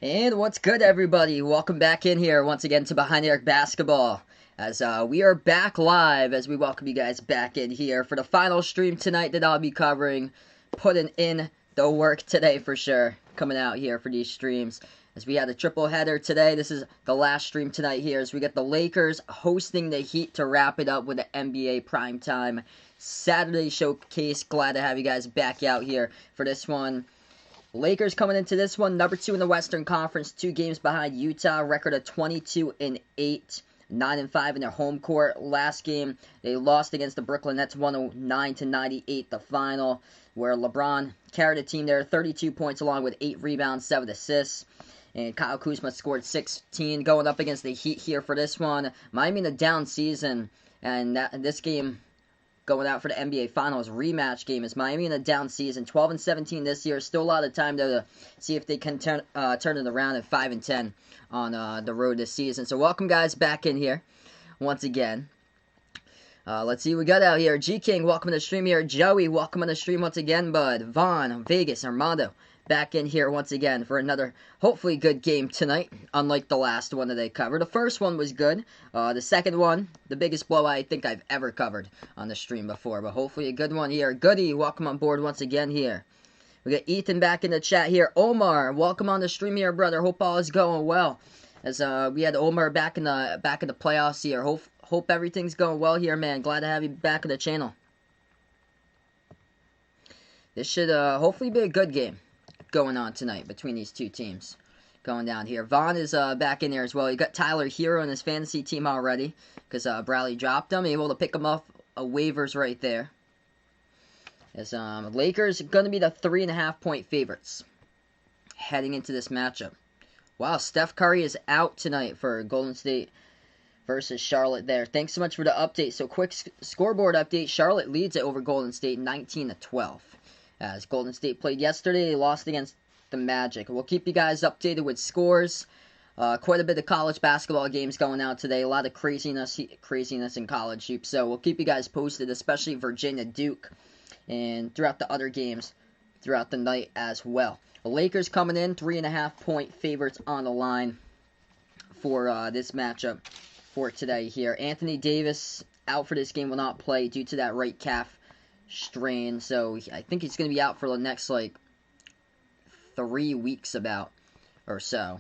And what's good, everybody? Welcome back in here once again to Behind the Arc Basketball. As we are back live, as we welcome you guys back in here for the final stream tonight that I'll be covering, putting in the work today for sure, coming out here for these streams. As we had a triple header today, this is the last stream tonight here, as we get the Lakers hosting the Heat to wrap it up with the NBA primetime Saturday showcase. Glad to have you guys back out here for this one. Lakers coming into this one, number 2 in the Western Conference, 2 games behind Utah, record of 22-8, 9-5 in their home court. Last game, they lost against the Brooklyn Nets, 109-98, the final, where LeBron carried the team there, 32 points along with 8 rebounds, 7 assists. And Kyle Kuzma scored 16, going up against the Heat here for this one. Miami in a down season, and this game going out for the NBA Finals rematch game is Miami in a down season, 12-17 this year. Still a lot of time to see if they can turn it around at 5-10 on the road this season. So welcome guys back in here once again. Let's see what we got out here. G King, welcome to the stream here. Joey, welcome on the stream once again. Bud, Vaughn, Vegas, Armando, back in here once again for another hopefully good game tonight, unlike the last one that they covered. The first one was good. The second one, the biggest blowout I think I've ever covered on the stream before, but hopefully a good one here. Goody, welcome on board once again here. We got Ethan back in the chat here. Omar, welcome on the stream here, brother. Hope all is going well. As we had Omar back in the playoffs here. Hope everything's going well here, man. Glad to have you back on the channel. This should hopefully be a good game going on tonight between these two teams going down here. Vaughn is back in there as well. You got Tyler Hero in his fantasy team already because Bradley dropped him. Able to pick him off waivers right there. As Lakers going to be the 3.5-point favorites heading into this matchup. Wow, Steph Curry is out tonight for Golden State versus Charlotte there. Thanks so much for the update. So quick scoreboard update. Charlotte leads it over Golden State 19-12. As Golden State played yesterday, they lost against the Magic. We'll keep you guys updated with scores. Quite a bit of college basketball games going out today. A lot of craziness in college hoops. So we'll keep you guys posted, especially Virginia Duke and throughout the other games throughout the night as well. The Lakers coming in 3.5-point favorites on the line for this matchup for today here. Anthony Davis out for this game, will not play due to that right calf strain. So I think he's going to be out for the next 3 weeks about or so.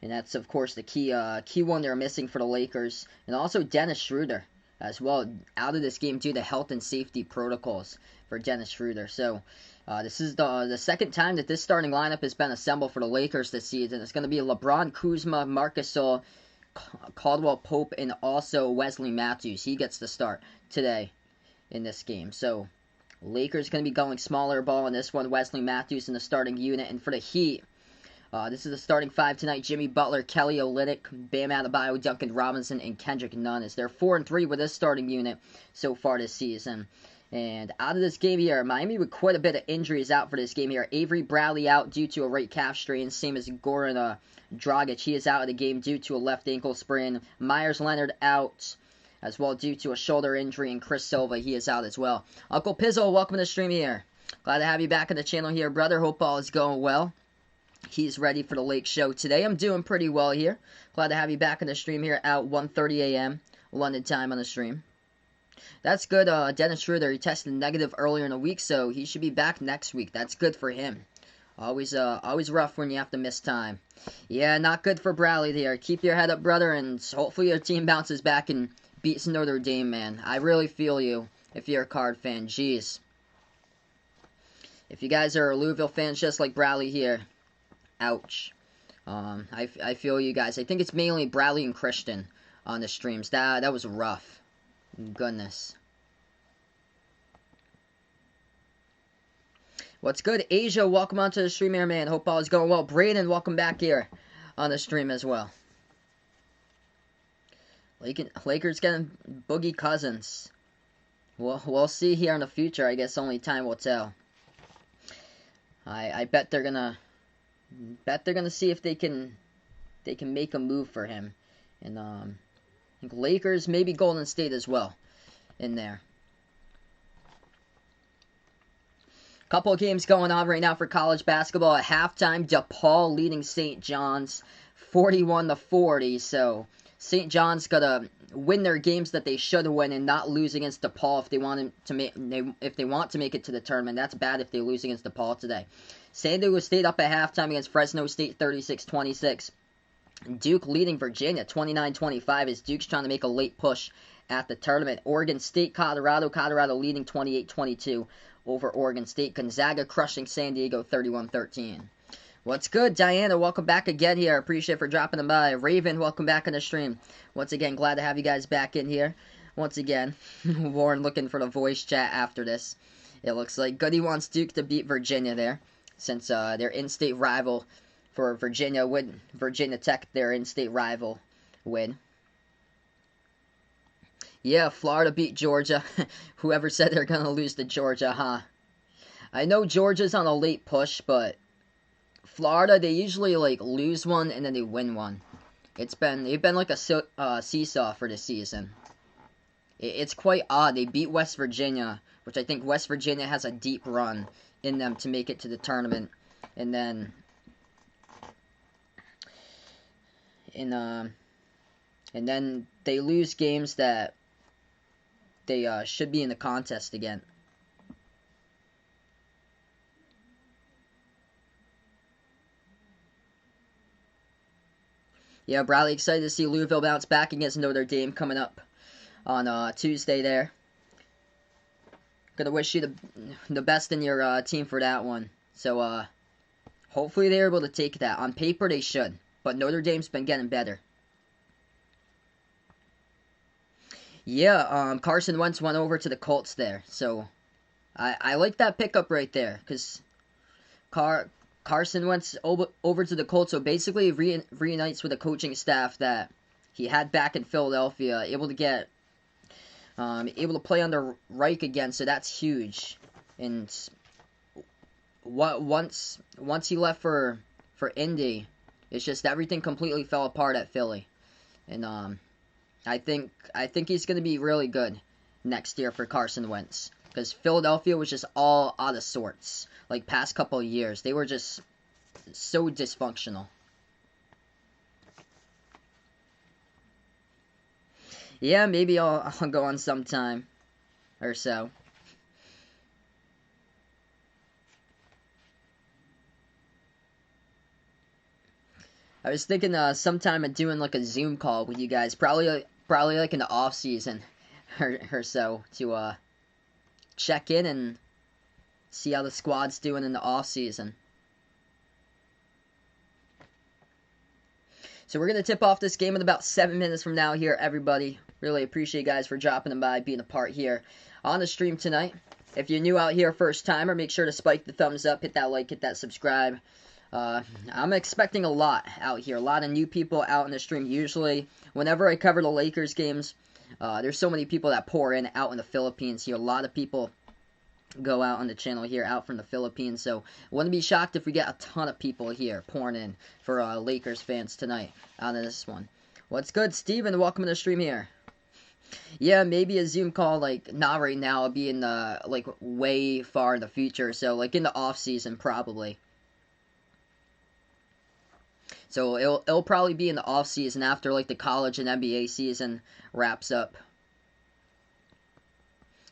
And that's of course the key one they're missing for the Lakers. And also Dennis Schroeder as well, out of this game due to health and safety protocols for Dennis Schroeder. So this is the second time that this starting lineup has been assembled for the Lakers this season. It's going to be LeBron, Kuzma, Marc Gasol, Caldwell Pope, and also Wesley Matthews. He gets the start today in this game. So Lakers going to be going smaller ball in this one. Wesley Matthews in the starting unit. And for the Heat, this is the starting 5 tonight. Jimmy Butler, Kelly Olynyk, Bam Adebayo, Duncan Robinson, and Kendrick Nunn. They're 4-3 with this starting unit so far this season. And out of this game here, Miami with quite a bit of injuries out for this game here. Avery Bradley out due to a right calf strain, same as Goran Dragic. He is out of the game due to a left ankle sprain. Myers Leonard out as well due to a shoulder injury, and Chris Silva, he is out as well. Uncle Pizzle, welcome to the stream here. Glad to have you back on the channel here, brother. Hope all is going well. He's ready for the Lake Show today. I'm doing pretty well here. Glad to have you back on the stream here at 1:30 a.m. London time on the stream. That's good. Dennis Schroeder, he tested negative earlier in the week, so he should be back next week. That's good for him. Always rough when you have to miss time. Yeah, not good for Bradley there. Keep your head up, brother, and hopefully your team bounces back and beats Notre Dame, man. I really feel you if you're a Card fan. Jeez. If you guys are Louisville fans just like Bradley here, ouch. I feel you guys. I think it's mainly Bradley and Christian on the streams. That was rough. Goodness. What's good? Asia, welcome onto the stream here, man. Hope all is going well. Braden, welcome back here on the stream as well. Lakers getting Boogie Cousins. We'll see here in the future. I guess only time will tell. I bet they're gonna see if they can make a move for him. And I think Lakers, maybe Golden State as well in there. Couple of games going on right now for college basketball. At halftime, DePaul leading St. John's 41-40. So St. John's gotta win their games that they should win and not lose against DePaul if they want to make it to the tournament. That's bad if they lose against DePaul today. San Diego State up at halftime against Fresno State 36-26. Duke leading Virginia 29-25 as Duke's trying to make a late push at the tournament. Oregon State, Colorado leading 28-22 over Oregon State. Gonzaga crushing San Diego 31-13. What's good, Diana? Welcome back again here. Appreciate it for dropping by. Raven, welcome back on the stream. Once again, glad to have you guys back in here. Once again, Warren looking for the voice chat after this. It looks like Goody wants Duke to beat Virginia there, since their in-state rival for Virginia win. Virginia Tech, their in-state rival, win. Yeah, Florida beat Georgia. Whoever said they're going to lose to Georgia, huh? I know Georgia's on a late push, but Florida, they usually like lose one and then they win one. They've been like a seesaw for this season. It's quite odd. They beat West Virginia, which I think West Virginia has a deep run in them to make it to the tournament, and then they lose games that they should be in the contest again. Yeah, Bradley, excited to see Louisville bounce back against Notre Dame coming up on Tuesday there. Gonna wish you the best in your team for that one. So hopefully they're able to take that. On paper they should, but Notre Dame's been getting better. Yeah, Carson Wentz went over to the Colts there, so I like that pickup right there, because Carson Wentz over to the Colts, so basically reunites with a coaching staff that he had back in Philadelphia, able to play under Reich again, so that's huge. And once he left for Indy, it's just everything completely fell apart at Philly, and I think he's going to be really good next year for Carson Wentz, because Philadelphia was just all out of sorts. Like past couple of years, they were just so dysfunctional. Yeah, maybe I'll go on sometime or so. I was thinking sometime of doing like a Zoom call with you guys, probably like in the off season or so, to check in and see how the squad's doing in the off season. So we're gonna tip off this game in about 7 minutes from now here, everybody. Really appreciate you guys for dropping by, being a part here on the stream tonight. If you're new out here, first timer, make sure to spike the thumbs up, hit that like, hit that subscribe. I'm expecting a lot out here, a lot of new people out in the stream. Usually, whenever I cover the Lakers games, there's so many people that pour in out in the Philippines here. A lot of people go out on the channel here, out from the Philippines. So, wouldn't be shocked if we get a ton of people here pouring in for Lakers fans tonight out of this one. What's good, Steven? Welcome to the stream here. Yeah, maybe a Zoom call, like, not right now. It'll be in the, like, way far in the future. So, like, in the off season, probably. So it'll probably be in the off season after like the college and NBA season wraps up.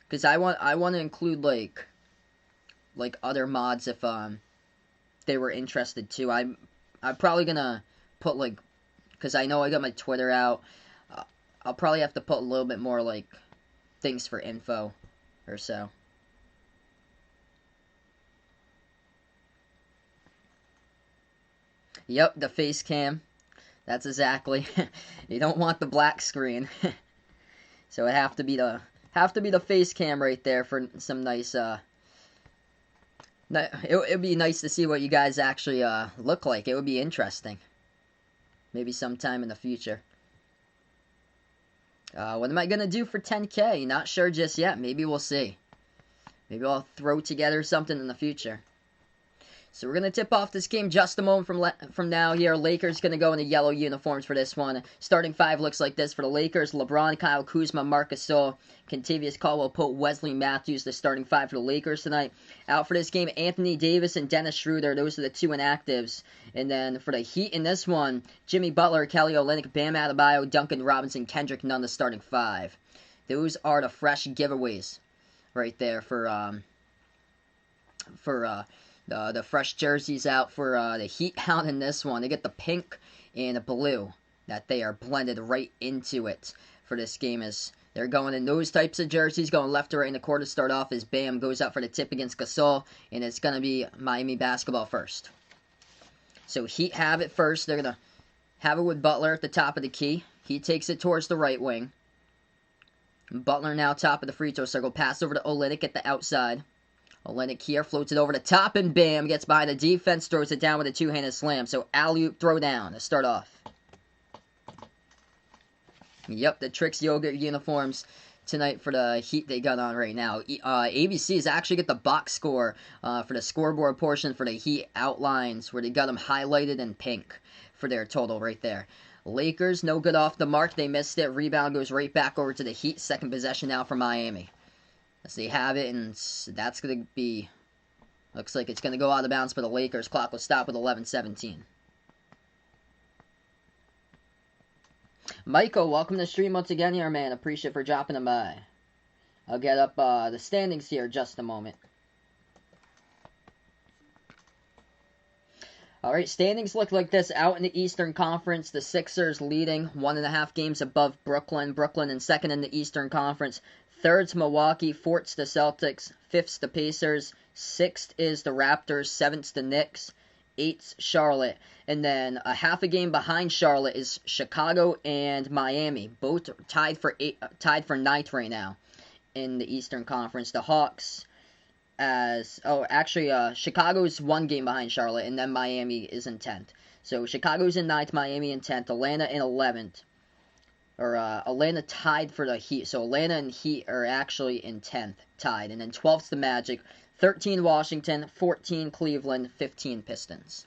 Cause I want to include like other mods if they were interested too. I'm probably gonna put like, cause I know I got my Twitter out. I'll probably have to put a little bit more like things for info or so. Yep, the face cam. That's exactly. You don't want the black screen. So it have to be the face cam right there for some nice it'd be nice to see what you guys actually look like. It would be interesting. Maybe sometime in the future. What am I gonna do for 10K? Not sure just yet. Maybe we'll see. Maybe I'll throw together something in the future. So we're going to tip off this game just a moment from now here. Lakers going to go in the yellow uniforms for this one. Starting five looks like this for the Lakers. LeBron, Kyle Kuzma, Marc Gasol, Kentavious Caldwell-Pope, Wesley Matthews, the starting five for the Lakers tonight. Out for this game, Anthony Davis and Dennis Schroeder. Those are the two inactives. And then for the Heat in this one, Jimmy Butler, Kelly Olynyk, Bam Adebayo, Duncan Robinson, Kendrick Nunn, the starting five. Those are the fresh giveaways right there for the fresh jerseys out for the Heat out in this one. They get the pink and the blue that they are blended right into it for this game as they're going in those types of jerseys, going left to right in the court to start off as Bam goes out for the tip against Gasol, and it's going to be Miami basketball first. So Heat have it first. They're going to have it with Butler at the top of the key. He takes it towards the right wing. Butler now top of the free throw circle. Pass over to Olynyk at the outside. Olynyk here floats it over the top, and Bam gets behind the defense, throws it down with a two-handed slam. So alley-oop throw down to start off. Yep, the Trix Yogurt uniforms tonight for the Heat they got on right now. ABC is actually get the box score for the scoreboard portion for the Heat outlines where they got them highlighted in pink for their total right there. Lakers, no good off the mark. They missed it. Rebound goes right back over to the Heat. Second possession now for Miami. As they have it, and that's going to be, looks like it's going to go out of bounds for the Lakers. Clock will stop with 11:17. Michael, welcome to the stream once again here, man. Appreciate for dropping them by. I'll get up the standings here in just a moment. Alright, standings look like this. Out in the Eastern Conference, the Sixers leading 1.5 games above Brooklyn. Brooklyn in second in the Eastern Conference. Third's Milwaukee, fourth's the Celtics, fifth's the Pacers, sixth is the Raptors, seventh's the Knicks, eighth's Charlotte, and then a half a game behind Charlotte is Chicago and Miami, both tied for ninth right now in the Eastern Conference. The Hawks, Chicago's one game behind Charlotte, and then Miami is in 10th. So Chicago's in 9th, Miami in 10th, Atlanta in 11th. Atlanta tied for the Heat. So Atlanta and Heat are actually in 10th, tied. And then 12th's the Magic, 13 Washington, 14 Cleveland, 15 Pistons.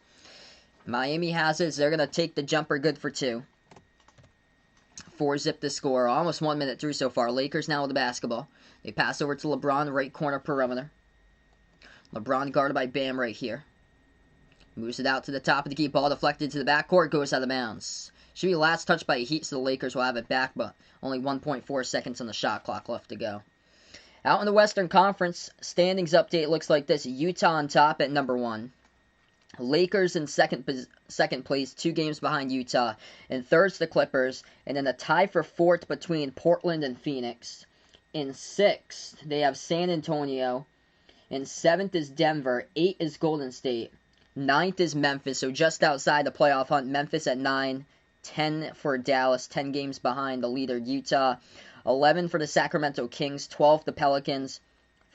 Miami has it. They're going to take the jumper good for 2. 4-zip the score. Almost 1 minute through so far. Lakers now with the basketball. They pass over to LeBron, right corner perimeter. LeBron guarded by Bam right here. Moves it out to the top of the key. Ball deflected to the backcourt. Goes out of bounds. Should be last touch by Heat, so the Lakers will have it back, but only 1.4 seconds on the shot clock left to go. Out in the Western Conference, standings update looks like this. Utah on top at number 1. Lakers in second place, 2 games behind Utah. And third's the Clippers. And then a tie for 4th between Portland and Phoenix. In 6th, they have San Antonio. In 7th is Denver. 8 is Golden State. 9th is Memphis, so just outside the playoff hunt. Memphis at 9. 10 for Dallas, 10 games behind the leader Utah. 11 for the Sacramento Kings, 12 the Pelicans,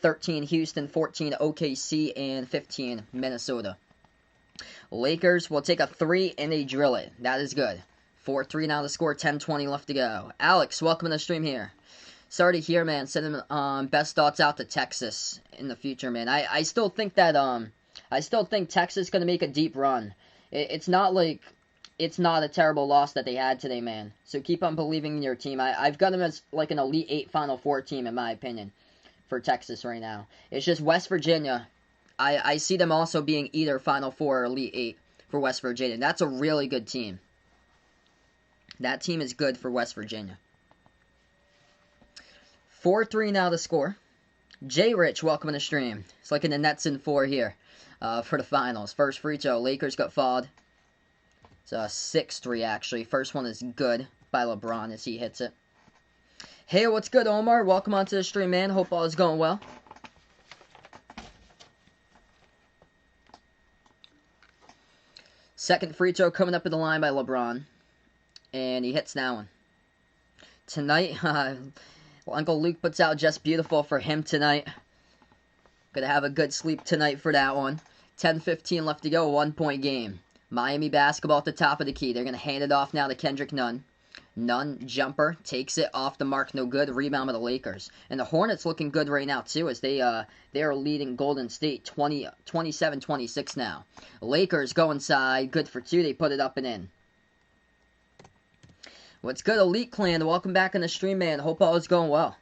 13 Houston, 14 OKC, and 15 Minnesota. Lakers will take a 3 and they drill it. That is good. 4-3 now the score, 10:20 left to go. Alex, welcome to the stream here. Sorry to hear, man. Sending best thoughts out to Texas in the future, man. I still think that Texas is going to make a deep run. It's not like it's not a terrible loss that they had today, man. So keep on believing in your team. I've got them as like an Elite 8 Final Four team, in my opinion, for Texas right now. It's just West Virginia. I see them also being either Final Four or Elite 8 for West Virginia. That's a really good team. That team is good for West Virginia. 4-3 now the score. Jay Rich, welcome to the stream. It's like in the Nets in 4 here for the finals. First free throw, Lakers got fouled. It's a 6-3 actually. First one is good by LeBron as he hits it. Hey, what's good, Omar? Welcome onto the stream, man. Hope all is going well. Second free throw coming up in the line by LeBron. And he hits that one. Tonight, Uncle Luke puts out Just Beautiful for him tonight. Gonna have a good sleep tonight for that one. 10:15 left to go, 1-point game. Miami basketball at the top of the key. They're going to hand it off now to Kendrick Nunn. Nunn jumper takes it off the mark, no good. Rebound by the Lakers. And the Hornets looking good right now too, as they are leading Golden State 27-26 now. Lakers go inside, good for two. They put it up and in. What's good, Elite Clan? Welcome back on the stream, man. Hope all is going well.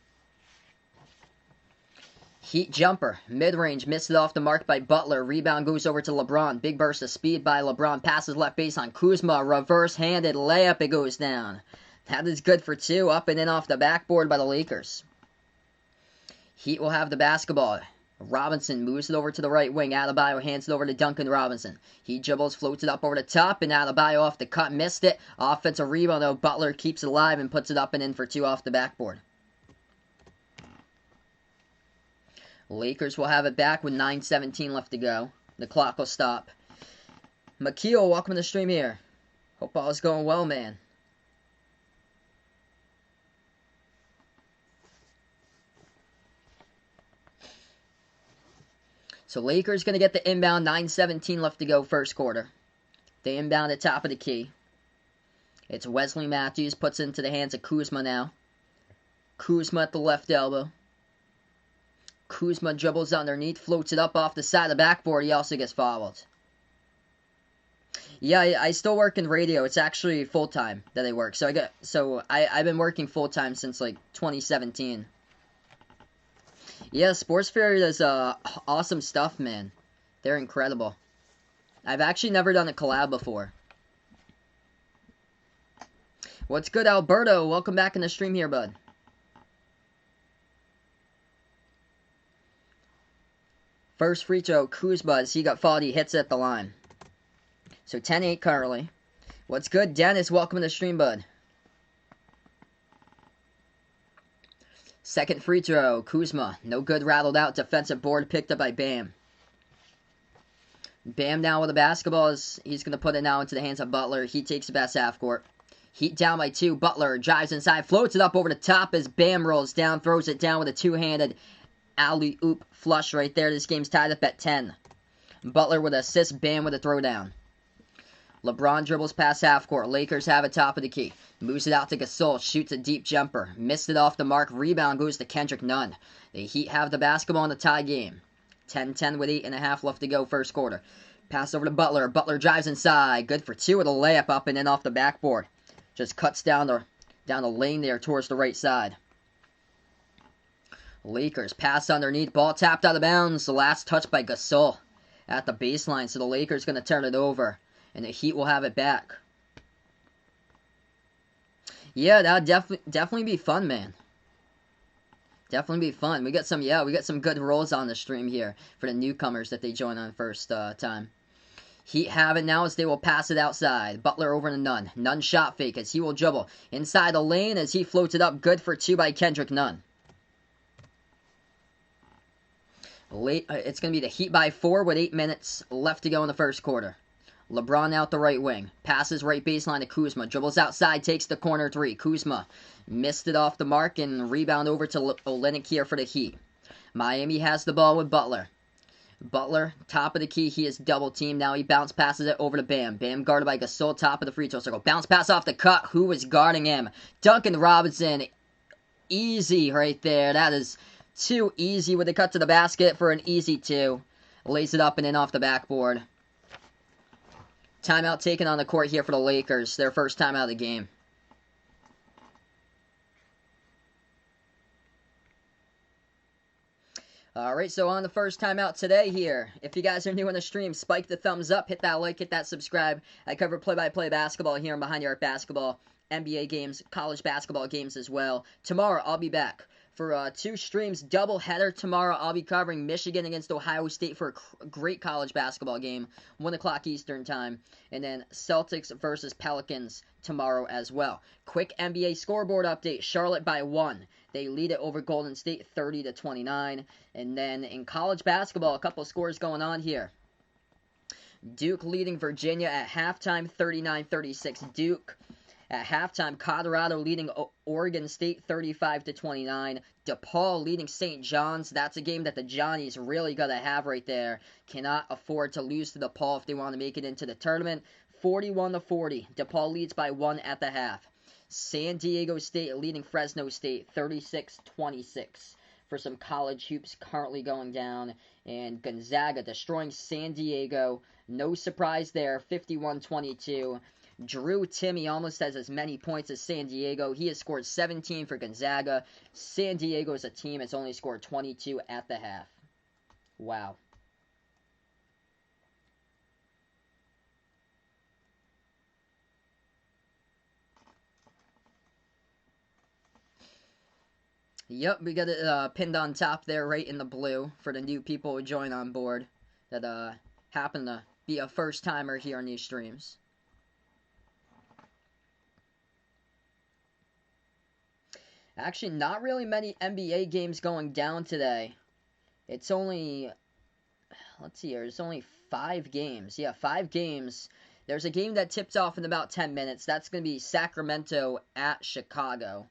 Heat jumper, mid-range, missed it off the mark by Butler. Rebound goes over to LeBron. Big burst of speed by LeBron. Passes left baseline. Kuzma, reverse-handed layup. It goes down. That is good for two. Up and in off the backboard by the Lakers. Heat will have the basketball. Robinson moves it over to the right wing. Adebayo hands it over to Duncan Robinson. He dribbles, floats it up over the top, and Adebayo off the cut. Missed it. Offensive rebound, though. Butler keeps it alive and puts it up and in for two off the backboard. Lakers will have it back with 9:17 left to go. The clock will stop. Makeel, welcome to the stream here. Hope all is going well, man. So Lakers going to get the inbound. 9:17 left to go first quarter. They inbound at top of the key. It's Wesley Matthews. Puts it into the hands of Kuzma now. Kuzma at the left elbow. Kuzma dribbles underneath, floats it up off the side of the backboard. He also gets fouled. Yeah, I still work in radio. It's actually full-time that I work. I've been working full-time since like 2017. Yeah, Sports Fair does awesome stuff, man. They're incredible. I've actually never done a collab before. What's good, Alberto? Welcome back in the stream here, bud. First free throw, Kuzma, as he got fouled, he hits it at the line. So 10-8 currently. What's good, Dennis? Welcome to the stream, bud. Second free throw, Kuzma. No good, rattled out. Defensive board picked up by Bam. Bam now with the basketball. He's going to put it now into the hands of Butler. He takes the best half court. Heat down by two. Butler drives inside, floats it up over the top as Bam rolls down, throws it down with a two-handed alley-oop flush right there. This game's tied up at 10. Butler with an assist, Bam with a throwdown. LeBron dribbles past half court. Lakers have it top of the key. Moves it out to Gasol. Shoots a deep jumper. Missed it off the mark. Rebound goes to Kendrick Nunn. The Heat have the basketball in the tie game. 10-10 with 8.5 left to go first quarter. Pass over to Butler. Butler drives inside. Good for two with a layup up and in off the backboard. Just cuts down the lane there towards the right side. Lakers pass underneath. Ball tapped out of bounds. The last touch by Gasol at the baseline. So the Lakers going to turn it over. And the Heat will have it back. Yeah, that'll definitely be fun, man. Definitely be fun. We got some good rolls on the stream here for the newcomers that they join on first time. Heat have it now as they will pass it outside. Butler over to Nunn. Nunn shot fake as he will dribble inside the lane as he floats it up. Good for two by Kendrick Nunn. It's going to be the Heat by 4 with 8 minutes left to go in the first quarter. LeBron out the right wing. Passes right baseline to Kuzma. Dribbles outside, takes the corner three. Kuzma missed it off the mark and rebound over to Olynyk here for the Heat. Miami has the ball with Butler. Butler, top of the key. He is double teamed. Now he bounce passes it over to Bam. Bam guarded by Gasol, top of the free throw circle. Bounce pass off the cut. Who was guarding him? Duncan Robinson. Easy right there. That is too easy with the cut to the basket for an easy two. Lays it up and in off the backboard. Timeout taken on the court here for the Lakers. Their first timeout of the game. Alright, so on the first timeout today here. If you guys are new on the stream, spike the thumbs up, hit that like, hit that subscribe. I cover play-by-play basketball here on Behind the Arc Basketball, NBA games, college basketball games as well. Tomorrow, I'll be back for 2 streams, double header tomorrow. I'll be covering Michigan against Ohio State for a great college basketball game, 1 o'clock Eastern time, and then Celtics versus Pelicans tomorrow as well. Quick NBA scoreboard update, Charlotte by 1. They lead it over Golden State 30-29, and then in college basketball, a couple scores going on here. Duke leading Virginia at halftime, 39-36 Duke. At halftime, Colorado leading Oregon State 35-29. DePaul leading St. John's. That's a game that the Johnnies really got to have right there. Cannot afford to lose to DePaul if they want to make it into the tournament. 41-40. DePaul leads by 1 at the half. San Diego State leading Fresno State 36-26 for some college hoops currently going down. And Gonzaga destroying San Diego. No surprise there, 51-22. Drew Timme almost has as many points as San Diego. He has scored 17 for Gonzaga. San Diego as a team has only scored 22 at the half. Wow. Yep, we got it pinned on top there right in the blue for the new people who join on board that happen to be a first-timer here on these streams. Actually, not really many NBA games going down today. It's only, let's see here, there's only 5 games. Yeah, 5 games. There's a game that tips off in about 10 minutes. That's going to be Sacramento at Chicago.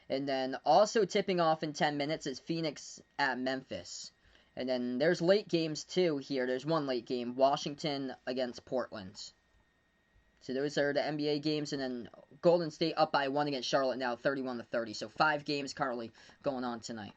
And then also tipping off in 10 minutes is Phoenix at Memphis. And then there's late games too here. There's one late game, Washington against Portland. So those are the NBA games, and then Golden State up by 1 against Charlotte now, 31-30. So 5 games currently going on tonight.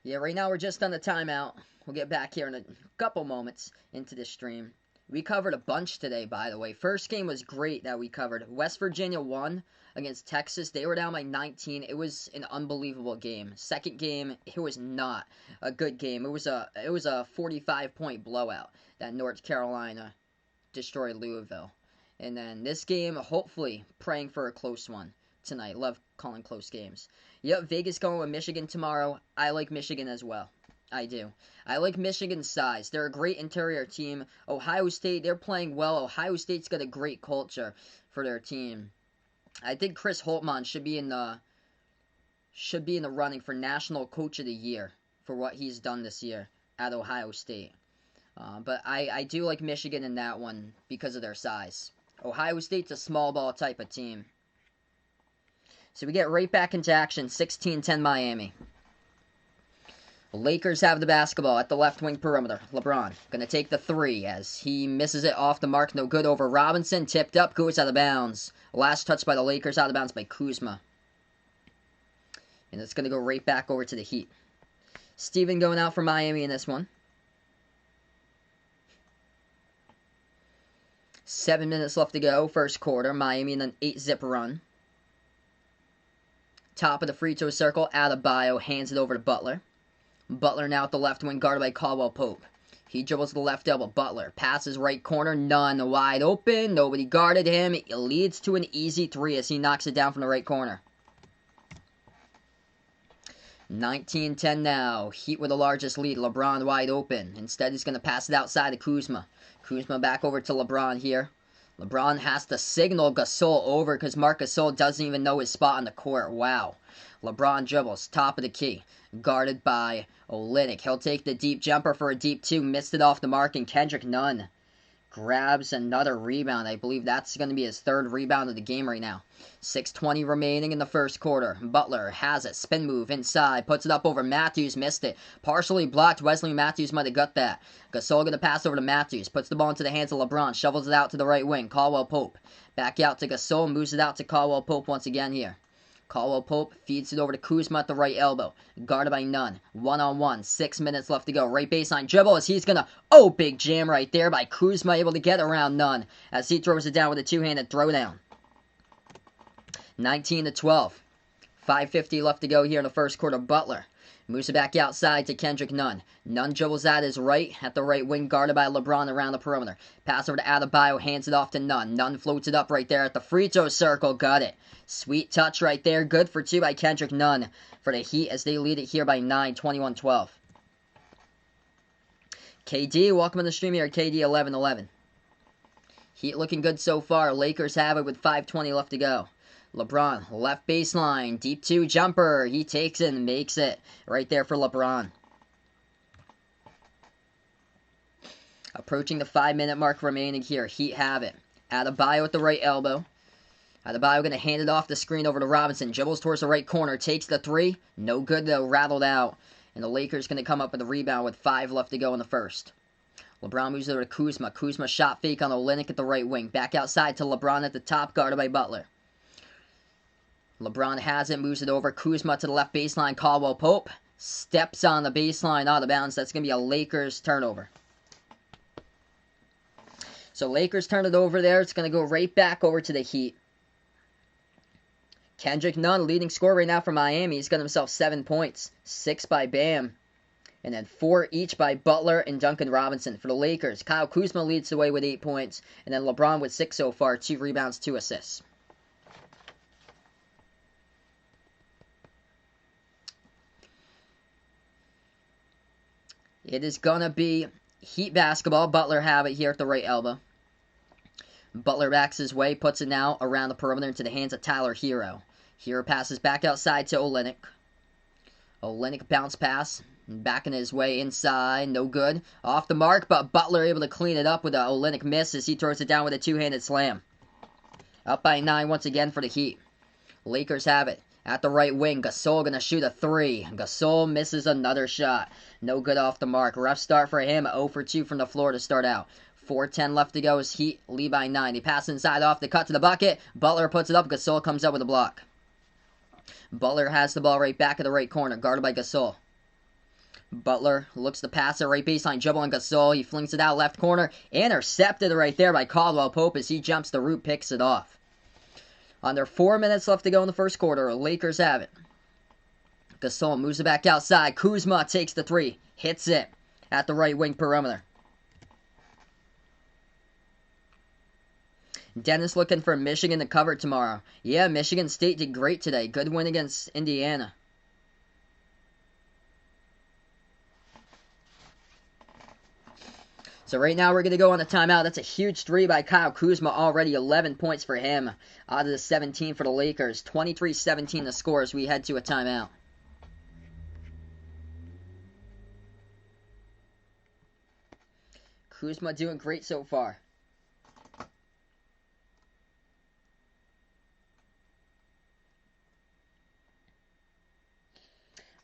Yeah, right now we're just on the timeout. We'll get back here in a couple moments into this stream. We covered a bunch today, by the way. First game was great that we covered. West Virginia won against Texas. They were down by 19. It was an unbelievable game. Second game, it was not a good game. It was a 45-point blowout that North Carolina destroyed Louisville. And then this game, hopefully, praying for a close one tonight. Love calling close games. Yep, Vegas going with Michigan tomorrow. I like Michigan as well. I do. I like Michigan's size. They're a great interior team. Ohio State, they're playing well. Ohio State's got a great culture for their team. I think Chris Holtmann should be in the running for National Coach of the Year for what he's done this year at Ohio State. But I do like Michigan in that one because of their size. Ohio State's a small ball type of team. So we get right back into action, 16-10 Miami. Lakers have the basketball at the left wing perimeter. LeBron going to take the 3 as he misses it off the mark. No good over Robinson. Tipped up, goes out of bounds. Last touch by the Lakers, out of bounds by Kuzma. And it's going to go right back over to the Heat. Steven going out for Miami in this one. 7 minutes left to go, first quarter. Miami in an 8-zip run. Top of the free throw circle, Adebayo hands it over to Butler. Butler now at the left wing, guarded by Caldwell Pope. He dribbles to the left elbow. Butler passes right corner, none, wide open. Nobody guarded him. It leads to an easy 3 as he knocks it down from the right corner. 19-10 now. Heat with the largest lead. LeBron wide open. Instead, he's going to pass it outside to Kuzma. Kuzma back over to LeBron here. LeBron has to signal Gasol over because Marc Gasol doesn't even know his spot on the court. Wow. LeBron dribbles, top of the key, guarded by Olynyk. He'll take the deep jumper for a deep 2, missed it off the mark, and Kendrick Nunn grabs another rebound. I believe that's going to be his 3rd rebound of the game right now. 6:20 remaining in the first quarter. Butler has it, spin move inside, puts it up over Matthews, missed it. Partially blocked, Wesley Matthews might have got that. Gasol going to pass over to Matthews, puts the ball into the hands of LeBron, shovels it out to the right wing. Caldwell Pope back out to Gasol, moves it out to Caldwell Pope once again here. Caldwell Pope feeds it over to Kuzma at the right elbow. Guarded by Nunn. 1-on-1. 6 minutes left to go. Right baseline dribble as he's going to... Oh, big jam right there by Kuzma, able to get around Nunn as he throws it down with a 2-handed throwdown. 19-12. 5:50 left to go here in the first quarter. Butler moves it back outside to Kendrick Nunn. Nunn dribbles at his right, at the right wing, guarded by LeBron around the perimeter. Pass over to Adebayo, hands it off to Nunn. Nunn floats it up right there at the free throw circle. Got it. Sweet touch right there. Good for 2 by Kendrick Nunn for the Heat as they lead it here by 9, 21-12. KD, welcome on the stream here. KD 11-11. Heat looking good so far. Lakers have it with 5:20 left to go. LeBron, left baseline, deep 2 jumper. He takes it and makes it right there for LeBron. Approaching the 5-minute mark remaining here. Heat have it. Adebayo at the right elbow. Adebayo going to hand it off the screen over to Robinson. Dribbles towards the right corner. Takes the 3. No good though. Rattled out. And the Lakers going to come up with a rebound with 5 left to go in the first. LeBron moves over to Kuzma. Kuzma shot fake on Olynyk at the right wing. Back outside to LeBron at the top, guarded by Butler. LeBron has it, moves it over. Kuzma to the left baseline. Caldwell Pope steps on the baseline out of bounds. That's going to be a Lakers turnover. So Lakers turn it over there. It's going to go right back over to the Heat. Kendrick Nunn, leading scorer right now for Miami. He's got himself 7 points. 6 by Bam. And then 4 each by Butler and Duncan Robinson. For the Lakers, Kyle Kuzma leads the way with 8 points. And then LeBron with 6 so far. 2 rebounds, 2 assists. It is going to be Heat basketball. Butler have it here at the right elbow. Butler backs his way, puts it now around the perimeter into the hands of Tyler Hero. Hero passes back outside to Olynyk. Olynyk bounce pass. Backing his way inside. No good. Off the mark, but Butler able to clean it up with a Olynyk miss as he throws it down with a two-handed slam. Up by 9 once again for the Heat. Lakers have it. At the right wing, Gasol gonna shoot a 3. Gasol misses another shot. No good off the mark. Rough start for him. 0 for 2 from the floor to start out. 4:10 left to go as Heat lead by 9. He passes inside off the cut to the bucket. Butler puts it up. Gasol comes up with a block. Butler has the ball right back at the right corner, guarded by Gasol. Butler looks to pass it right baseline. Dribble on Gasol. He flings it out left corner. Intercepted right there by Caldwell Pope as he jumps the root, picks it off. Under 4 minutes left to go in the first quarter. Lakers have it. Gasol moves it back outside. Kuzma takes the 3. Hits it at the right wing perimeter. Dennis looking for Michigan to cover tomorrow. Yeah, Michigan State did great today. Good win against Indiana. So right now we're going to go on a timeout. That's a huge 3 by Kyle Kuzma already. 11 points for him out of the 17 for the Lakers. 23-17 the score as we head to a timeout. Kuzma doing great so far.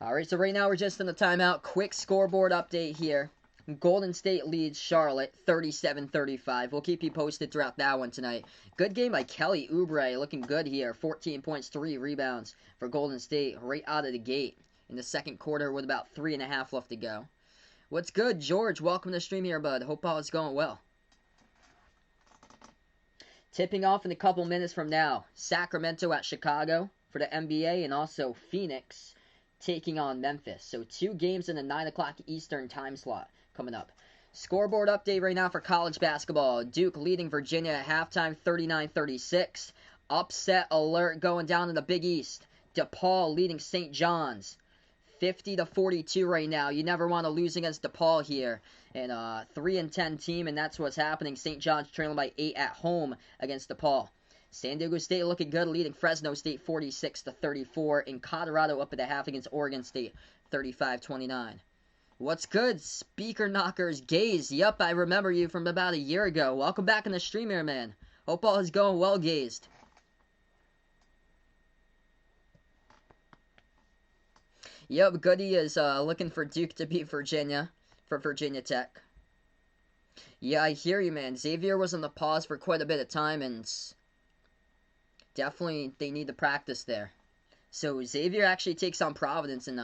Alright, so right now we're just in the timeout. Quick scoreboard update here. Golden State leads Charlotte 37-35. We'll keep you posted throughout that one tonight. Good game by Kelly Oubre, looking good here. 14 points, 3 rebounds for Golden State right out of the gate in the second quarter with about 3.5 left to go. What's good, George? Welcome to the stream here, bud. Hope all is going well. Tipping off in a couple minutes from now. Sacramento at Chicago for the NBA, and also Phoenix taking on Memphis. So 2 games in the 9 o'clock Eastern time slot coming up. Scoreboard update right now for college basketball. Duke leading Virginia at halftime 39-36. Upset alert going down in the Big East. DePaul leading St. John's 50-42 right now. You never want to lose against DePaul here. And 3-10 team, and that's what's happening. St. John's trailing by 8 at home against DePaul. San Diego State looking good, leading Fresno State 46-34. In Colorado up at the half against Oregon State 35-29. What's good, Speaker Knockers Gaze? Yup, I remember you from about a year ago. Welcome back in the stream here, man. Hope all is going well, Gazed. Yep, Goody is looking for Duke to beat Virginia for Virginia Tech. Yeah, I hear you, man. Xavier was on the pause for quite a bit of time, and definitely they need to practice there. So Xavier actually takes on Providence in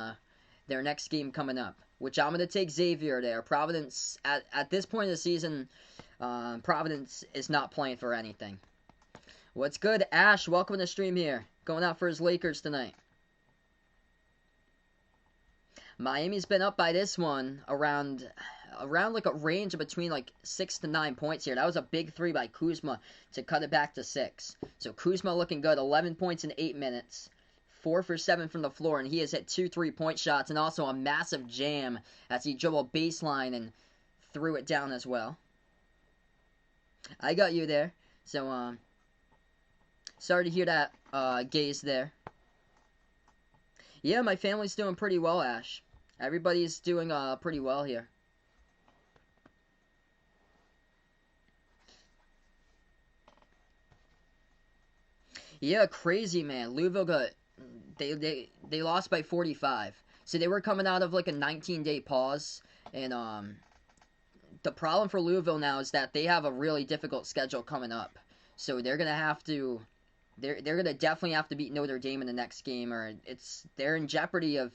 their next game coming up, which I'm going to take Xavier there. Providence, at this point of the season, Providence is not playing for anything. What's good, Ash? Welcome to the stream here. Going out for his Lakers tonight. Miami's been up by this one around like a range of between like 6 to 9 points here. That was a big 3 by Kuzma to cut it back to 6. So Kuzma looking good. 11 points in 8 minutes. 4 for 7 from the floor, and he has hit 2 3-point shots and also a massive jam as he dribbled baseline and threw it down as well. I got you there. So, sorry to hear that, Gaze there. Yeah, my family's doing pretty well, Ash. Everybody's doing pretty well here. Yeah, crazy, man. Louisville got they lost by 45. So they were coming out of like a 19-day pause, and the problem for Louisville now is that they have a really difficult schedule coming up. So they're gonna have to, they're gonna definitely have to beat Notre Dame in the next game, or they're in jeopardy of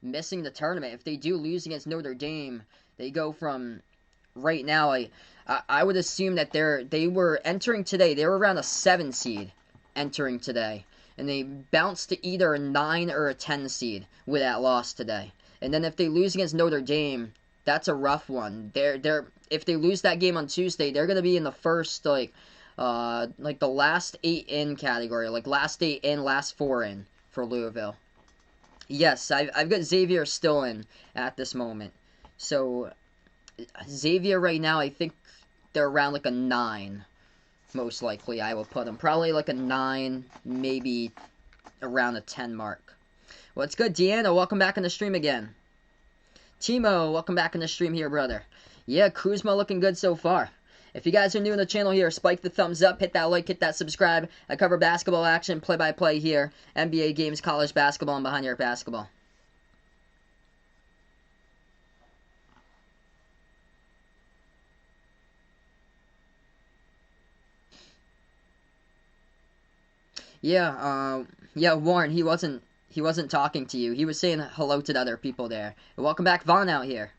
missing the tournament. If they do lose against Notre Dame, they go from right now. I would assume that they were entering today. They were around a 7 seed entering today, and they bounced to either a 9 or a 10 seed with that loss today. And then if they lose against Notre Dame, that's a rough one. If they lose that game on Tuesday, they're gonna be in the first like the last 8 in category, like last 8 in, last 4 in for Louisville. Yes, I've got Xavier still in at this moment. So Xavier right now, I think they're around like a 9, most likely. I will put them probably like a 9, maybe around a 10 mark. Well, it's good, Deanna. Welcome back on the stream again. Timo, welcome back on the stream here, brother. Yeah, Kuzma looking good so far. If you guys are new on the channel here, spike the thumbs up, hit that like, hit that subscribe. I cover basketball action, play-by-play here, NBA games, college basketball, and Behind Your Basketball. Yeah, Warren, he wasn't talking to you. He was saying hello to the other people there. Welcome back, Vaughn, out here.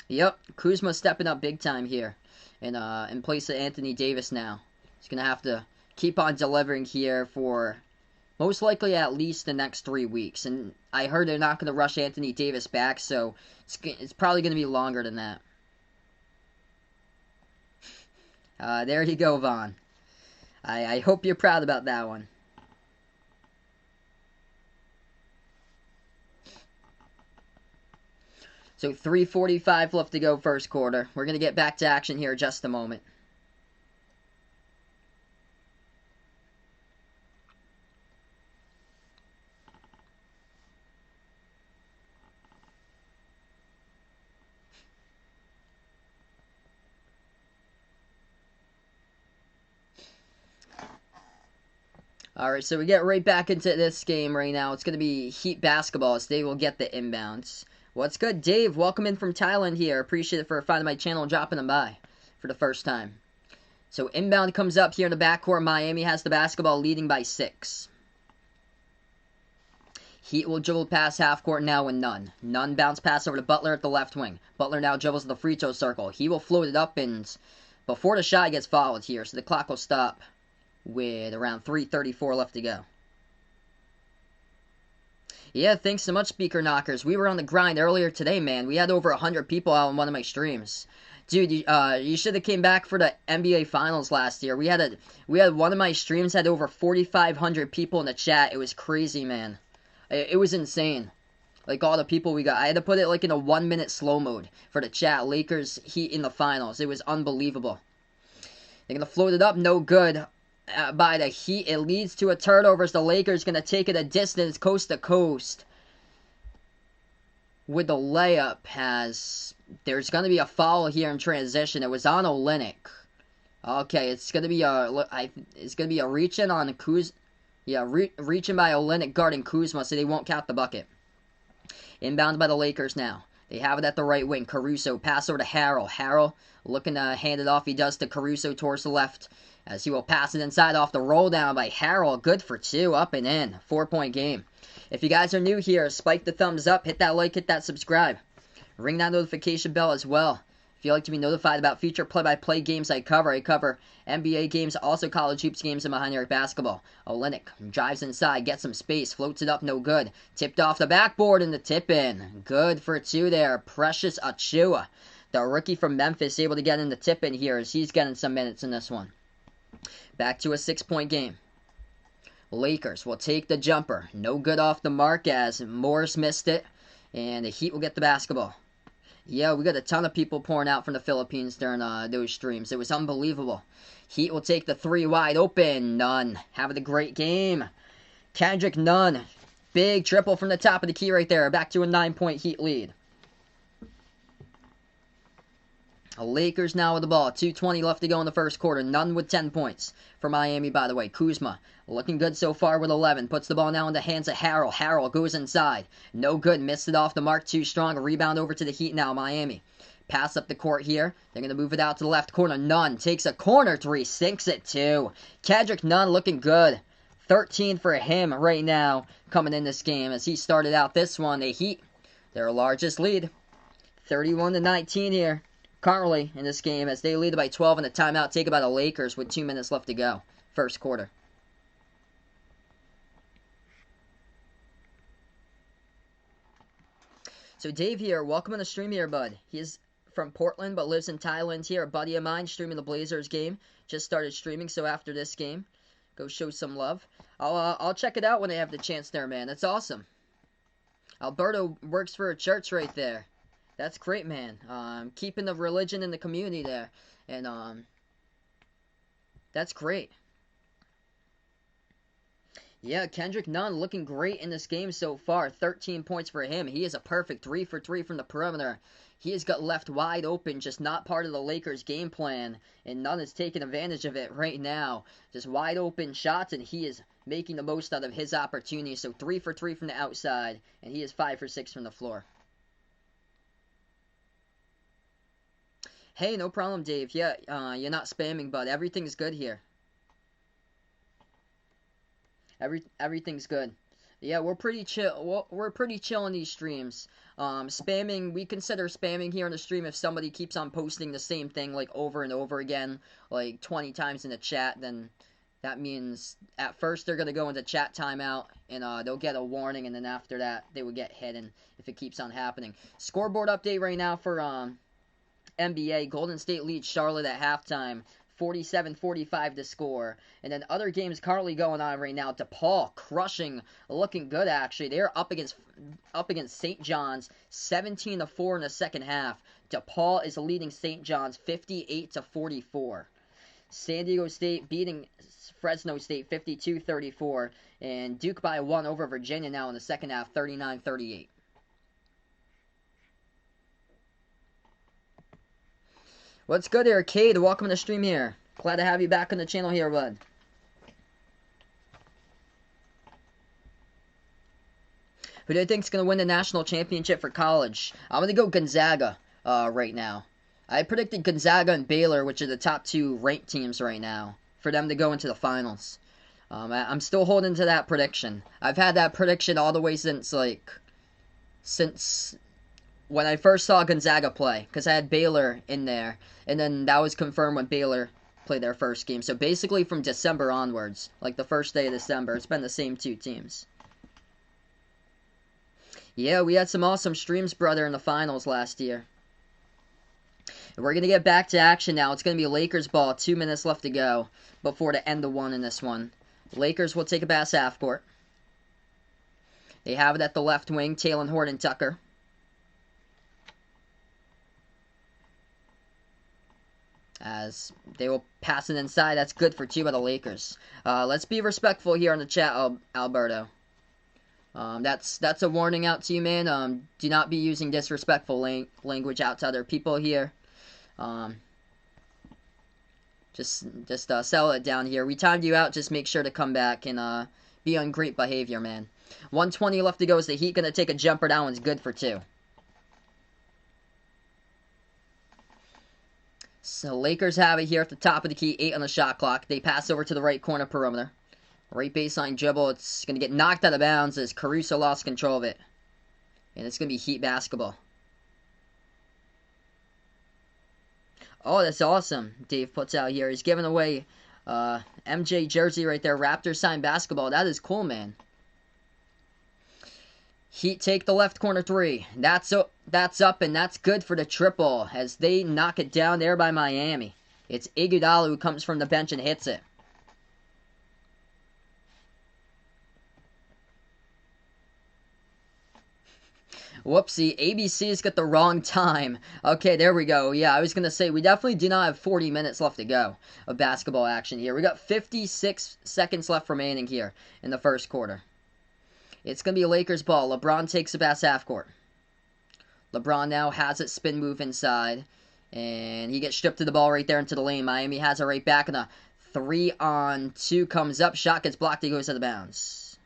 Yep, Kuzma stepping up big time here in place of Anthony Davis now. He's going to have to keep on delivering here for most likely at least the next 3 weeks. And I heard they're not going to rush Anthony Davis back, so it's probably going to be longer than that. There you go, Vaughn. I hope you're proud about that one. So 3:45 left to go first quarter. We're going to get back to action here in just a moment. Alright, so we get right back into this game right now. It's going to be Heat basketball as they will get the inbounds. What's good, Dave? Welcome in from Thailand here. Appreciate it for finding my channel and dropping them by for the first time. So inbound comes up here in the backcourt. Miami has the basketball leading by 6. Heat will dribble past half court now with Nunn. Nunn bounce pass over to Butler at the left wing. Butler now dribbles to the free throw circle. He will float it up and before the shot gets fouled here, so the clock will stop with around 3:34 left to go. Yeah, thanks so much, Speaker Knockers. We were on the grind earlier today, man. We had over 100 people out on one of my streams. Dude, you should have came back for the NBA Finals last year. We had one of my streams had over 4,500 people in the chat. It was crazy, man. It was insane. Like all the people we got. I had to put it like in a 1-minute slow mode for the chat. Lakers Heat in the finals. It was unbelievable. They're gonna float it up, no good. By the Heat, it leads to a turnover as the Lakers going to take it a distance coast to coast with the layup there's going to be a foul here in transition. It was on Olynyk. Okay, it's going to be a reach-in on Kuzma. Yeah, reach-in by Olynyk guarding Kuzma, so they won't count the bucket. Inbound by the Lakers now. They have it at the right wing. Caruso, pass over to Harrell. Harrell looking to hand it off. He does to Caruso towards the left. As he will pass it inside off the roll down by Harrell. Good for 2, up and in. 4-point game. If you guys are new here, spike the thumbs up, hit that like, hit that subscribe. Ring that notification bell as well. If you'd like to be notified about future play-by-play games I cover NBA games, also college hoops games, and Behind Your Basketball. Olynyk drives inside, gets some space, floats it up, no good. Tipped off the backboard in the tip-in. Good for 2 there. Precious Achiuwa, the rookie from Memphis, able to get in the tip-in here as he's getting some minutes in this one. Back to a 6-point game. Lakers will take the jumper. No good off the mark as Morris missed it. And the Heat will get the basketball. Yeah, we got a ton of people pouring out from the Philippines during those streams. It was unbelievable. Heat will take the 3 wide open. Nunn having a great game. Kendrick Nunn. Big triple from the top of the key right there. Back to a 9-point Heat lead. Lakers now with the ball. 2:20 left to go in the first quarter. None with 10 points for Miami, by the way. Kuzma looking good so far with 11. Puts the ball now in the hands of Harrell. Harrell goes inside. No good. Missed it off the mark. Too strong. Rebound over to the Heat now, Miami. Pass up the court here. They're going to move it out to the left corner. Nunn takes a corner three. Sinks it too. Kendrick Nunn looking good. 13 for him right now coming in this game as he started out this one. The Heat, their largest lead. 31-19 here. Currently in this game as they lead by 12 in a timeout taken by the Lakers with 2 minutes left to go. First quarter. So Dave here, welcome on the stream here, bud. He is from Portland but lives in Thailand here. A buddy of mine streaming the Blazers game. Just started streaming, so after this game, go show some love. I'll check it out when I have the chance there, man. That's awesome. Alberto works for a church right there. That's great, man. Keeping the religion in the community there. And, that's great. Yeah, Kendrick Nunn looking great in this game so far. 13 points for him. He is a perfect 3 for 3 from the perimeter. He has got left wide open, just not part of the Lakers' game plan. And Nunn is taking advantage of it right now. Just wide open shots, and he is making the most out of his opportunity. So 3 for 3 from the outside, and he is 5 for 6 from the floor. Hey, no problem, Dave. Yeah, you're not spamming, bud. Everything's good here. Everything's good. Yeah, we're pretty chill. We're pretty chill in these streams. Spamming, we consider spamming here on the stream if somebody keeps on posting the same thing like over and over again, like 20 times in the chat. Then that means at first they're gonna go into chat timeout and they'll get a warning, and then after that they will get hidden if it keeps on happening. Scoreboard update right now for NBA. Golden State leads Charlotte at halftime, 47-45 to score. And then other games currently going on right now. DePaul crushing, looking good actually. They're up against St. John's, 17-4 in the second half. DePaul is leading St. John's 58-44. San Diego State beating Fresno State 52-34, and Duke by 1 over Virginia now in the second half, 39-38. What's good, Arcade? Welcome to the stream here. Glad to have you back on the channel here, bud. Who do you think is going to win the national championship for college? I'm going to go Gonzaga right now. I predicted Gonzaga and Baylor, which are the top 2 ranked teams right now, for them to go into the finals. I'm still holding to that prediction. I've had that prediction all the way since when I first saw Gonzaga play, because I had Baylor in there, and then that was confirmed when Baylor played their first game. So basically from December onwards, like the first day of December, it's been the same 2 teams. Yeah, we had some awesome streams, brother, in the finals last year. And we're going to get back to action now. It's going to be Lakers ball, 2 minutes left to go before the end of one in this one. Lakers will take a pass half court. They have it at the left wing, Talen Horton-Tucker. As they will pass it inside. That's good for 2 by the Lakers. Let's be respectful here on the chat, Alberto. That's a warning out to you, man. Do not be using disrespectful language out to other people here. Just settle it down here. We timed you out. Just make sure to come back and be on great behavior, man. 1:20 left to go. Is the Heat gonna take a jumper? That one's good for 2. So Lakers have it here at the top of the key, 8 on the shot clock. They pass over to the right corner perimeter. Right baseline dribble. It's going to get knocked out of bounds as Caruso lost control of it. And it's going to be Heat basketball. Oh, that's awesome, Dave puts out here. He's giving away MJ jersey right there. Raptors signed basketball. That is cool, man. Heat take the left corner 3. That's up, and that's good for the triple as they knock it down there by Miami. It's Iguodala who comes from the bench and hits it. Whoopsie, ABC's got the wrong time. Okay, there we go. Yeah, I was going to say, we definitely do not have 40 minutes left to go of basketball action here. We got 56 seconds left remaining here in the first quarter. It's going to be a Lakers ball. LeBron takes a pass half court. LeBron now has it, spin move inside. And he gets stripped of the ball right there into the lane. Miami has it right back, and a 3-on-2 comes up. Shot gets blocked. He goes out of bounds.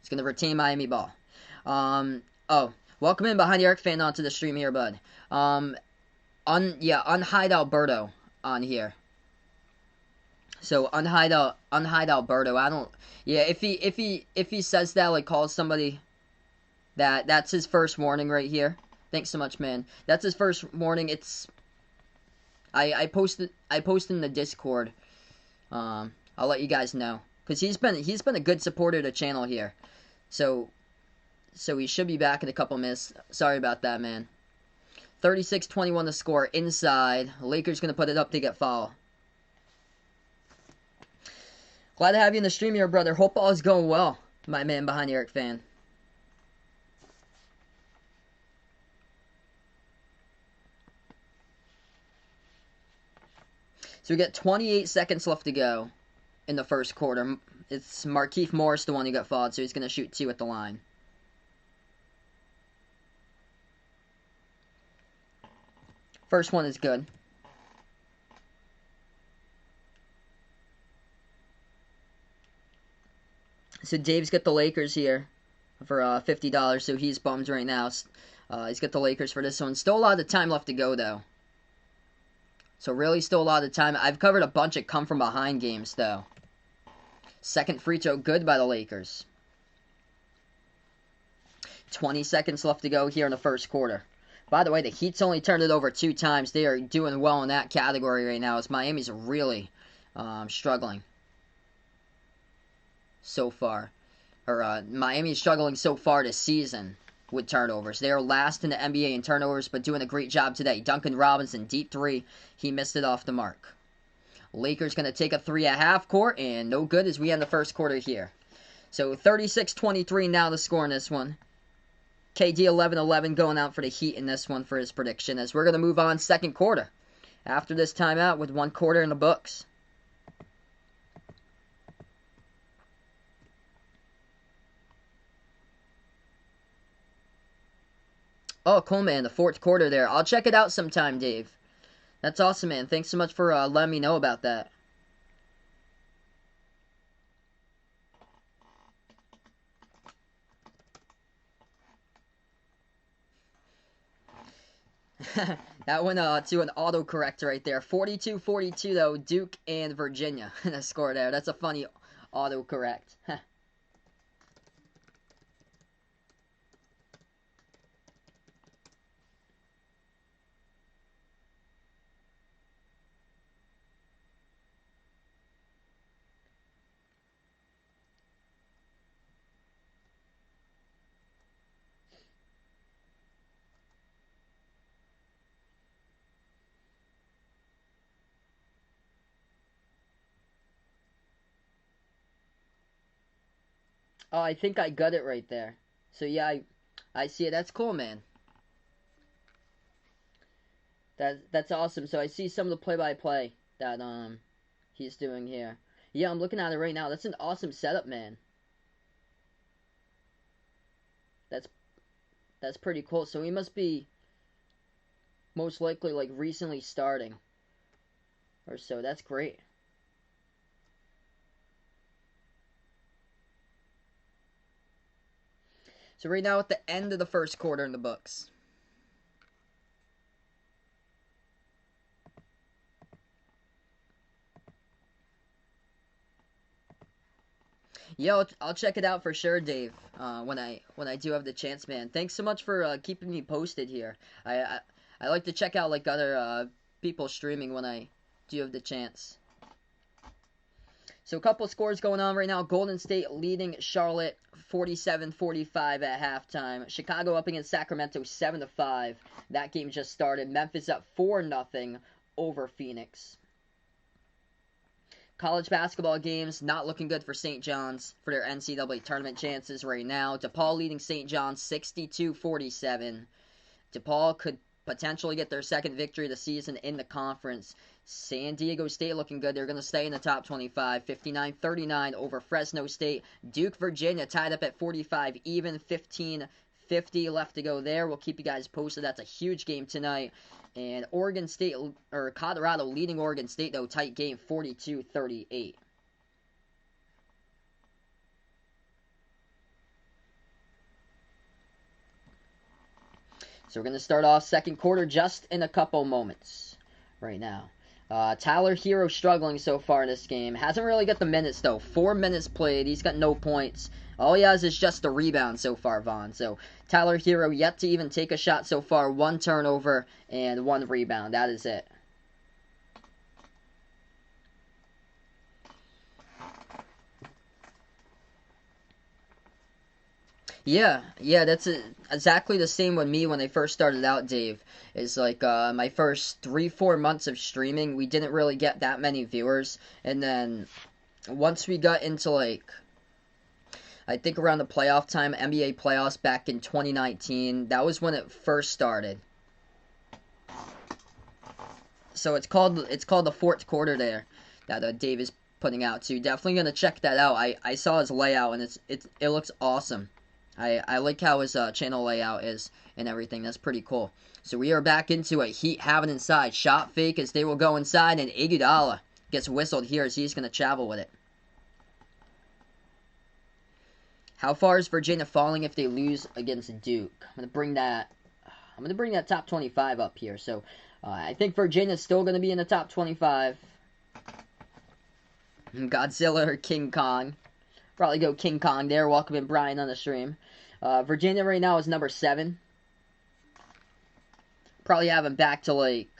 He's going to retain Miami ball. Welcome in behind the arc fan onto the stream here, bud. Unhide Alberto on here. So unhide Alberto. I don't. Yeah, if he says that, like, calls somebody that's his first warning right here. Thanks so much, man. That's his first warning. It's I posted in the Discord. I'll let you guys know, because he's been a good supporter of the channel here. So he should be back in a couple minutes. Sorry about that, man. 36-21 the score inside. Lakers gonna put it up to get foul. Glad to have you in the stream here, brother. Hope all is going well, my man behind the arc fan. So we got 28 seconds left to go in the first quarter. It's Markieff Morris, the one who got fouled, so he's going to shoot 2 at the line. First one is good. So Dave's got the Lakers here for $50, so he's bummed right now. He's got the Lakers for this one. Still a lot of time left to go, though. So really still a lot of time. I've covered a bunch of come-from-behind games, though. Second free throw good by the Lakers. 20 seconds left to go here in the first quarter. By the way, the Heat's only turned it over 2 times. They are doing well in that category right now, as Miami's really struggling so far. Miami's struggling so far this season with turnovers. They are last in the NBA in turnovers, but doing a great job today. Duncan Robinson, deep 3. He missed it off the mark. Lakers going to take a 3 at half court, and no good as we end the first quarter here. So 36-23 now the score in this one. KD 11-11 going out for the Heat in this one for his prediction, as we're going to move on second quarter after this timeout with 1 quarter in the books. Oh, cool, man. The 4th quarter there. I'll check it out sometime, Dave. That's awesome, man. Thanks so much for letting me know about that. That went to an autocorrect right there. 42-42, though. Duke and Virginia. The score there. That's a funny autocorrect. Oh, I think I got it right there. So yeah, I see it. That's cool, man. That's awesome. So I see some of the play-by-play that he's doing here. Yeah, I'm looking at it right now. That's an awesome setup, man. That's pretty cool. So he must be most likely like recently starting or so. That's great. So right now at the end of the first quarter in the books. Yeah, I'll check it out for sure, Dave. When I do have the chance, man. Thanks so much for keeping me posted here. I like to check out like other people streaming when I do have the chance. So a couple scores going on right now. Golden State leading Charlotte 47-45 at halftime. Chicago up against Sacramento 7-5. That game just started. Memphis up 4-0 over Phoenix. College basketball games not looking good for St. John's for their NCAA tournament chances right now. DePaul leading St. John's 62-47. DePaul could potentially get their second victory of the season in the conference. San Diego State looking good. They're going to stay in the top 25. 59-39 over Fresno State. Duke, Virginia tied up at 45 even. 15-15 50 left to go there. We'll keep you guys posted. That's a huge game tonight. And Oregon State, or Colorado leading Oregon State, though, tight game, 42-38. So we're going to start off second quarter just in a couple moments right now. Tyler Hero struggling so far in this game. Hasn't really got the minutes, though. 4 minutes played. He's got no points. All he has is just a rebound so far, Vaughn. So Tyler Hero yet to even take a shot so far. 1 turnover and 1 rebound. That is it. Yeah, that's exactly the same with me when I first started out, Dave. It's like my first 3-4 months of streaming, we didn't really get that many viewers. And then once we got into, like, I think around the playoff time, NBA playoffs back in 2019, that was when it first started. So it's called the fourth quarter there that Dave is putting out. So you're definitely gonna check that out. I saw his layout and it looks awesome. I like how his channel layout is and everything. That's pretty cool. So we are back into it. Heat have it inside. Shot fake as they will go inside, and Iguodala gets whistled here as he's going to travel with it. How far is Virginia falling if they lose against Duke? I'm going to bring that top 25 up here. So I think Virginia's still going to be in the top 25. Godzilla or King Kong. Probably go King Kong there. Welcome in Brian on the stream. Virginia right now is number 7. Probably have them back to like,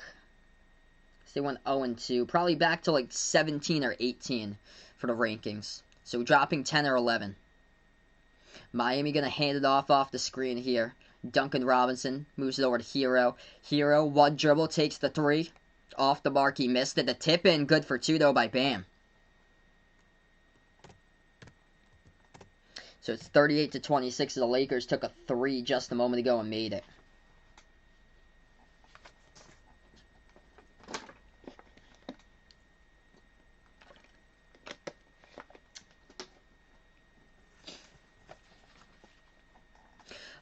they went 0-2. Probably back to like 17 or 18 for the rankings. So dropping 10 or 11. Miami going to hand it off the screen here. Duncan Robinson moves it over to Hero. Hero, 1 dribble, takes the 3. Off the mark, he missed it. The tip in, good for 2 though by Bam. So it's 38-26. The Lakers took a 3 just a moment ago and made it.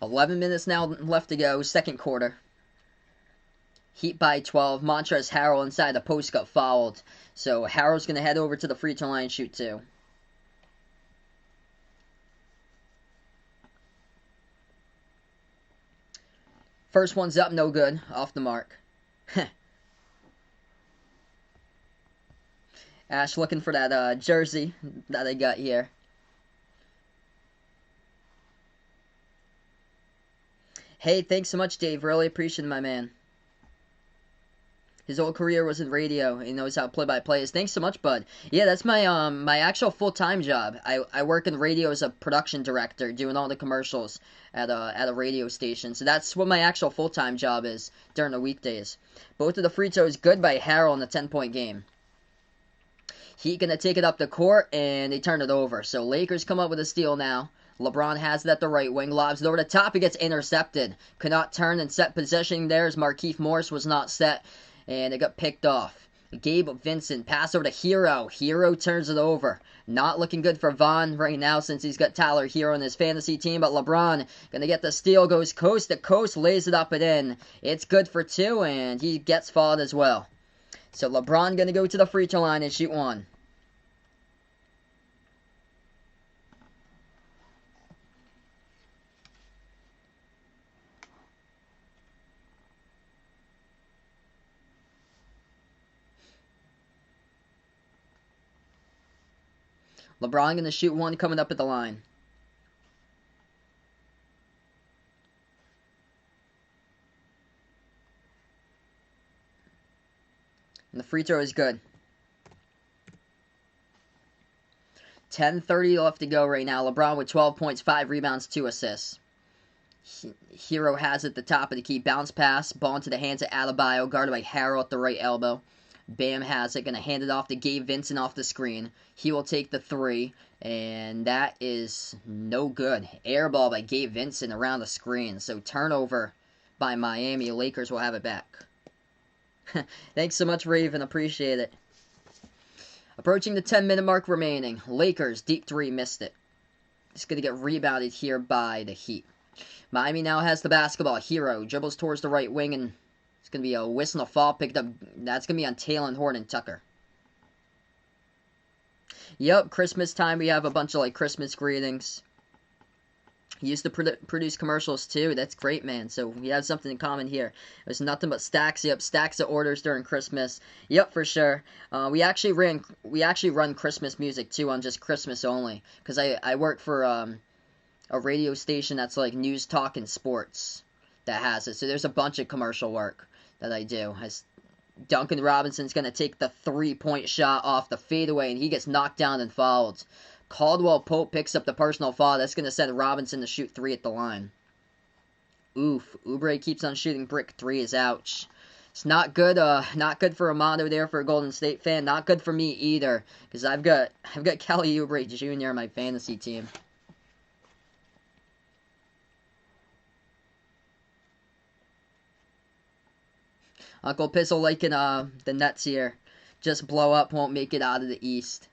$11 now left to go, second quarter. Heat by 12. Montrezl Harrell inside the post got fouled. So Harrell's going to head over to the free throw line and shoot 2. First one's up, no good. Off the mark. Ash looking for that jersey that I got here. Hey, thanks so much, Dave. Really appreciate it, my man. His whole career was in radio. He knows how play-by-play is. Thanks so much, bud. Yeah, that's my my actual full-time job. I work in radio as a production director, doing all the commercials at a radio station. So that's what my actual full-time job is during the weekdays. Both of the free throws good by Harrell in the 10-point game. Heat gonna take it up the court, and they turn it over. So Lakers come up with a steal now. LeBron has it at the right wing, lobs it over the top. He gets intercepted. Cannot turn and set possession there as Markieff Morris was not set. And it got picked off. Gabe Vincent, pass over to Hero. Hero turns it over. Not looking good for Vaughn right now since he's got Tyler Hero in his fantasy team. But LeBron going to get the steal. Goes coast to coast. Lays it up and in. It's good for 2. And he gets fouled as well. So LeBron going to go to the free throw line and shoot 1. LeBron going to shoot 1 coming up at the line. And the free throw is good. 10:30 left to go right now. LeBron with 12 points, 5 rebounds, 2 assists. Hero has it at the top of the key. Bounce pass. Ball into the hands of Adebayo. Guarded by Harrell at the right elbow. Bam has it. Going to hand it off to Gabe Vincent off the screen. He will take the 3. And that is no good. Air ball by Gabe Vincent around the screen. So turnover by Miami. Lakers will have it back. Thanks so much, Raven. Appreciate it. Approaching the 10-minute mark remaining. Lakers, deep 3, missed it. It's going to get rebounded here by the Heat. Miami now has the basketball. Hero dribbles towards the right wing, and it's going to be a whistle and a fall picked up. That's going to be on Taylor Horton Tucker. Yep, Christmas time. We have a bunch of like Christmas greetings. He used to produce commercials too. That's great, man. So we have something in common here. There's nothing but stacks. Yep, stacks of orders during Christmas. Yep, for sure. We actually run Christmas music too on just Christmas only, because I work for a radio station that's like news, talk, and sports that has it. So there's a bunch of commercial work that I do. Duncan Robinson's going to take the three-point shot off the fadeaway, and he gets knocked down and fouled. Caldwell Pope picks up the personal foul. That's going to send Robinson to shoot three at the line. Oof. Oubre keeps on shooting brick threes. Ouch. It's not good. Not good for Armando there for a Golden State fan. Not good for me either, because I've got Kelly Oubre Jr. on my fantasy team. Uncle Pizzle liking the Nets here. Just blow up, won't make it out of the East.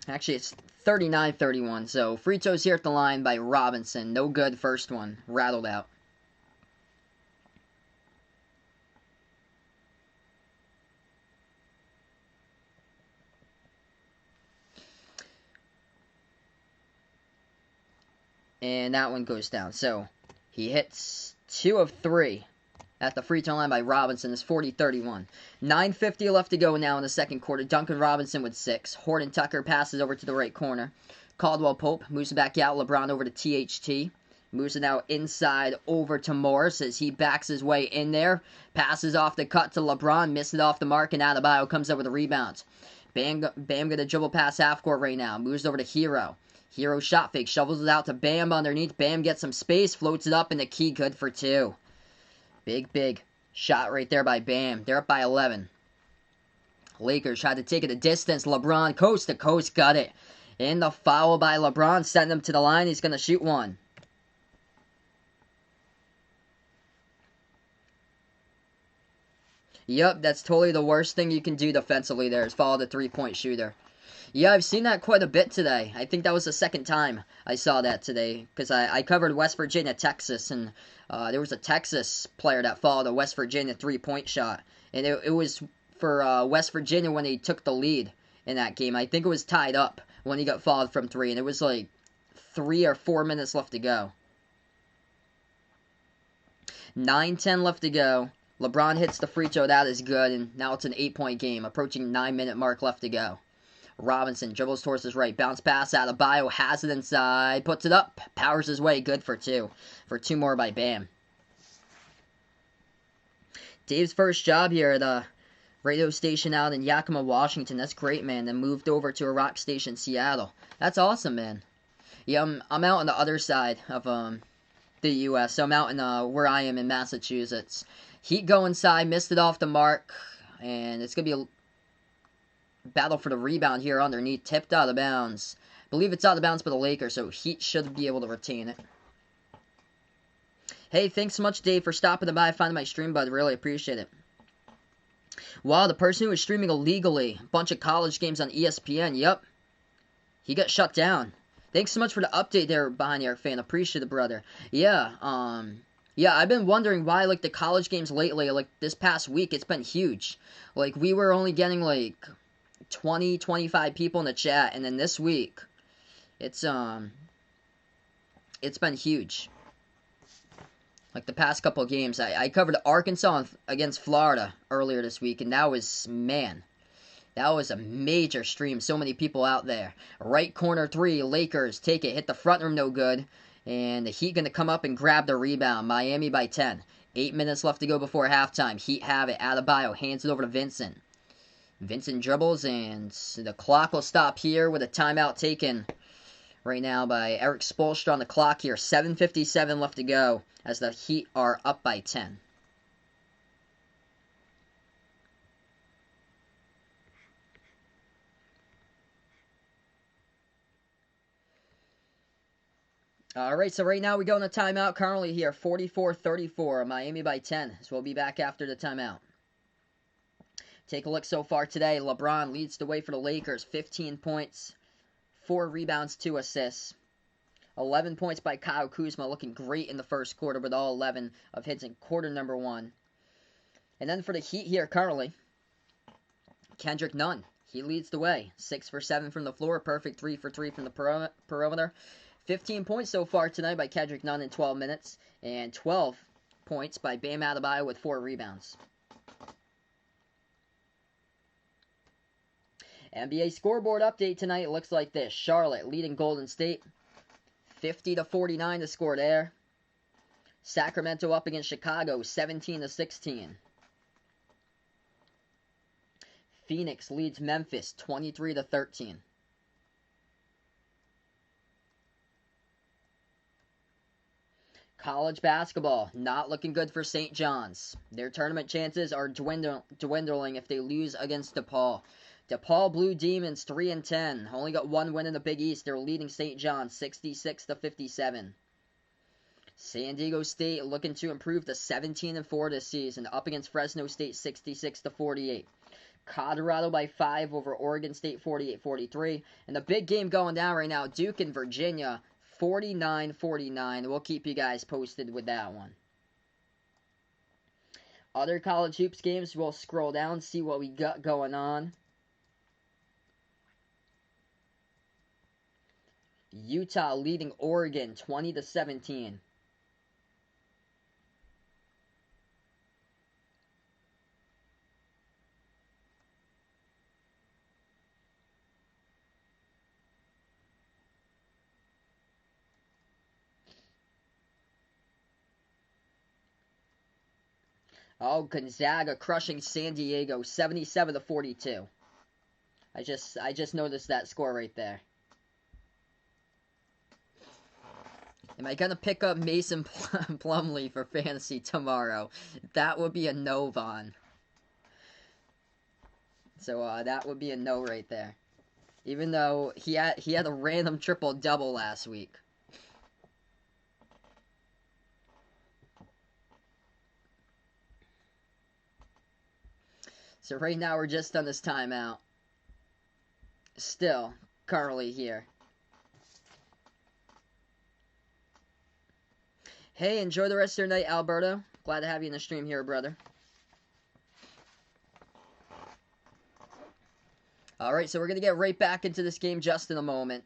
Actually, it's 39-31. So free throws here at the line by Robinson. No good first one. Rattled out. And that one goes down. So he hits 2 of 3 at the free throw line by Robinson. It's 40-31. 9:50 left to go now in the second quarter. Duncan Robinson with 6. Horton Tucker passes over to the right corner. Caldwell Pope moves it back out. LeBron over to THT. Moves it now inside over to Morris as he backs his way in there. Passes off the cut to LeBron. Missed it off the mark, and Adebayo comes up with a rebound. Bam gonna dribble past half court right now. Moves over to Hero. Hero shot fake. Shovels it out to Bam underneath. Bam gets some space. Floats it up, and the key good for 2. Big shot right there by Bam. They're up by 11. Lakers tried to take it a distance. LeBron coast to coast got it. And the foul by LeBron sent him to the line. He's going to shoot one. Yep, that's totally the worst thing you can do defensively there is follow the three-point shooter. Yeah, I've seen that quite a bit today. I think that was the second time I saw that today, because I covered West Virginia, Texas, and there was a Texas player that followed a West Virginia three-point shot. And it was for West Virginia when they took the lead in that game. I think it was tied up when he got fouled from 3, and it was like 3 or 4 minutes left to go. 9:10 left to go. LeBron hits the free throw. That is good, and now it's an 8-point game, approaching 9-minute mark left to go. Robinson dribbles towards his right. Bounce pass out of Bio. Has it inside. Puts it up. Powers his way. Good for 2. For 2 more by Bam. Dave's first job here at a radio station out in Yakima, Washington. That's great, man. Then moved over to a rock station in Seattle. That's awesome, man. Yeah, I'm out on the other side of the U.S. So I'm out in where I am in Massachusetts. Heat go inside. Missed it off the mark. And it's going to be a battle for the rebound here underneath. Tipped out of bounds. I believe it's out of bounds for the Lakers, so Heat should be able to retain it. Hey, thanks so much, Dave, for stopping by, finding my stream, bud. Really appreciate it. Wow, the person who was streaming illegally a bunch of college games on ESPN, yep. He got shut down. Thanks so much for the update there, Behind the Arc fan. Appreciate it, brother. Yeah, yeah, I've been wondering why, like, the college games lately, like, this past week, it's been huge. Like, we were only getting, like, 20, 25 people in the chat, and then this week, it's been huge. Like the past couple of games, I covered Arkansas against Florida earlier this week, and that was, man, that was a major stream. So many people out there. Right corner 3, Lakers take it, hit the front rim, no good, and the Heat going to come up and grab the rebound. Miami by 10. 8 minutes left to go before halftime. Heat have it. Adebayo hands it over to Vincent. Vincent dribbles, and the clock will stop here with a timeout taken right now by Eric Spoelstra on the clock here. 7:57 left to go as the Heat are up by 10. Alright, so right now we go in the timeout. Currently here, 44-34, Miami by 10. So we'll be back after the timeout. Take a look so far today. LeBron leads the way for the Lakers. 15 points, 4 rebounds, 2 assists. 11 points by Kyle Kuzma, looking great in the first quarter with all 11 of hits in quarter number 1. And then for the Heat here currently, Kendrick Nunn. He leads the way. 6 for 7 from the floor. Perfect 3 for 3 from the perimeter. 15 points so far tonight by Kendrick Nunn in 12 minutes. And 12 points by Bam Adebayo with 4 rebounds. NBA scoreboard update tonight. It looks like this. Charlotte leading Golden State. 50-49 to score there. Sacramento up against Chicago. 17-16. Phoenix leads Memphis 23-13. College basketball, not looking good for St. John's. Their tournament chances are dwindling if they lose against DePaul. DePaul Blue Demons 3-10. Only got 1 win in the Big East. They're leading St. John's 66-57. San Diego State looking to improve to 17-4 this season, up against Fresno State 66-48. Colorado by 5 over Oregon State 48-43. And the big game going down right now, Duke and Virginia 49-49. We'll keep you guys posted with that one. Other college hoops games, we'll scroll down, see what we got going on. Utah leading Oregon 20-17. Oh, Gonzaga crushing San Diego 77-42. I just noticed that score right there. Am I going to pick up Mason Plumlee for fantasy tomorrow? That would be a no, Vaughn. So that would be a no right there. Even though he had a random triple-double last week. So right now we're just on this timeout. Still, currently here. Hey, enjoy the rest of your night, Alberto. Glad to have you in the stream here, brother. Alright, so we're going to get right back into this game just in a moment.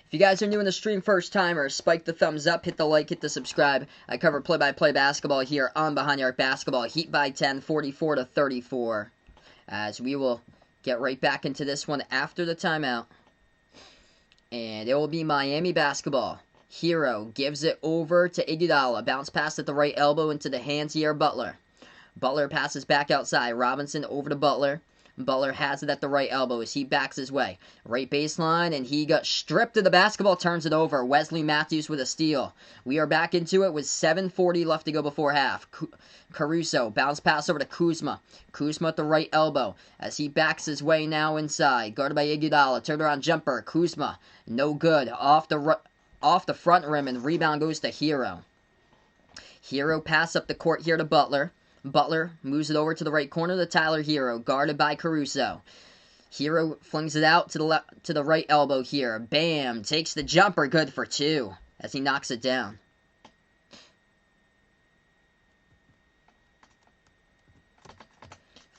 If you guys are new in the stream, first timers, spike the thumbs up, hit the like, hit the subscribe. I cover play-by-play basketball here on Behind the Arc Basketball. Heat by 10, 44-34. As we will get right back into this one after the timeout. And it will be Miami basketball. Hero gives it over to Iguodala. Bounce pass at the right elbow into the hands here of Butler. Butler passes back outside. Robinson over to Butler. Butler has it at the right elbow as he backs his way. Right baseline, and he got stripped of the basketball, turns it over. Wesley Matthews with a steal. We are back into it with 7:40 left to go before half. Caruso, bounce pass over to Kuzma. Kuzma at the right elbow as he backs his way now inside. Guarded by Iguodala. Turnaround jumper. Kuzma, no good. Off the front rim, and rebound goes to Hero. Hero pass up the court here to Butler. Butler moves it over to the right corner to Tyler Hero, guarded by Caruso. Hero flings it out to the right elbow here. Bam! Takes the jumper, good for 2, as he knocks it down.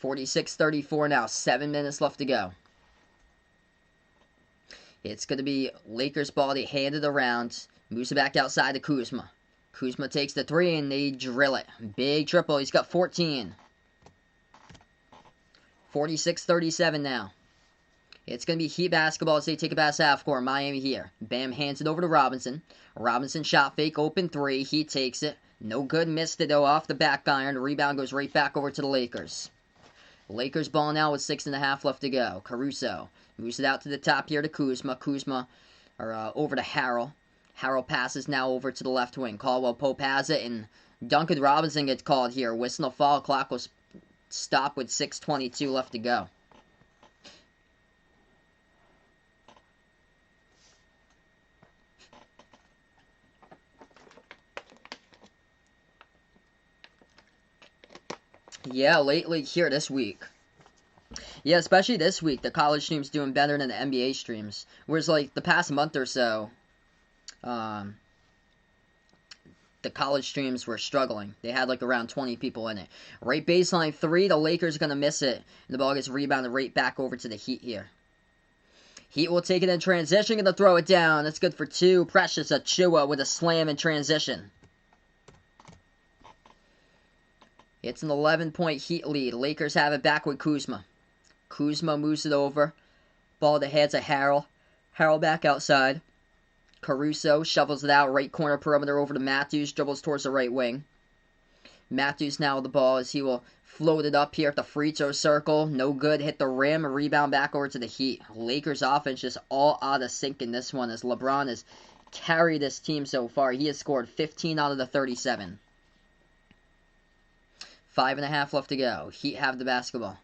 (46-34) now, 7 minutes left to go. It's going to be Lakers ball. They hand it around. Moves it back outside to Kuzma. Kuzma takes the 3 and they drill it. Big triple. He's got 14. 46-37 now. It's going to be Heat basketball as they take it past half court. Miami here. Bam hands it over to Robinson. Robinson shot fake. Open 3. He takes it. No good. Missed it though off the back iron. The rebound goes right back over to the Lakers. Lakers ball now with 6.5 left to go. Caruso moves it out to the top here to Kuzma. Kuzma over to Harrell. Harrell passes now over to the left wing. Caldwell Pope has it, and Duncan Robinson gets called here. Whistle fall. Clock will stop with 6:22 left to go. Yeah, lately here this week. Yeah, especially this week, the college stream's doing better than the NBA streams. Whereas like the past month or so, um, the college streams were struggling. They had like around 20 people in it. Right baseline three, the Lakers gonna miss it. And the ball gets rebounded right back over to the Heat here. Heat will take it in transition, gonna throw it down. That's good for two. Precious Achiuwa with a slam in transition. It's an 11-point Heat lead. Lakers have it back with Kuzma. Kuzma moves it over. Ball to the hands of Harrell. Harrell back outside. Caruso shovels it out. Right corner perimeter over to Matthews. Dribbles towards the right wing. Matthews now with the ball as he will float it up here at the free throw circle. No good. Hit the rim. A rebound back over to the Heat. Lakers offense just all out of sync in this one as LeBron has carried this team so far. He has scored 15 out of the 37. 5.5 left to go. Heat have the basketball.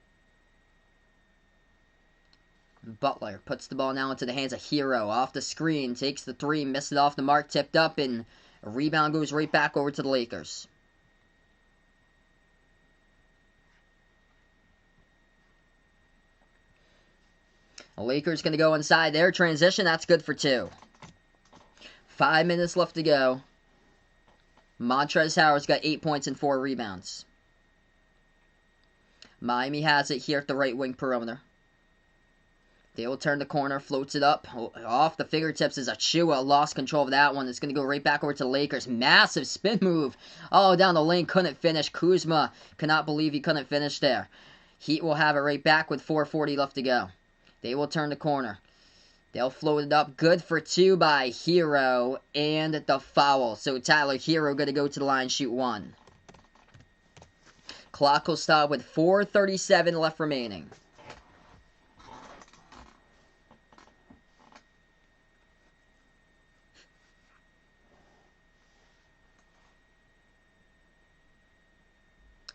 Butler puts the ball now into the hands of Hero. Off the screen, takes the three, missed it off the mark, tipped up, and a rebound goes right back over to the Lakers. The Lakers going to go inside their transition. That's good for two. 5 minutes left to go. Montrezl Harrell's got 8 points and 4 rebounds. Miami has it here at the right wing perimeter. They will turn the corner, floats it up. Off the fingertips is Achiuwa. Lost control of that one. It's going to go right back over to the Lakers. Massive spin move. Oh, down the lane. Couldn't finish. Kuzma cannot believe he couldn't finish there. Heat will have it right back with 4:40 left to go. They will turn the corner. They'll float it up. Good for two by Hero. And the foul. So Tyler Hero going to go to the line, shoot one. Clock will stop with 4:37 left remaining.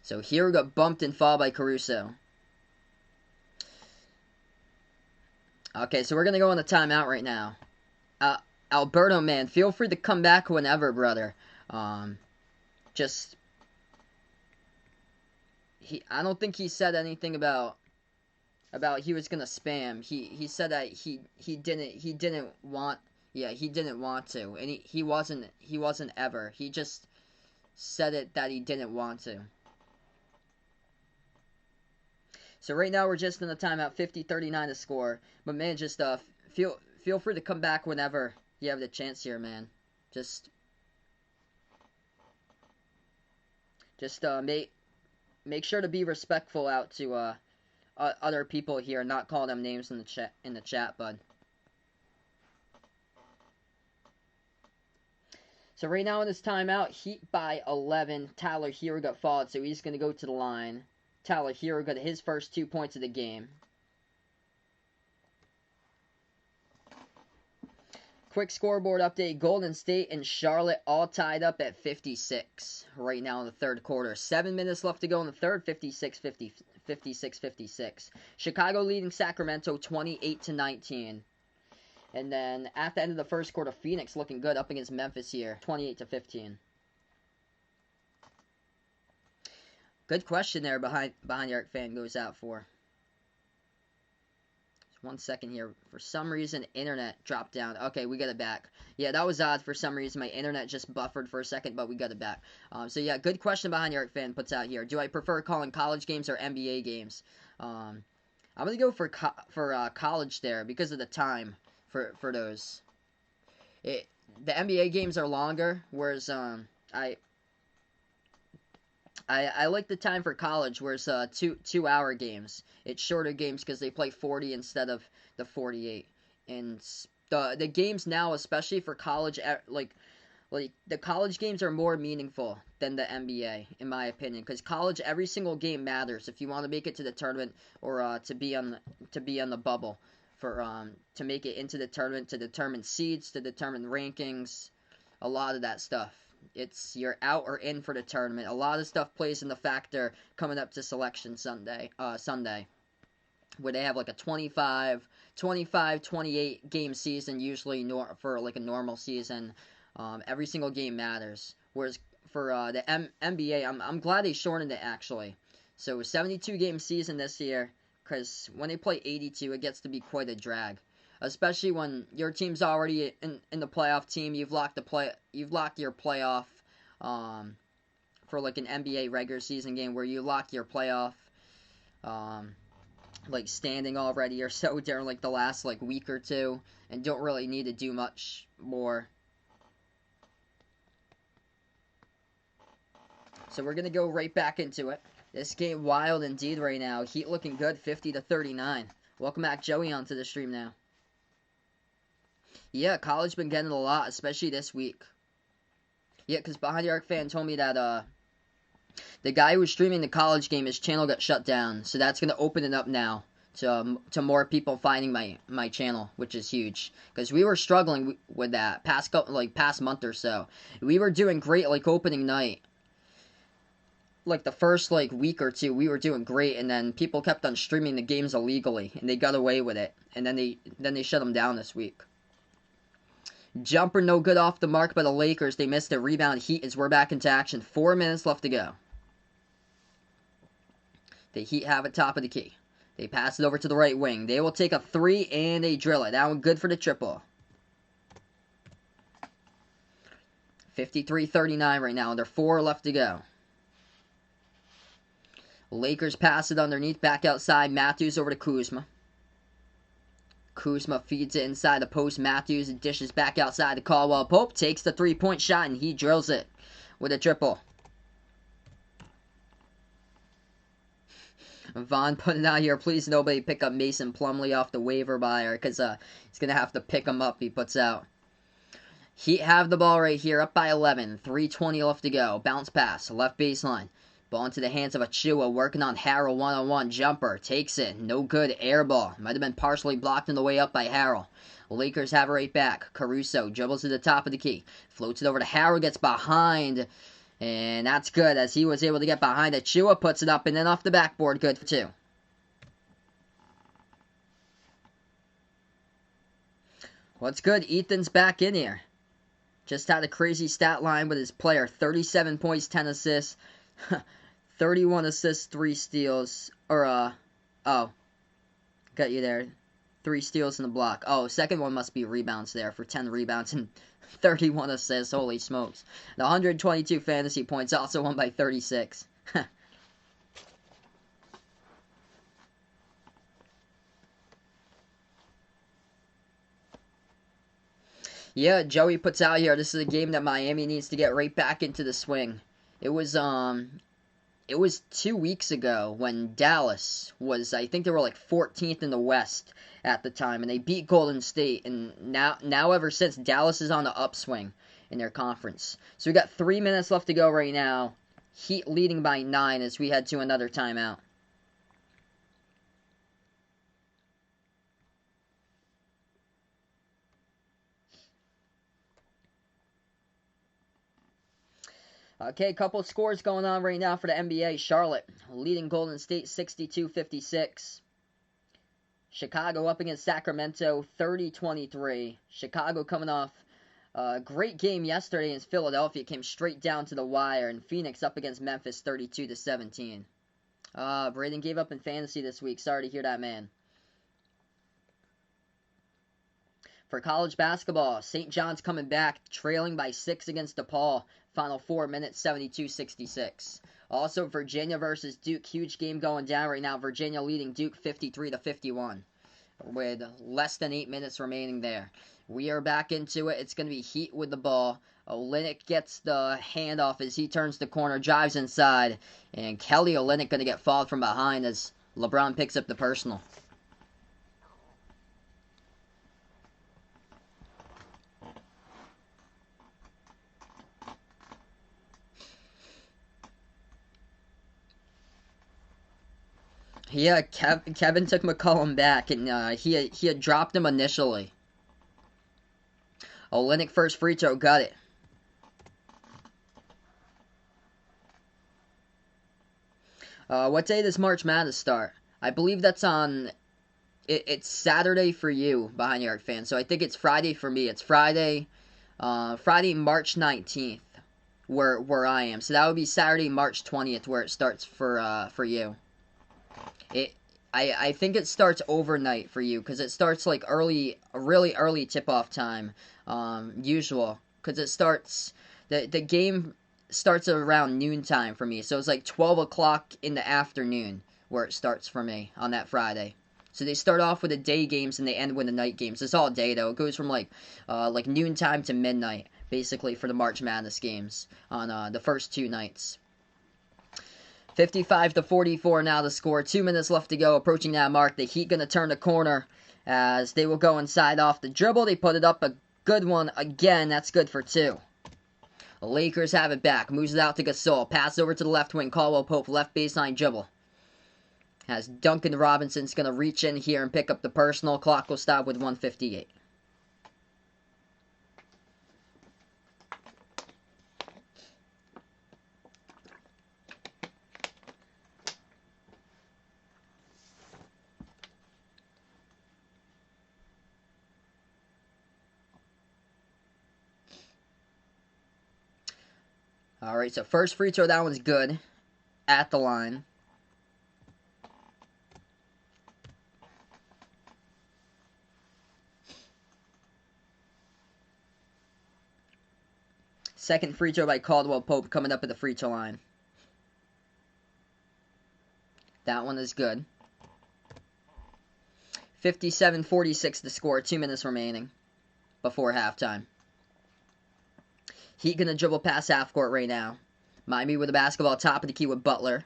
So Hero got bumped and fouled by Caruso. Okay, so we're going to go on the timeout right now. Alberto, man, feel free to come back whenever, brother. I don't think he said anything about he was gonna spam. He said that he didn't want to, and he wasn't ever. He just said it that he didn't want to. So right now we're just in the timeout, 50-39 to score. But man, just feel free to come back whenever you have the chance here, man. Just make sure to be respectful out to other people here, not call them names in the chat, bud. So right now in this timeout, Heat by 11. Tyler Hero got fouled, so he's gonna go to the line. Tyler Hero got his first 2 points of the game. Quick scoreboard update. Golden State and Charlotte all tied up at 56 right now in the third quarter. 7 minutes left to go in the third. 56-56. Chicago leading Sacramento 28-19. And then at the end of the first quarter, Phoenix looking good up against Memphis here. 28-15. Good question there behind Eric fan goes out for. Just 1 second here. For some reason, internet dropped down. Okay, we got it back. Yeah, that was odd. For some reason, my internet just buffered for a second, but we got it back. So yeah, good question behind Eric fan puts out here. Do I prefer calling college games or NBA games? I'm gonna go for college there because of the time for those. The NBA games are longer, whereas I like the time for college, where it's 2 hour games. It's shorter games because they play 40 instead of the 48. And the games now, especially for college, like the college games are more meaningful than the NBA, in my opinion. Because college, every single game matters if you want to make it to the tournament or to be on the bubble for to make it into the tournament, to determine seeds, to determine rankings, a lot of that stuff. It's you're out or in for the tournament. A lot of stuff plays in the factor coming up to selection Sunday, where they have like a 25, 28 game season usually for like a normal season. Every single game matters. Whereas for the NBA, I'm glad they shortened it actually. So 72 game season this year, because when they play 82, it gets to be quite a drag, especially when your team's already in the playoff team. You've locked your playoff, for like an NBA regular season game where you lock your playoff, um, like standing already or so during like the last like week or two, and don't really need to do much more. So we're gonna go right back into it. This game wild indeed right now. Heat looking good, 50-39. Welcome back, Joey, onto the stream now. Yeah, college been getting a lot, especially this week. Yeah, because Behind the Arc fan told me that the guy who was streaming the college game, his channel got shut down. So that's gonna open it up now to more people finding my channel, which is huge. Because we were struggling with that past month or so. We were doing great like opening night. Like the first like week or two, we were doing great, and then people kept on streaming the games illegally, and they got away with it, and then they shut them down this week. Jumper no good off the mark by the Lakers. They missed a rebound. Heat as we're back into action. 4 minutes left to go. The Heat have it top of the key. They pass it over to the right wing. They will take a three and they drill it. That one good for the triple. 53-39 right now. Under 4 left to go. Lakers pass it underneath, back outside. Matthews over to Kuzma. Kuzma feeds it inside the post. Matthews dishes back outside to Caldwell Pope. Takes the three-point shot and he drills it with a triple. Vaughn putting out here, please nobody pick up Mason Plumlee off the waiver wire, because he's going to have to pick him up, he puts out. Heat have the ball right here, up by 11. 3:20 left to go. Bounce pass, left baseline. Ball into the hands of Achua, working on Harrell, one-on-one jumper. Takes it, no good, air ball. Might have been partially blocked on the way up by Harrell. Lakers have it right back. Caruso dribbles to the top of the key. Floats it over to Harrell, gets behind. And that's good, as he was able to get behind it. Achua puts it up, and then off the backboard, good for 2. What's good? Ethan's back in here. Just had a crazy stat line with his player. 37 points, 10 assists. 31 assists, 3 steals. Got you there. 3 steals in the block. Oh, second one must be rebounds there for 10 rebounds and 31 assists. Holy smokes. The 122 fantasy points, also won by 36. Yeah, Joey puts out here, this is a game that Miami needs to get right back into the swing. It was 2 weeks ago when Dallas was, I think they were like 14th in the West at the time, and they beat Golden State, and now ever since, Dallas is on the upswing in their conference. So we got 3 minutes left to go right now. Heat leading by 9 as we head to another timeout. Okay, couple of scores going on right now for the NBA. Charlotte leading Golden State 62-56. Chicago up against Sacramento 30-23. Chicago coming off a great game yesterday in Philadelphia. Came straight down to the wire. And Phoenix up against Memphis 32-17. Braden gave up in fantasy this week. Sorry to hear that, man. For college basketball, St. John's coming back, trailing by 6 against DePaul. Final 4 minutes, 72-66. Also, Virginia versus Duke. Huge game going down right now. Virginia leading Duke 53-51 with less than 8 minutes remaining there. We are back into it. It's going to be Heat with the ball. Olynyk gets the handoff as he turns the corner, drives inside. And Kelly Olynyk going to get fouled from behind as LeBron picks up the personal. Yeah, Kevin took McCollum back, and he had dropped him initially. Olynyk first free throw, got it. What day does March Madness start? I believe that's on. It's Saturday for you, Behind the Arc fan. So I think it's Friday for me. It's Friday March 19th. where I am. So that would be Saturday, March 20th, where it starts for you. I think it starts overnight for you because it starts like really early tip-off time, usual. Because it starts the game starts at around noontime for me, so it's like 12 o'clock in the afternoon where it starts for me on that Friday. So they start off with the day games and they end with the night games. It's all day though. It goes from like noontime to midnight basically for the March Madness games on the first two nights. 55-44 now the score. 2 minutes left to go. Approaching that mark. The Heat going to turn the corner as they will go inside off the dribble. They put it up a good one again. That's good for 2. The Lakers have it back. Moves it out to Gasol. Pass over to the left wing. Caldwell Pope. Left baseline dribble. As Duncan Robinson's going to reach in here and pick up the personal. Clock will stop with 1:58. Alright, so first free throw, that one's good. At the line. Second free throw by Caldwell Pope coming up at the free throw line. That one is good. 57-46 the score. 2 minutes remaining before halftime. Heat gonna dribble past half court right now. Miami with the basketball top of the key with Butler.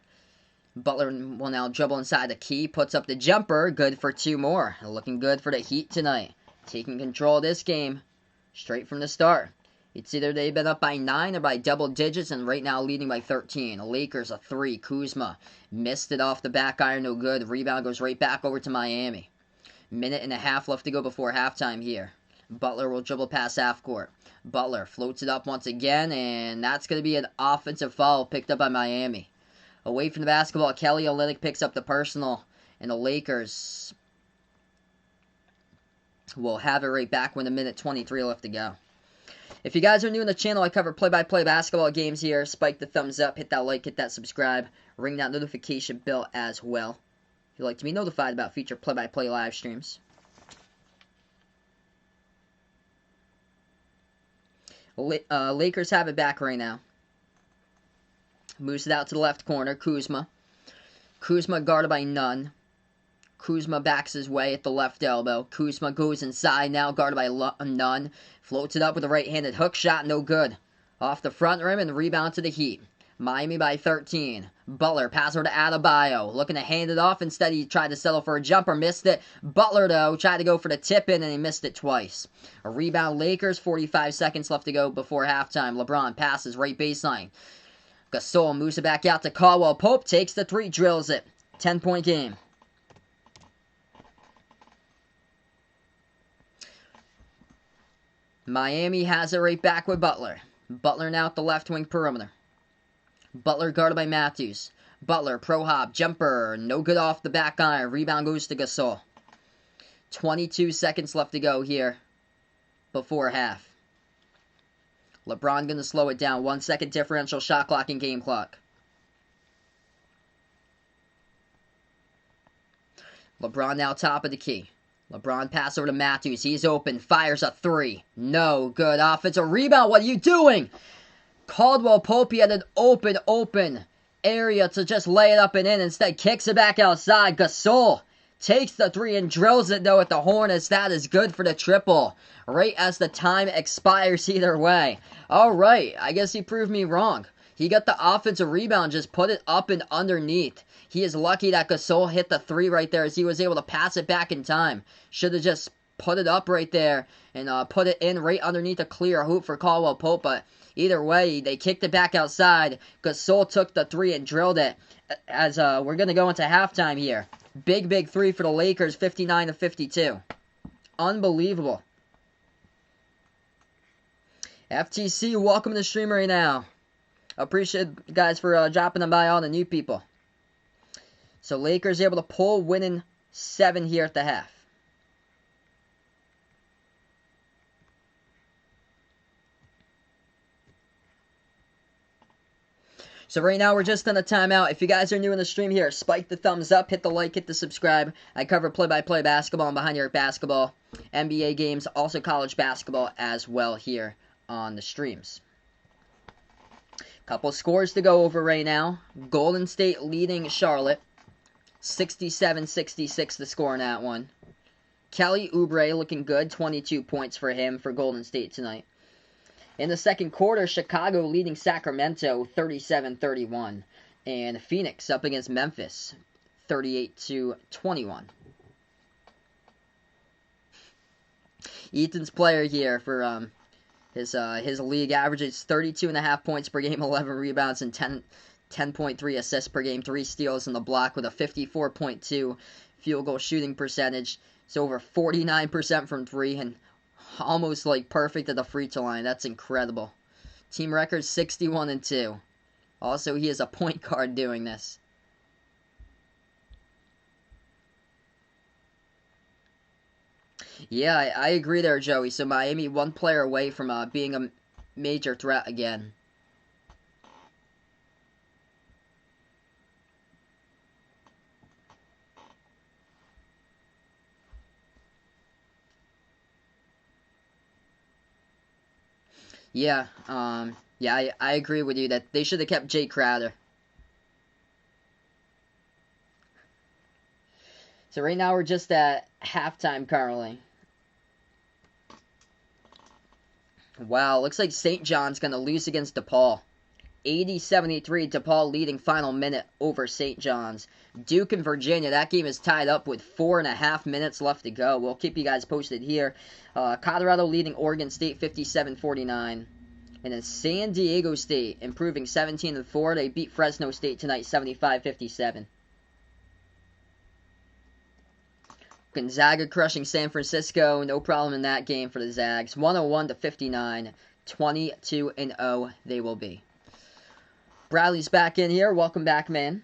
Butler will now dribble inside the key. Puts up the jumper. Good for 2 more. Looking good for the Heat tonight. Taking control of this game. Straight from the start. It's either they've been up by 9 or by double digits, and right now leading by 13. The Lakers a 3. Kuzma missed it off the back iron. No good. Rebound goes right back over to Miami. Minute and a half left to go before halftime here. Butler will dribble past half court. Butler floats it up once again, and that's going to be an offensive foul picked up by Miami. Away from the basketball, Kelly Olynyk picks up the personal, and the Lakers will have it right back with 1:23 left to go. If you guys are new on the channel, I cover play-by-play basketball games here. Spike the thumbs up, hit that like, hit that subscribe, ring that notification bell as well. If you'd like to be notified about future play-by-play live streams. Lakers have it back right now. Moves it out to the left corner. Kuzma. Kuzma guarded by Nunn. Kuzma backs his way at the left elbow. Kuzma goes inside now, guarded by Nunn. Floats it up with a right-handed hook shot. No good. Off the front rim and rebound to the Heat. Miami by 13. Butler, pass over to Adebayo. Looking to hand it off. Instead, he tried to settle for a jumper. Missed it. Butler, though, tried to go for the tip-in, and he missed it twice. A rebound, Lakers. 45 seconds left to go before halftime. LeBron passes right baseline. Gasol moves it back out to Caldwell Pope. Takes the 3, drills it. 10-point game. Miami has it right back with Butler. Butler now at the left wing perimeter. Butler guarded by Matthews. Butler, pro hop, jumper, no good off the back iron. Rebound goes to Gasol. 22 seconds left to go here before half. LeBron going to slow it down. 1 second differential shot clock and game clock. LeBron now top of the key. LeBron pass over to Matthews. He's open. Fires a 3. No good. Offensive rebound. What are you doing? Caldwell Pope, he had an open area to just lay it up and in. Instead, kicks it back outside. Gasol takes the 3 and drills it, though, at the Hornets. That is good for the triple. Right as the time expires either way. All right. I guess he proved me wrong. He got the offensive rebound, just put it up and underneath. He is lucky that Gasol hit the 3 right there as he was able to pass it back in time. Should have just put it up right there and put it in right underneath a clear hoop for Caldwell Pope, but either way, they kicked it back outside. Gasol took the 3 and drilled it as we're going to go into halftime here. Big 3 for the Lakers, 59-52. Unbelievable. FTC, welcome to the stream right now. Appreciate you guys for dropping them by, all the new people. So Lakers able to pull, winning 7 here at the half. So right now we're just on a timeout. If you guys are new in the stream here, spike the thumbs up, hit the like, hit the subscribe. I cover play-by-play basketball and behind your basketball, NBA games, also college basketball as well here on the streams. Couple scores to go over right now. Golden State leading Charlotte. 67-66 the score in that one. Kelly Oubre looking good. 22 points for him for Golden State tonight. In the second quarter, Chicago leading Sacramento 37-31. And Phoenix up against Memphis 38-21. Ethan's player here for his league averages 32.5 points per game, 11 rebounds, and 10.3 assists per game, 3 steals in the block with a 54.2 field goal shooting percentage. It's over 49% from 3 and almost like perfect at the free throw line. That's incredible. Team record 61-2. Also, he is a point guard doing this. Yeah, I agree there, Joey. So Miami one player away from being a major threat again. Yeah, I agree with you that they should have kept Jay Crowder. So right now we're just at halftime currently. Wow, looks like St. John's going to lose against DePaul. 80-73, DePaul leading final minute over St. John's. Duke and Virginia, that game is tied up with 4.5 minutes left to go. We'll keep you guys posted here. Colorado leading Oregon State 57-49. And then San Diego State improving 17-4. They beat Fresno State tonight 75-57. Gonzaga crushing San Francisco. No problem in that game for the Zags. 101-59. 22-0 they will be. Bradley's back in here. Welcome back, man.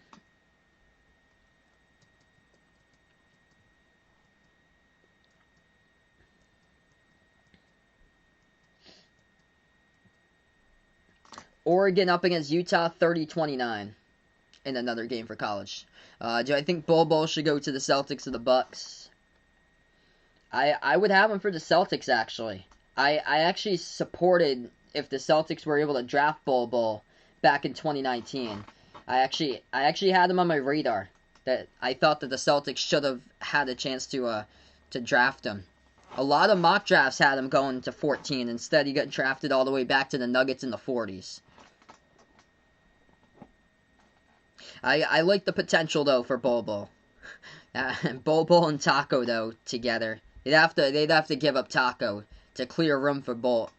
Oregon up against Utah 30-29 in another game for college. Do I think Bol should go to the Celtics or the Bucks? I would have him for the Celtics, actually. I actually supported if the Celtics were able to draft Bol back in 2019. I actually had him on my radar. That I thought that the Celtics should have had a chance to draft him. A lot of mock drafts had him going to 14. Instead, he got drafted all the way back to the Nuggets in the 40s. I like the potential, though, for Bol. Bol and Taco, though, together. They'd have to give up Taco to clear room for Bol.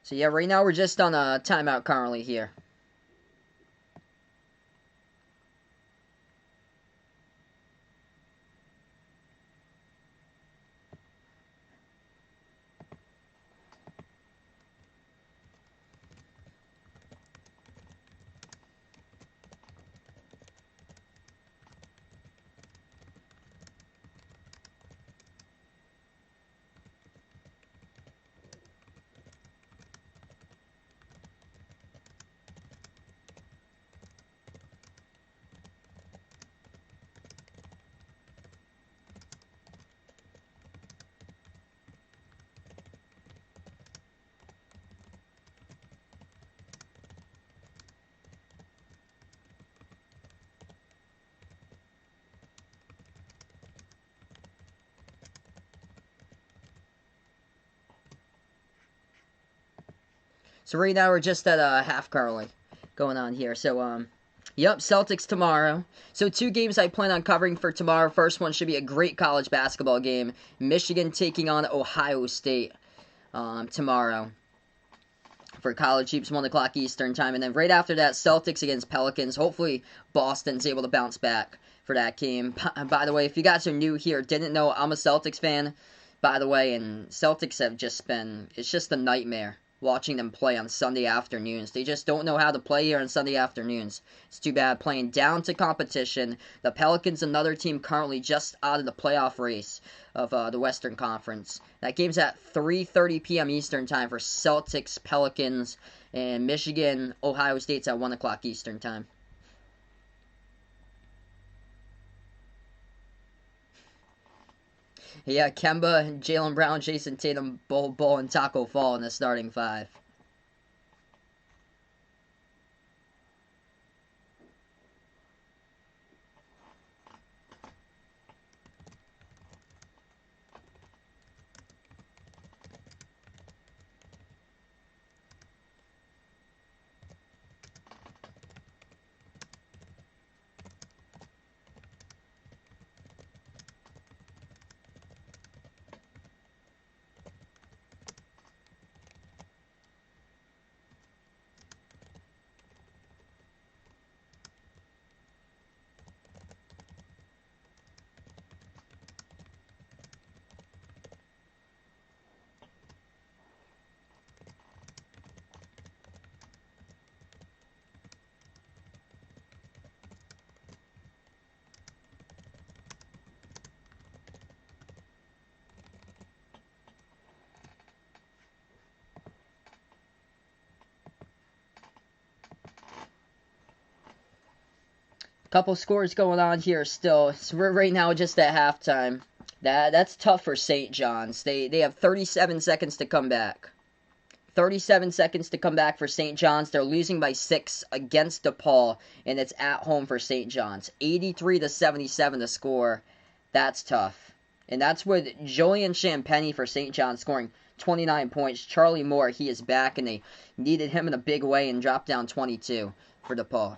So yeah, right now we're just on a timeout currently here. So right now we're just at half currently going on here. So yep, Celtics tomorrow. So 2 games I plan on covering for tomorrow. First one should be a great college basketball game. Michigan taking on Ohio State tomorrow for college hoops, 1 o'clock Eastern time. And then right after that, Celtics against Pelicans. Hopefully Boston's able to bounce back for that game. By the way, if you guys are new here, didn't know, I'm a Celtics fan. by the way, and Celtics have just been, it's just a nightmare watching them play on Sunday afternoons. They just don't know how to play here on Sunday afternoons. It's too bad, playing down to competition. The Pelicans, another team currently just out of the playoff race of the Western Conference. That game's at 3:30 p.m. Eastern time for Celtics, Pelicans, and Michigan, Ohio State's at 1 o'clock Eastern time. Yeah, Kemba, Jaylen Brown, Jason Tatum, Bol, and Taco Fall in the starting five. Couple scores going on here still. So we're right now just at halftime. That's tough for St. John's. They have 37 seconds to come back. 37 seconds to come back for St. John's. They're losing by 6 against DePaul, and it's at home for St. John's. 83-77 to score. That's tough. And that's with Julian Champagny for St. John's scoring 29 points. Charlie Moore, he is back, and they needed him in a big way and dropped down 22 for DePaul.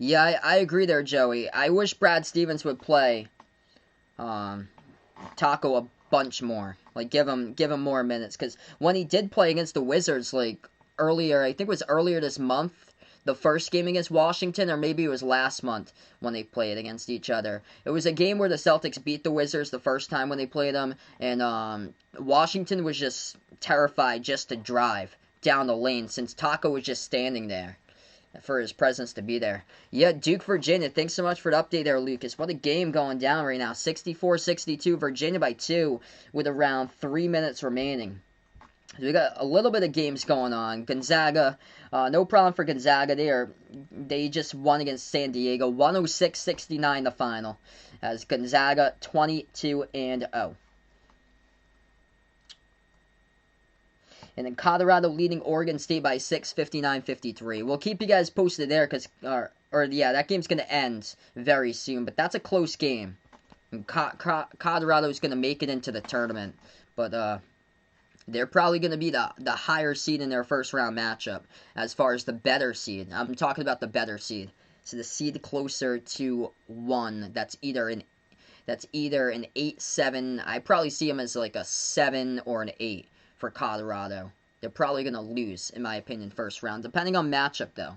Yeah, I agree there, Joey. I wish Brad Stevens would play um, Taco a bunch more. Like, give him more minutes. Because when he did play against the Wizards, like, earlier, I think it was earlier this month, the first game against Washington, or maybe it was last month when they played against each other. It was a game where the Celtics beat the Wizards the first time when they played them, and Washington was just terrified just to drive down the lane since Taco was just standing there for his presence to be there. Yeah, Duke, Virginia. Thanks so much for the update there, Lucas. What a game going down right now. 64-62, Virginia by 2 with around 3 minutes remaining. So we got a little bit of games going on. Gonzaga, no problem for Gonzaga. They just won against San Diego. 106-69 the final. As Gonzaga 22-0. And then Colorado leading Oregon State by 6, 59-53. We'll keep you guys posted there because, that game's going to end very soon. But that's a close game. And Colorado's going to make it into the tournament. But they're probably going to be the higher seed in their first round matchup as far as the better seed. I'm talking about the better seed. So the seed closer to 1. That's either an 8-7. I probably see them as like a 7 or an 8. For Colorado. They're probably going to lose, in my opinion, first round, depending on matchup, though.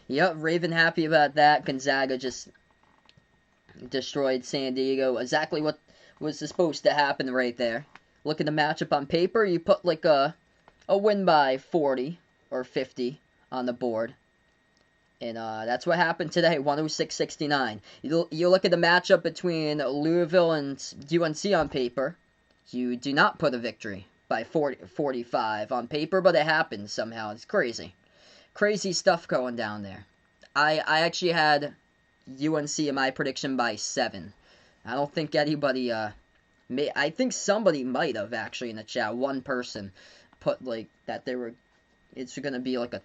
Yep, Raven happy about that. Gonzaga just destroyed San Diego. Exactly what was supposed to happen right there. Look at the matchup on paper, you put like a win by 40 or 50 on the board. And that's what happened today, 106-69. You look at the matchup between Louisville and UNC on paper. You do not put a victory by 45 on paper, but it happens somehow. It's crazy. Crazy stuff going down there. I actually had UNC in my prediction by 7. I don't think anybody... I think somebody might have actually in the chat. One person put like that it's going to be like a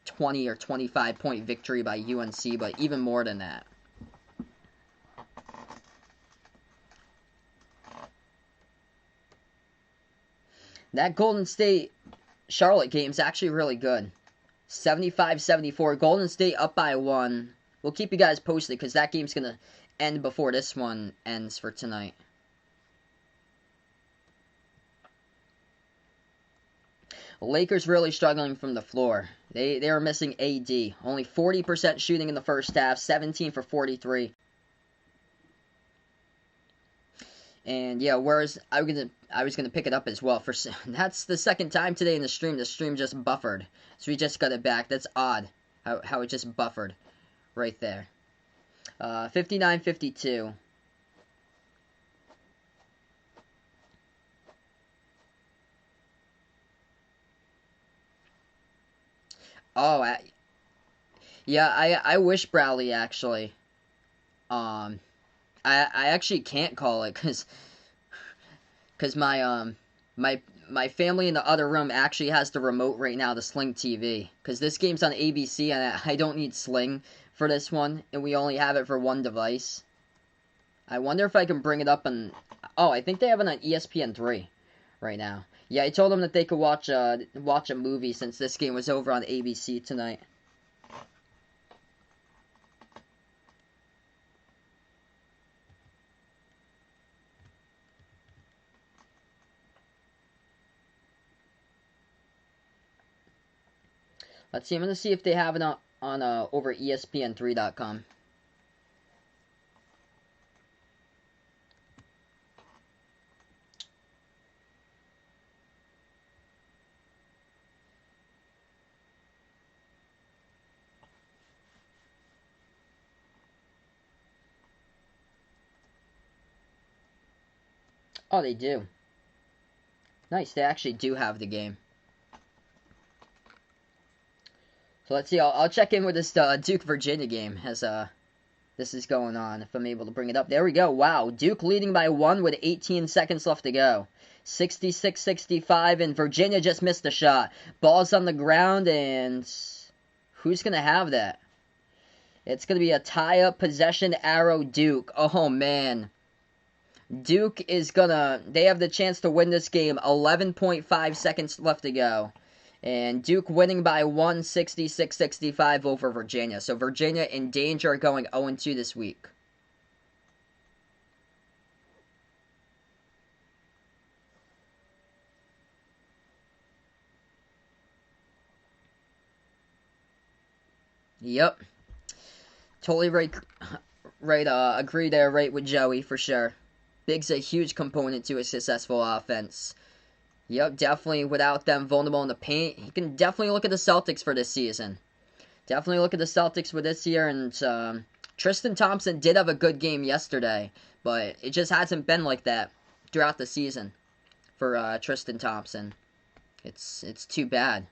20 or 25 point victory by UNC, but even more than that. That Golden State Charlotte game is actually really good. 75-74. Golden State up by 1. We'll keep you guys posted because that game's going to end before this one ends for tonight. Lakers really struggling from the floor. They are missing AD. Only 40% shooting in the first half, 17 for 43. And yeah, whereas I was gonna pick it up as well. That's the second time today in the stream. The stream just buffered, so we just got it back. That's odd how it just buffered right there. 59-52. Oh, I wish Bradley actually. I actually can't call it because my family in the other room actually has the remote right now, the Sling TV, because this game's on ABC and I don't need Sling for this one, and we only have it for one device. I wonder if I can bring it up on. Oh, I think they have it on ESPN3 right now. Yeah, I told them that they could watch a movie since this game was over on ABC tonight. Let's see. I'm gonna see if they have it on over ESPN3.com. Oh, they do. Nice. They actually do have the game. So let's see. I'll check in with this Duke Virginia game as this is going on. If I'm able to bring it up. There we go. Wow. Duke leading by 1 with 18 seconds left to go. 66-65, and Virginia just missed a shot. Ball's on the ground, and who's going to have that? It's going to be a tie-up possession arrow Duke. Oh, man. Duke is going to... They have the chance to win this game. 11.5 seconds left to go. And Duke winning by 1, 66-65 over Virginia. So Virginia in danger going 0-2 this week. Yep. Totally right, agree there, right with Joey, for sure. Big's a huge component to a successful offense. Yep, definitely without them vulnerable in the paint. You can definitely look at the Celtics for this season. Definitely look at the Celtics for this year, and Tristan Thompson did have a good game yesterday, but it just hasn't been like that throughout the season for Tristan Thompson. It's too bad.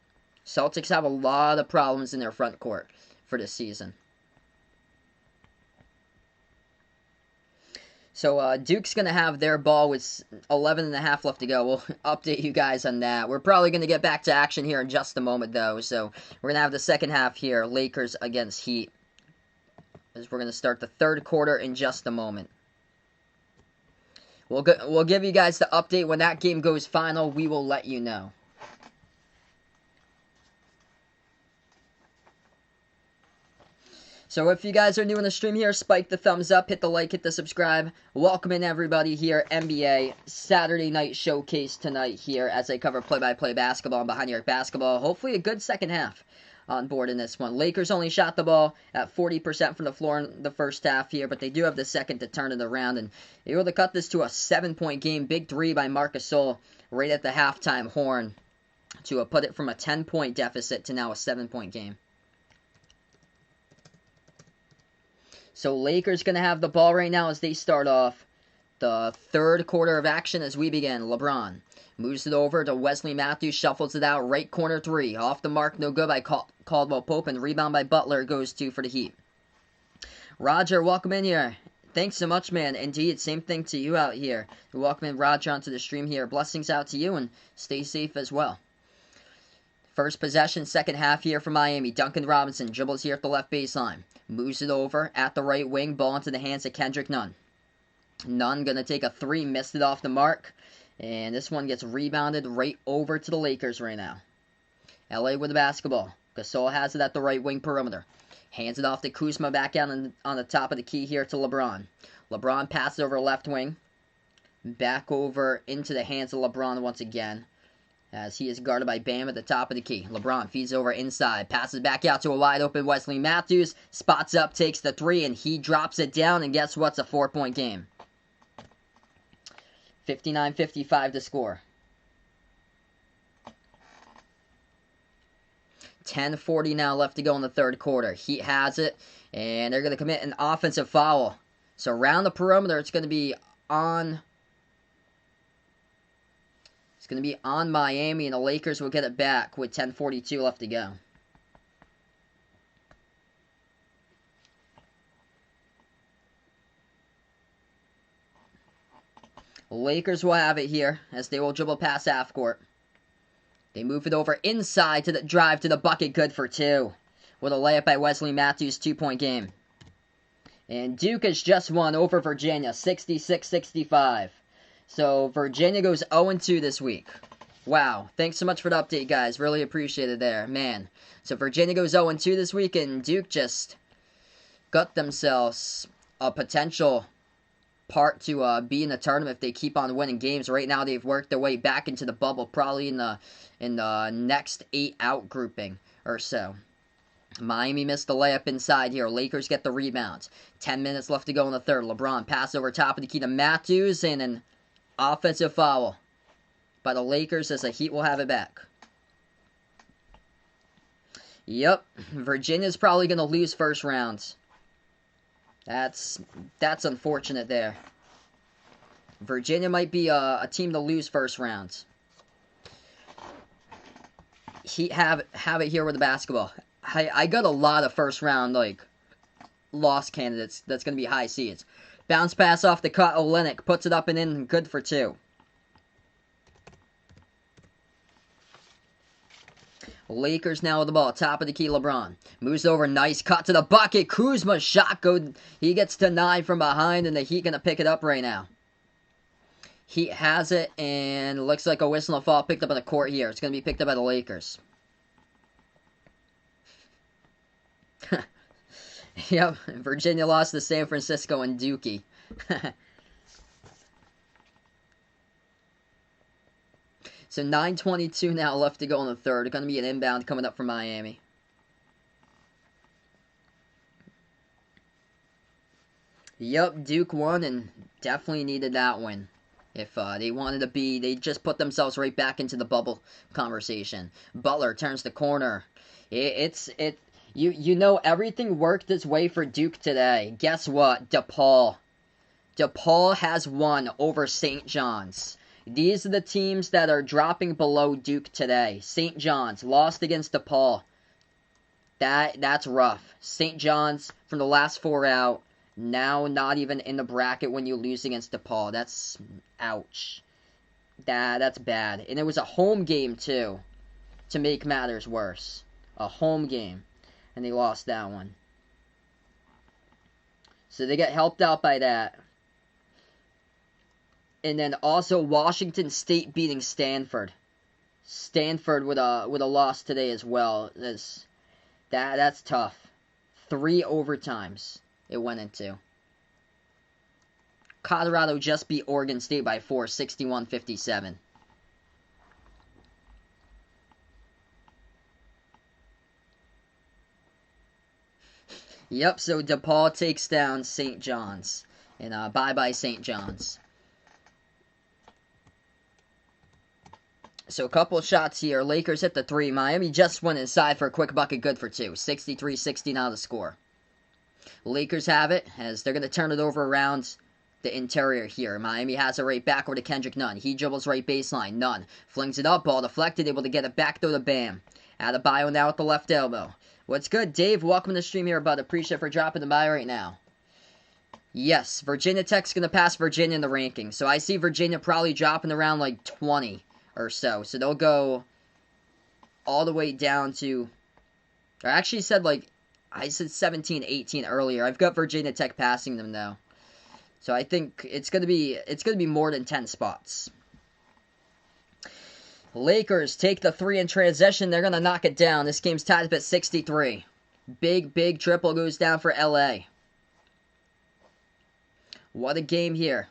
Celtics have a lot of problems in their front court for this season. So Duke's going to have their ball with 11 and a half left to go. We'll update you guys on that. We're probably going to get back to action here in just a moment, though. So we're going to have the second half here, Lakers against Heat, as we're going to start the third quarter in just a moment. We'll give you guys the update when that game goes final. We will let you know. So if you guys are new in the stream here, spike the thumbs up, hit the like, hit the subscribe. Welcome in everybody here, NBA Saturday Night Showcase tonight here as I cover play-by-play basketball and Behind the Arc basketball. Hopefully a good second half on board in this one. Lakers only shot the ball at 40% from the floor in the first half here, but they do have the second to turn it around and able to cut this to a 7-point game. Big three by Marc Gasol right at the halftime horn to put it from a 10-point deficit to now a 7-point game. So Lakers going to have the ball right now as they start off the third quarter of action as we begin. LeBron moves it over to Wesley Matthews, shuffles it out, right corner three. Off the mark, no good by Caldwell Pope, and rebound by Butler goes to for the Heat. Roger, welcome in here. Thanks so much, man. Indeed, same thing to you out here. Welcome in, Roger, onto the stream here. Blessings out to you, and stay safe as well. First possession, second half here for Miami. Duncan Robinson dribbles here at the left baseline. Moves it over at the right wing. Ball into the hands of Kendrick Nunn. Nunn going to take a three. Missed it off the mark. And this one gets rebounded right over to the Lakers right now. LA with the basketball. Gasol has it at the right wing perimeter. Hands it off to Kuzma back out on the top of the key here to LeBron. LeBron passes over left wing. Back over into the hands of LeBron once again, as he is guarded by Bam at the top of the key. LeBron feeds over inside, passes back out to a wide open Wesley Matthews, spots up, takes the three, and he drops it down, and guess what's a 4-point game. 59-55 to score. 10:40 now left to go in the third quarter. Heat has it, and they're going to commit an offensive foul. So around the perimeter, it's going to be on Miami, and the Lakers will get it back with 10:42 left to go. Lakers will have it here as they will dribble past half court. They move it over inside to the drive to the bucket, good for two. With a layup by Wesley Matthews, 2-point game. And Duke has just won over Virginia, 66-65. So Virginia goes 0-2 this week. Wow, thanks so much for the update, guys. Really appreciate it there, man. So Virginia goes 0-2 this week, and Duke just got themselves a potential part to be in the tournament if they keep on winning games. Right now, they've worked their way back into the bubble, probably in the next 8-out grouping or so. Miami missed the layup inside here. Lakers get the rebound. 10 minutes left to go in the third. LeBron pass over top of the key to Matthews, and an offensive foul by the Lakers as the Heat will have it back. Yep, Virginia's probably going to lose first round. That's unfortunate there. Virginia might be a team to lose first round. Heat have it here with the basketball. I got a lot of first round loss candidates that's going to be high seeds. Bounce pass off the cut. Olynyk puts it up and in, good for two. Lakers now with the ball. Top of the key, LeBron. Moves over, nice cut to the bucket. Kuzma's shot go. He gets denied from behind, and the Heat going to pick it up right now. Heat has it, and looks like a whistle and a fall picked up on the court here. It's going to be picked up by the Lakers. Yep, Virginia lost to San Francisco and Dookie. So 9:22 now left to go in the third. Going to be an inbound coming up from Miami. Yep, Duke won and definitely needed that win. If they wanted to be, they just put themselves right back into the bubble conversation. Butler turns the corner. You know everything worked its way for Duke today. Guess what? DePaul has won over St. John's. These are the teams that are dropping below Duke today. St. John's lost against DePaul. That's rough. St. John's from the last 4 out. Now not even in the bracket when you lose against DePaul. That's ouch. That's bad. And it was a home game too, to make matters worse. A home game. And they lost that one. So they get helped out by that. And then also Washington State beating Stanford. Stanford with a loss today as well. That's tough. 3 overtimes it went into. Colorado just beat Oregon State by 4, 61-57. Yep, so DePaul takes down St. John's. And bye-bye St. John's. So a couple of shots here. Lakers hit the 3. Miami just went inside for a quick bucket, good for 2. 63-60 now the score. Lakers have it as they're going to turn it over around the interior here. Miami has it right back over to Kendrick Nunn. He dribbles right baseline. Nunn flings it up. Ball deflected. Able to get it back though to Bam. Adebayo now at the left elbow. What's good, Dave? Welcome to the stream here, bud. Appreciate for dropping by right now. Yes, Virginia Tech's going to pass Virginia in the rankings. So I see Virginia probably dropping around like 20 or so. So they'll go all the way down to... I actually said I said 17, 18 earlier. I've got Virginia Tech passing them though. So I think it's going to be more than 10 spots. Lakers take the 3 in transition. They're going to knock it down. This game's tied up at 63. Big triple goes down for LA. What a game here.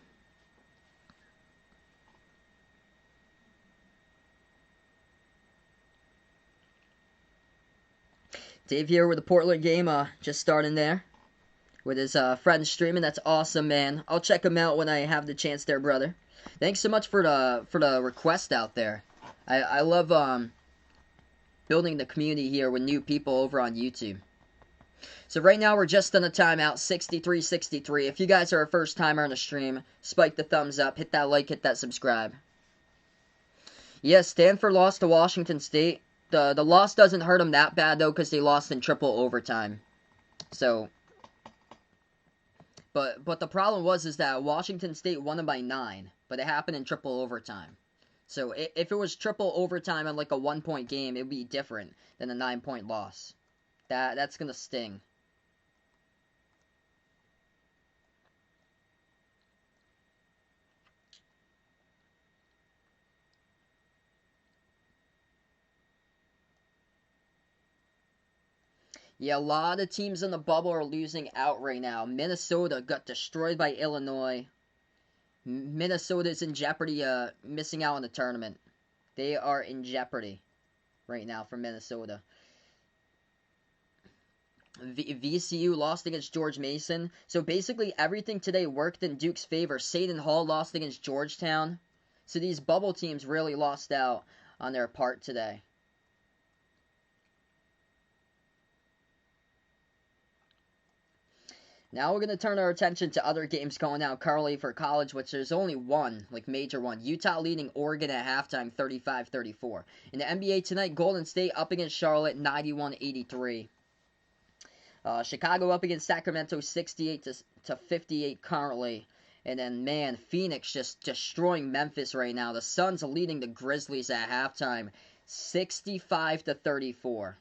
Dave here with the Portland game, just starting there. With his friends streaming. That's awesome, man. I'll check him out when I have the chance there, brother. Thanks so much for the request out there. I love building the community here with new people over on YouTube. So right now we're just on a timeout, 63-63. If you guys are a first timer on the stream, spike the thumbs up, hit that like, hit that subscribe. Yes, Stanford lost to Washington State. The loss doesn't hurt them that bad though, because they lost in triple overtime. So, but the problem is that Washington State won them by 9, but it happened in triple overtime. So if it was triple overtime on like a 1-point game, it would be different than a 9-point loss. That's gonna sting. Yeah, a lot of teams in the bubble are losing out right now. Minnesota got destroyed by Illinois. Minnesota's in jeopardy missing out on the tournament. They are in jeopardy right now for Minnesota. VCU lost against George Mason. So basically everything today worked in Duke's favor. Seton Hall lost against Georgetown. So these bubble teams really lost out on their part today. Now we're going to turn our attention to other games going out currently for college, which there's only one, like major one. Utah leading Oregon at halftime, 35-34. In the NBA tonight, Golden State up against Charlotte, 91-83. Chicago up against Sacramento, 68-58 currently. And then, man, Phoenix just destroying Memphis right now. The Suns leading the Grizzlies at halftime, 65-34.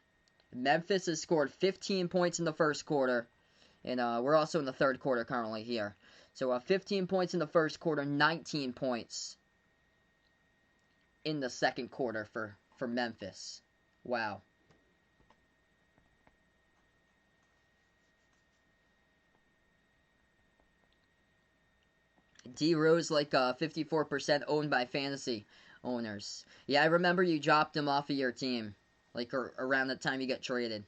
Memphis has scored 15 points in the first quarter. And we're also in the third quarter currently here. So 15 points in the first quarter, 19 points in the second quarter for Memphis. Wow. D Rose like 54% owned by fantasy owners. Yeah, I remember you dropped him off of your team. Like around the time you got traded.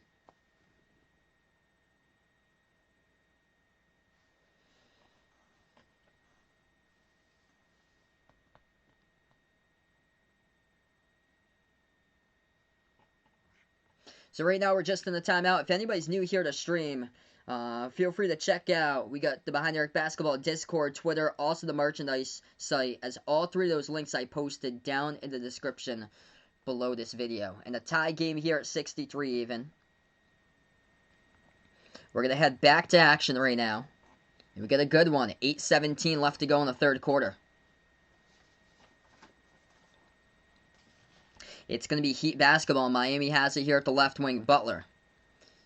So right now we're just in the timeout. If anybody's new here to stream, feel free to check out. We got the Behind the Arc Basketball Discord, Twitter, also the merchandise site, as all 3 of those links I posted down in the description below this video. And a tie game here at 63 even. We're going to head back to action right now. And we got a good one. 8:17 left to go in the third quarter. It's going to be Heat basketball. Miami has it here at the left wing. Butler.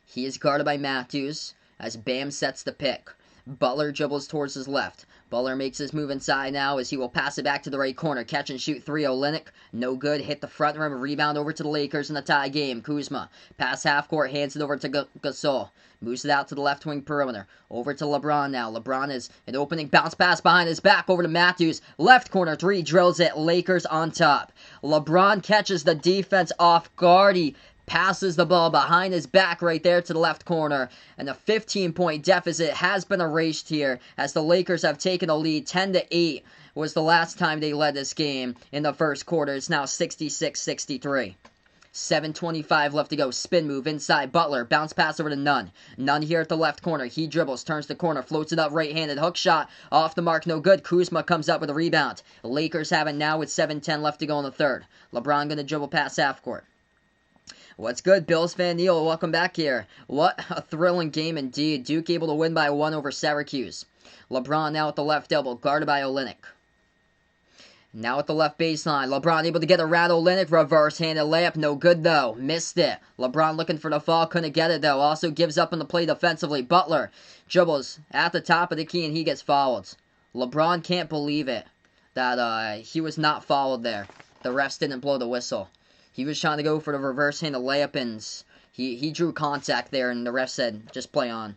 He is guarded by Matthews as Bam sets the pick. Butler dribbles towards his left. Butler makes his move inside now as he will pass it back to the right corner. Catch and shoot 3. Olynyk. No good. Hit the front rim. Rebound over to the Lakers in the tie game. Kuzma. Pass half court. Hands it over to Gasol. Moves it out to the left wing perimeter. Over to LeBron now. LeBron is an opening bounce pass behind his back over to Matthews. Left corner 3. Drills it. Lakers on top. LeBron catches the defense off guard. He passes the ball behind his back right there to the left corner. And the 15-point deficit has been erased here as the Lakers have taken a lead. 10-8 was the last time they led this game in the first quarter. It's now 66-63. 7:25 left to go. Spin move inside. Butler. Bounce pass over to Nunn. Nunn here at the left corner. He dribbles. Turns the corner. Floats it up right-handed. Hook shot. Off the mark. No good. Kuzma comes up with a rebound. Lakers have it now with 7:10 left to go in the third. LeBron going to dribble past half court. What's good, Bills fan Neil? Welcome back here. What a thrilling game indeed. Duke able to win by 1 over Syracuse. LeBron now at the left elbow. Guarded by Olynyk. Now at the left baseline, LeBron able to get around Olynyk, reverse-handed layup, no good though, missed it. LeBron looking for the fall, couldn't get it though, also gives up on the play defensively. Butler dribbles at the top of the key and he gets fouled. LeBron can't believe it that he was not fouled there. The refs didn't blow the whistle. He was trying to go for the reverse hand of layup, and he drew contact there, and the ref said, just play on.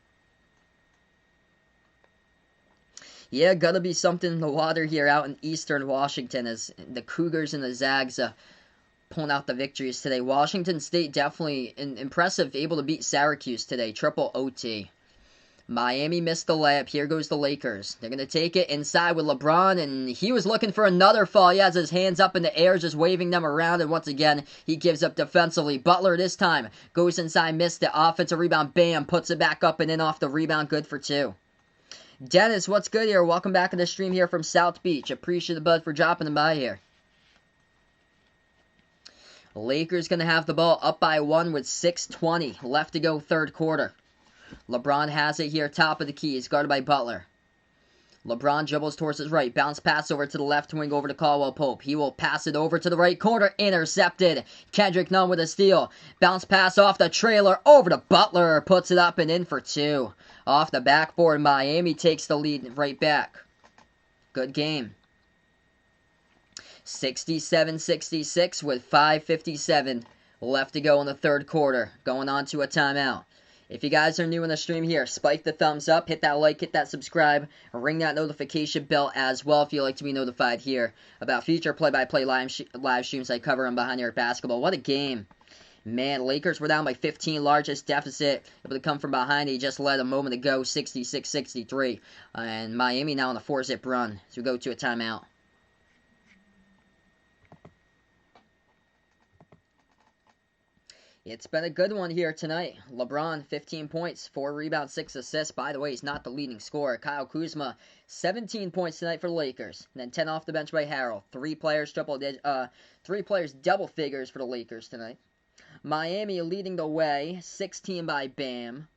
Yeah, gotta be something in the water here out in eastern Washington as the Cougars and the Zags pulling out the victories today. Washington State definitely impressive, able to beat Syracuse today, triple OT. Miami missed the layup. Here goes the Lakers. They're going to take it inside with LeBron, and he was looking for another fall. He has his hands up in the air, just waving them around, and once again, he gives up defensively. Butler this time goes inside, missed it. Offensive rebound, bam, puts it back up and in off the rebound, good for 2. Dennis, what's good here? Welcome back to the stream here from South Beach. Appreciate the bud for dropping them by here. Lakers going to have the ball up by 1 with 6:20 left to go third quarter. LeBron has it here, top of the key. He's guarded by Butler. LeBron dribbles towards his right. Bounce pass over to the left wing over to Caldwell Pope. He will pass it over to the right corner. Intercepted. Kendrick Nunn with a steal. Bounce pass off the trailer over to Butler. Puts it up and in for 2. Off the backboard, Miami takes the lead right back. Good game. 67-66 with 5:57 left to go in the third quarter. Going on to a timeout. If you guys are new in the stream here, spike the thumbs up, hit that like, hit that subscribe, ring that notification bell as well if you'd like to be notified here about future play-by-play live streams I cover on Behind the Arc Basketball. What a game. Man, Lakers were down by 15, largest deficit, able to come from behind. He just led a moment ago, 66-63. And Miami now on a 4-zip run as we go to a timeout. It's been a good one here tonight. LeBron, 15 points, 4 rebounds, 6 assists. By the way, he's not the leading scorer. Kyle Kuzma, 17 points tonight for the Lakers. And then 10 off the bench by Harrell. 3 players double figures for the Lakers tonight. Miami leading the way, 16 by Bam,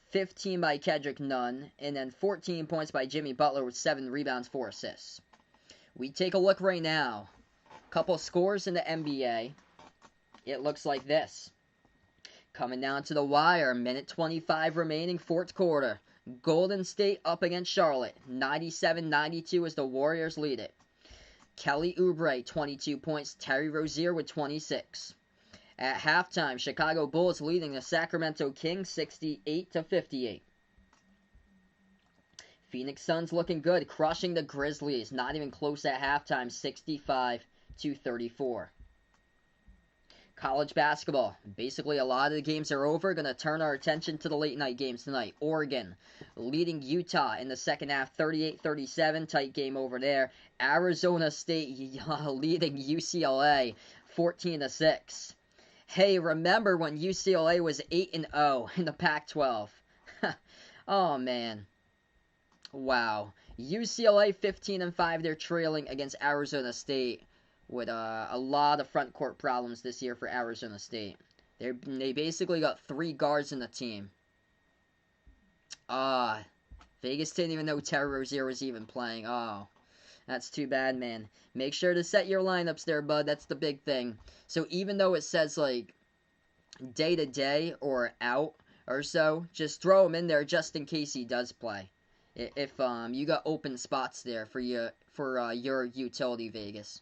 15 by Kendrick Nunn, and then 14 points by Jimmy Butler with 7 rebounds, 4 assists. We take a look right now. Couple scores in the NBA. It looks like this. Coming down to the wire, minute 25 remaining, fourth quarter. Golden State up against Charlotte. 97-92 as the Warriors lead it. Kelly Oubre, 22 points. Terry Rozier with 26. At halftime, Chicago Bulls leading the Sacramento Kings 68-58. Phoenix Suns looking good, crushing the Grizzlies. Not even close at halftime, 65-34. College basketball. Basically, a lot of the games are over. Going to turn our attention to the late night games tonight. Oregon leading Utah in the second half, 38-37. Tight game over there. Arizona State leading UCLA, 14-6. Hey, remember when UCLA was 8-0 in the Pac-12? Oh, man. Wow. UCLA 15-5. They're trailing against Arizona State. With a lot of front court problems this year for Arizona State. They basically got 3 guards in the team. Vegas didn't even know Terry Rozier was even playing. Oh, that's too bad, man. Make sure to set your lineups there, bud. That's the big thing. So even though it says, like, day-to-day or out or so, just throw him in there just in case he does play. If you got open spots there for your utility, Vegas.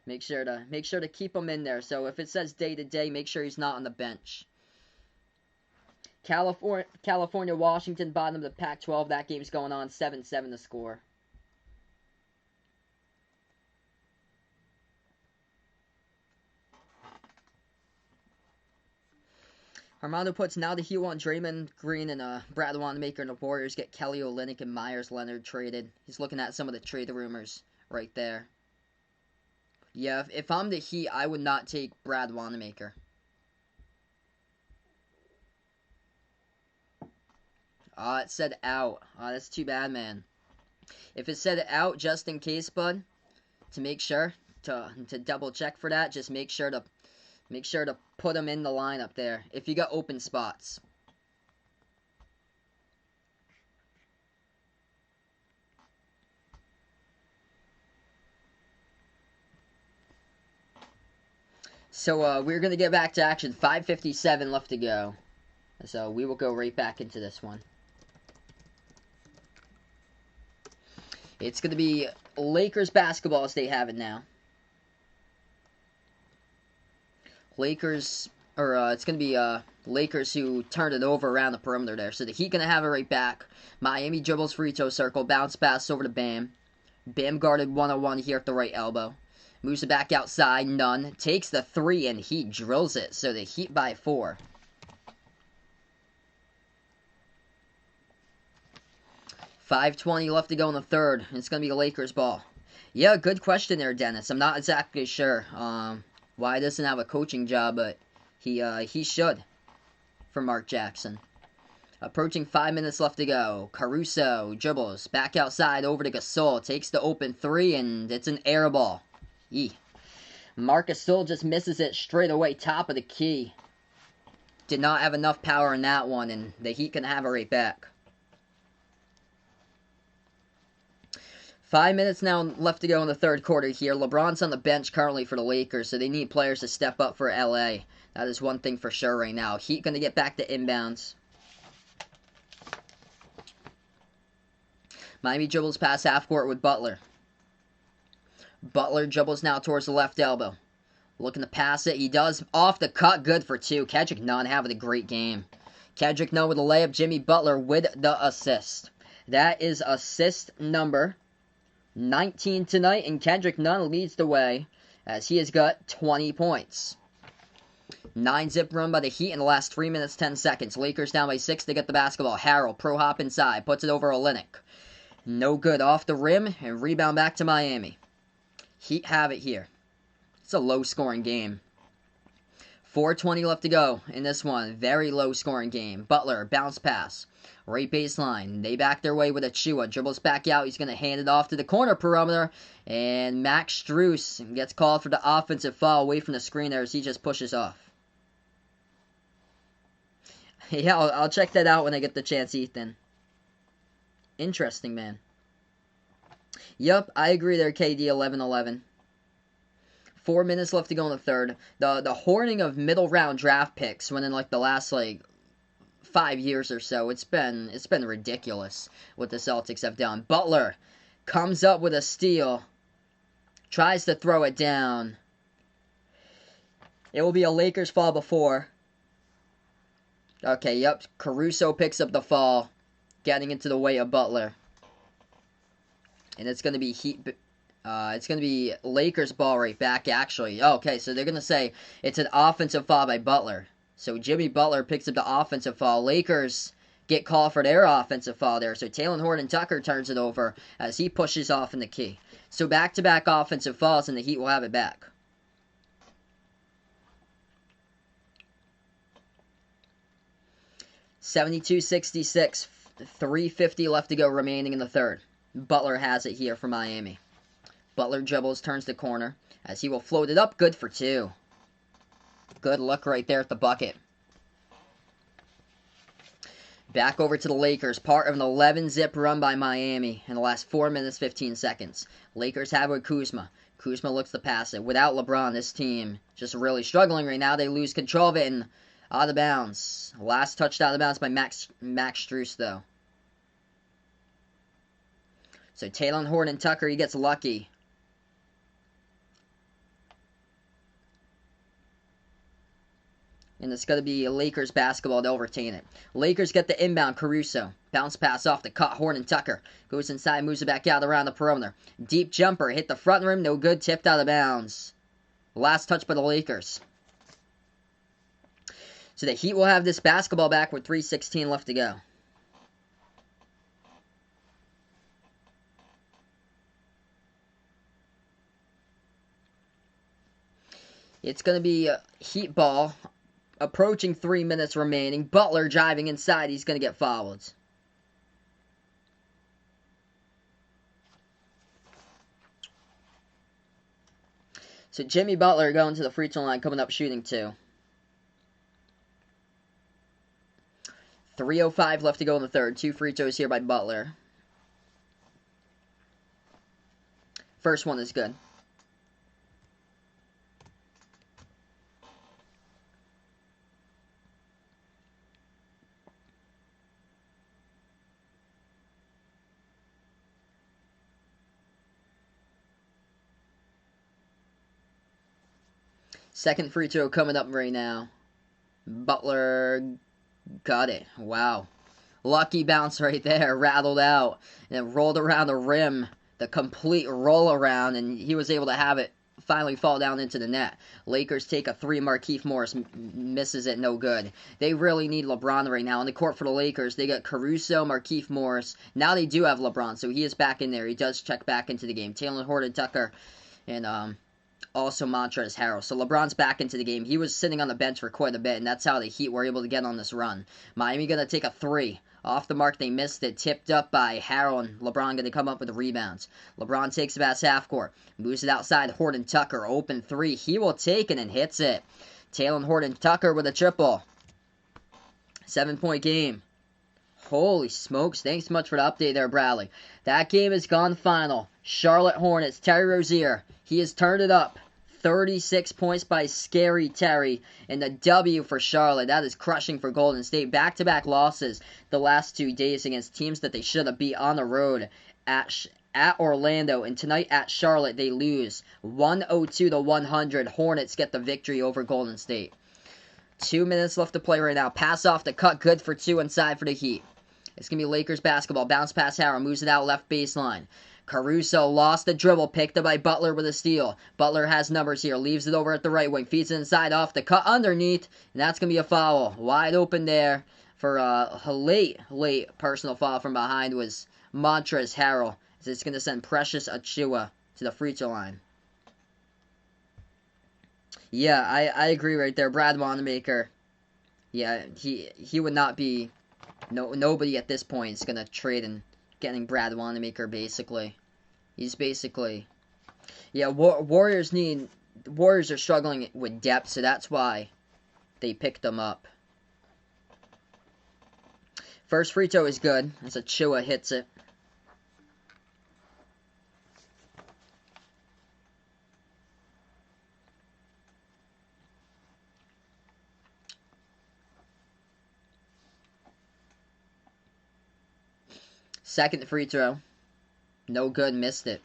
Make sure to keep him in there. So if it says day-to-day, make sure he's not on the bench. California, Washington, bottom of the Pac-12. That game's going on 7-7 to score. Armando puts, now the Heat want Draymond Green and Brad Wanamaker and the Warriors get Kelly Olynyk and Myers Leonard traded. He's looking at some of the trade rumors right there. Yeah, if I'm the Heat, I would not take Brad Wanamaker. It said out. That's too bad, man. If it said out, just in case, bud, to make sure to double check for that, just make sure to put him in the lineup there if you got open spots. So, we're going to get back to action. 5:57 left to go. So, we will go right back into this one. It's going to be Lakers basketball as they have it now. Lakers, or it's going to be Lakers who turned it over around the perimeter there. So the Heat going to have it right back. Miami dribbles free throw circle, bounce pass over to Bam. Bam guarded 1-on-1 here at the right elbow. Moves it back outside, none. Takes the 3 and Heat drills it. So the Heat by 4. 5:20 left to go in the third. It's going to be a Lakers ball. Yeah, good question there, Dennis. I'm not exactly sure why he doesn't have a coaching job, but he should, for Mark Jackson. Approaching 5 minutes left to go. Caruso dribbles back outside over to Gasol. Takes the open 3, and it's an air ball. Yee. Marc Gasol just misses it straight away, top of the key. Did not have enough power in that one, and the Heat can have it right back. 5 minutes now left to go in the third quarter here. LeBron's on the bench currently for the Lakers, so they need players to step up for LA. That is one thing for sure right now. Heat going to get back to inbounds. Miami dribbles past half court with Butler. Butler dribbles now towards the left elbow. Looking to pass it. He does off the cut. Good for 2. Kendrick Nunn having a great game. Kendrick Nunn with a layup. Jimmy Butler with the assist. That is assist number 19 tonight, and Kendrick Nunn leads the way as he has got 20 points. 9-zip run by the Heat in the last 3 minutes, 10 seconds. Lakers down by 6. They get the basketball. Harrell, pro hop inside. Puts it over Olynyk. No good. Off the rim, and rebound back to Miami. Heat have it here. It's a low-scoring game. 4:20 left to go in this one. Very low-scoring game. Butler, bounce pass. Right baseline. They back their way with Achua. Dribbles back out. He's going to hand it off to the corner perimeter. And Max Strus gets called for the offensive foul away from the screen there as he just pushes off. Yeah, I'll check that out when I get the chance, Ethan. Interesting, man. Yup, I agree there, KD 11-11. 4 minutes left to go in the third. The hoarding of middle round draft picks when in like the last 5 years or so, it's been ridiculous what the Celtics have done. Butler comes up with a steal. Tries to throw it down. It will be a Lakers fall before. Okay, yep. Caruso picks up the fall. Getting into the way of Butler. And it's going to be it's going to be Lakers ball right back, actually. Okay, so they're going to say it's an offensive foul by Butler. So Jimmy Butler picks up the offensive foul. Lakers get called for their offensive foul there. So Talen Horton-Tucker turns it over as he pushes off in the key. So back-to-back offensive fouls, and the Heat will have it back. .72-66, 3:50 left to go remaining in the third. Butler has it here for Miami. Butler dribbles, turns the corner as he will float it up. Good for 2. Good look right there at the bucket. Back over to the Lakers. Part of an 11-zip run by Miami in the last 4 minutes, 15 seconds. Lakers have it with Kuzma. Kuzma looks to pass it. Without LeBron, this team just really struggling right now. They lose control of it and out of bounds. Last touched out of bounds by Max Strus, though. So Talen Horton-Tucker, he gets lucky. And it's going to be Lakers basketball. They'll retain it. Lakers get the inbound. Caruso. Bounce pass off the cut. Horton-Tucker goes inside, moves it back out around the perimeter. Deep jumper. Hit the front rim. No good. Tipped out of bounds. Last touch by the Lakers. So the Heat will have this basketball back with 3:16 left to go. It's going to be a Heat ball. Approaching 3 minutes remaining. Butler driving inside. He's going to get fouled. So Jimmy Butler going to the free throw line, coming up shooting 2. 3:05 left to go in the third. 2 free throws here by Butler. First one is good. Second free throw coming up right now. Butler got it. Wow. Lucky bounce right there. Rattled out. And it rolled around the rim. The complete roll around. And he was able to have it finally fall down into the net. Lakers take a three. Markieff Morris misses it. No good. They really need LeBron right now. On the court for the Lakers, they got Caruso, Markieff Morris. Now they do have LeBron, so he is back in there. He does check back into the game. Taylor Horton-Tucker and also Montrezl Harrell. So LeBron's back into the game. He was sitting on the bench for quite a bit, and that's how the Heat were able to get on this run. Miami going to take a three. Off the mark, they missed it. Tipped up by Harrell, and LeBron going to come up with the rebounds. LeBron takes it past half court. Moves it outside. Horton-Tucker, open three. He will take it and hits it. Taylor Horton-Tucker with a triple. 7-point game. Holy smokes. Thanks so much for the update there, Bradley. That game has gone final. Charlotte Hornets. Terry Rozier. He has turned it up. 36 points by Scary Terry. And the W for Charlotte. That is crushing for Golden State. Back-to-back losses the last 2 days against teams that they should have beat on the road at Orlando. And tonight at Charlotte, they lose 102-100. Hornets get the victory over Golden State. 2 minutes left to play right now. Pass off the cut. Good for 2 inside for the Heat. It's going to be Lakers basketball. Bounce pass Harrell. Moves it out left baseline. Caruso lost the dribble. Picked up by Butler with a steal. Butler has numbers here. Leaves it over at the right wing. Feeds it inside off the cut underneath. And that's going to be a foul. Wide open there for a late personal foul from behind was Montrezl Harrell. So it's going to send Precious Achiuwa to the free throw line. Yeah, I agree right there. Brad Wanamaker. Yeah, he would not be... nobody at this point is going to trade and getting Brad Wanamaker, basically. He's basically... Yeah, Warriors are struggling with depth, so that's why they picked them up. First free throw is good, as Achiuwa hits it. Second free throw. No good, missed it.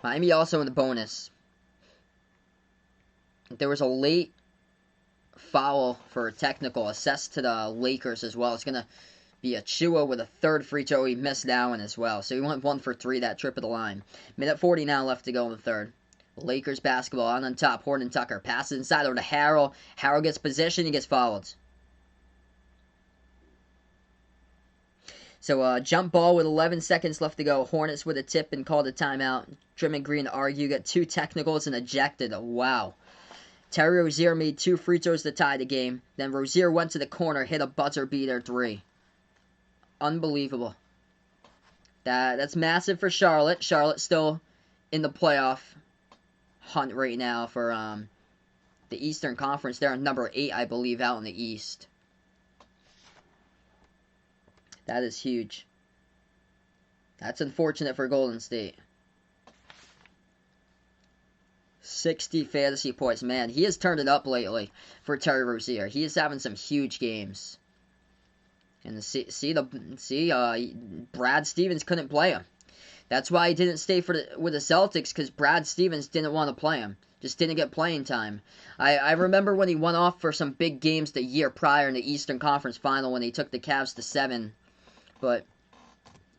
Miami also in the bonus. There was a late foul for a technical assessed to the Lakers as well. It's going to be Achiuwa with a third free throw. He missed that one as well. So he went 1 for 3, that trip of the line. Minute 40 now left to go in the third. Lakers basketball on top. Horton-Tucker passes inside over to Harrell. Harrell gets possession. He gets fouled. So, jump ball with 11 seconds left to go. Hornets with a tip and called a timeout. Draymond Green argued, got 2 technicals and ejected. Wow. Terry Rozier made 2 free throws to tie the game. Then Rozier went to the corner, hit a buzzer beater 3. Unbelievable. That's massive for Charlotte. Charlotte still in the playoff hunt right now for the Eastern Conference. They're number 8, I believe, out in the East. That is huge. That's unfortunate for Golden State. 60 fantasy points. Man, he has turned it up lately for Terry Rozier. He is having some huge games. And Brad Stevens couldn't play him. That's why he didn't stay with the Celtics, because Brad Stevens didn't want to play him. Just didn't get playing time. I remember when he went off for some big games the year prior in the Eastern Conference Final when they took the Cavs to 7. But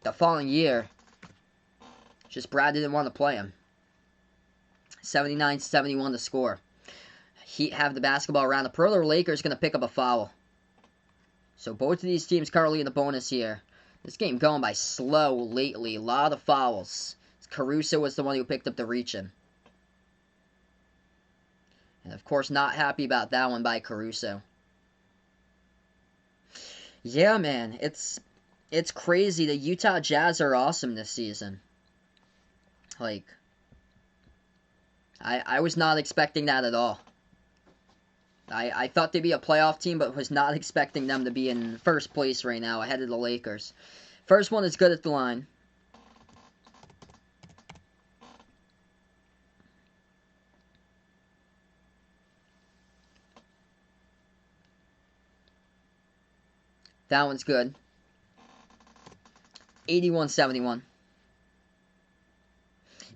the following year, just Brad didn't want to play him. 79-71 to score. Heat have the basketball around the perimeter. Lakers going to pick up a foul. So both of these teams currently in the bonus here. This game going by slow lately. A lot of fouls. Caruso was the one who picked up the reach-in. And of course, not happy about that one by Caruso. Yeah, man. It's crazy. The Utah Jazz are awesome this season. Like, I was not expecting that at all. I thought they'd be a playoff team, but was not expecting them to be in first place right now, ahead of the Lakers. First one is good at the line. That one's good. 81-71.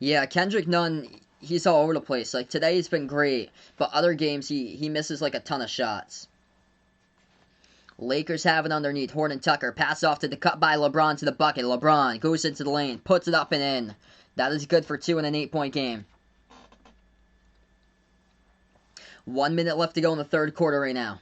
Yeah, Kendrick Nunn, he's all over the place. Like, today he's been great, but other games he misses, like, a ton of shots. Lakers have it underneath. Horton Tucker. Pass off to the cut by LeBron to the bucket. LeBron goes into the lane. Puts it up and in. That is good for 2 in an 8-point game. 1 minute left to go in the third quarter right now.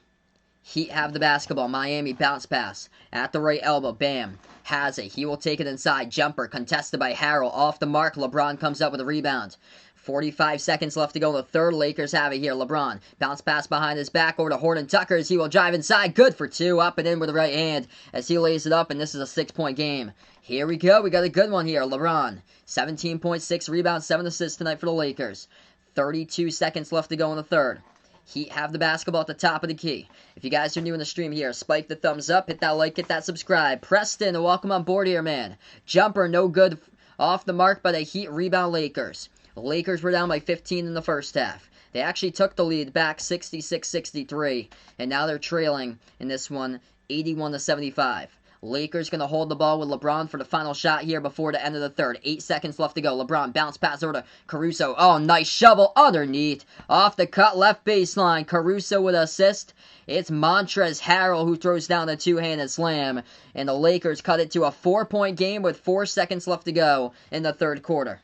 Heat have the basketball. Miami bounce pass. At the right elbow. Bam. Has it. He will take it inside. Jumper contested by Harrell. Off the mark. LeBron comes up with a rebound. 45 seconds left to go in the third. Lakers have it here. LeBron. Bounce pass behind his back over to Horton Tucker as he will drive inside. Good for 2. Up and in with the right hand as he lays it up, and this is a 6-point game. Here we go. We got a good one here. LeBron. 17.6 rebounds, 7 assists tonight for the Lakers. 32 seconds left to go in the third. Heat have the basketball at the top of the key. If you guys are new in the stream here, spike the thumbs up, hit that like, hit that subscribe. Preston, welcome on board here, man. Jumper, no good, off the mark by the Heat. Rebound Lakers. The Lakers were down by 15 in the first half. They actually took the lead back 66-63, and now they're trailing in this one 81-75. Lakers going to hold the ball with LeBron for the final shot here before the end of the third. 8 seconds left to go. LeBron bounce pass over to Caruso. Oh, nice shovel underneath. Off the cut left baseline. Caruso with an assist. It's Montrezl Harrell who throws down the two-handed slam. And the Lakers cut it to a 4-point game with 4 seconds left to go in the third quarter.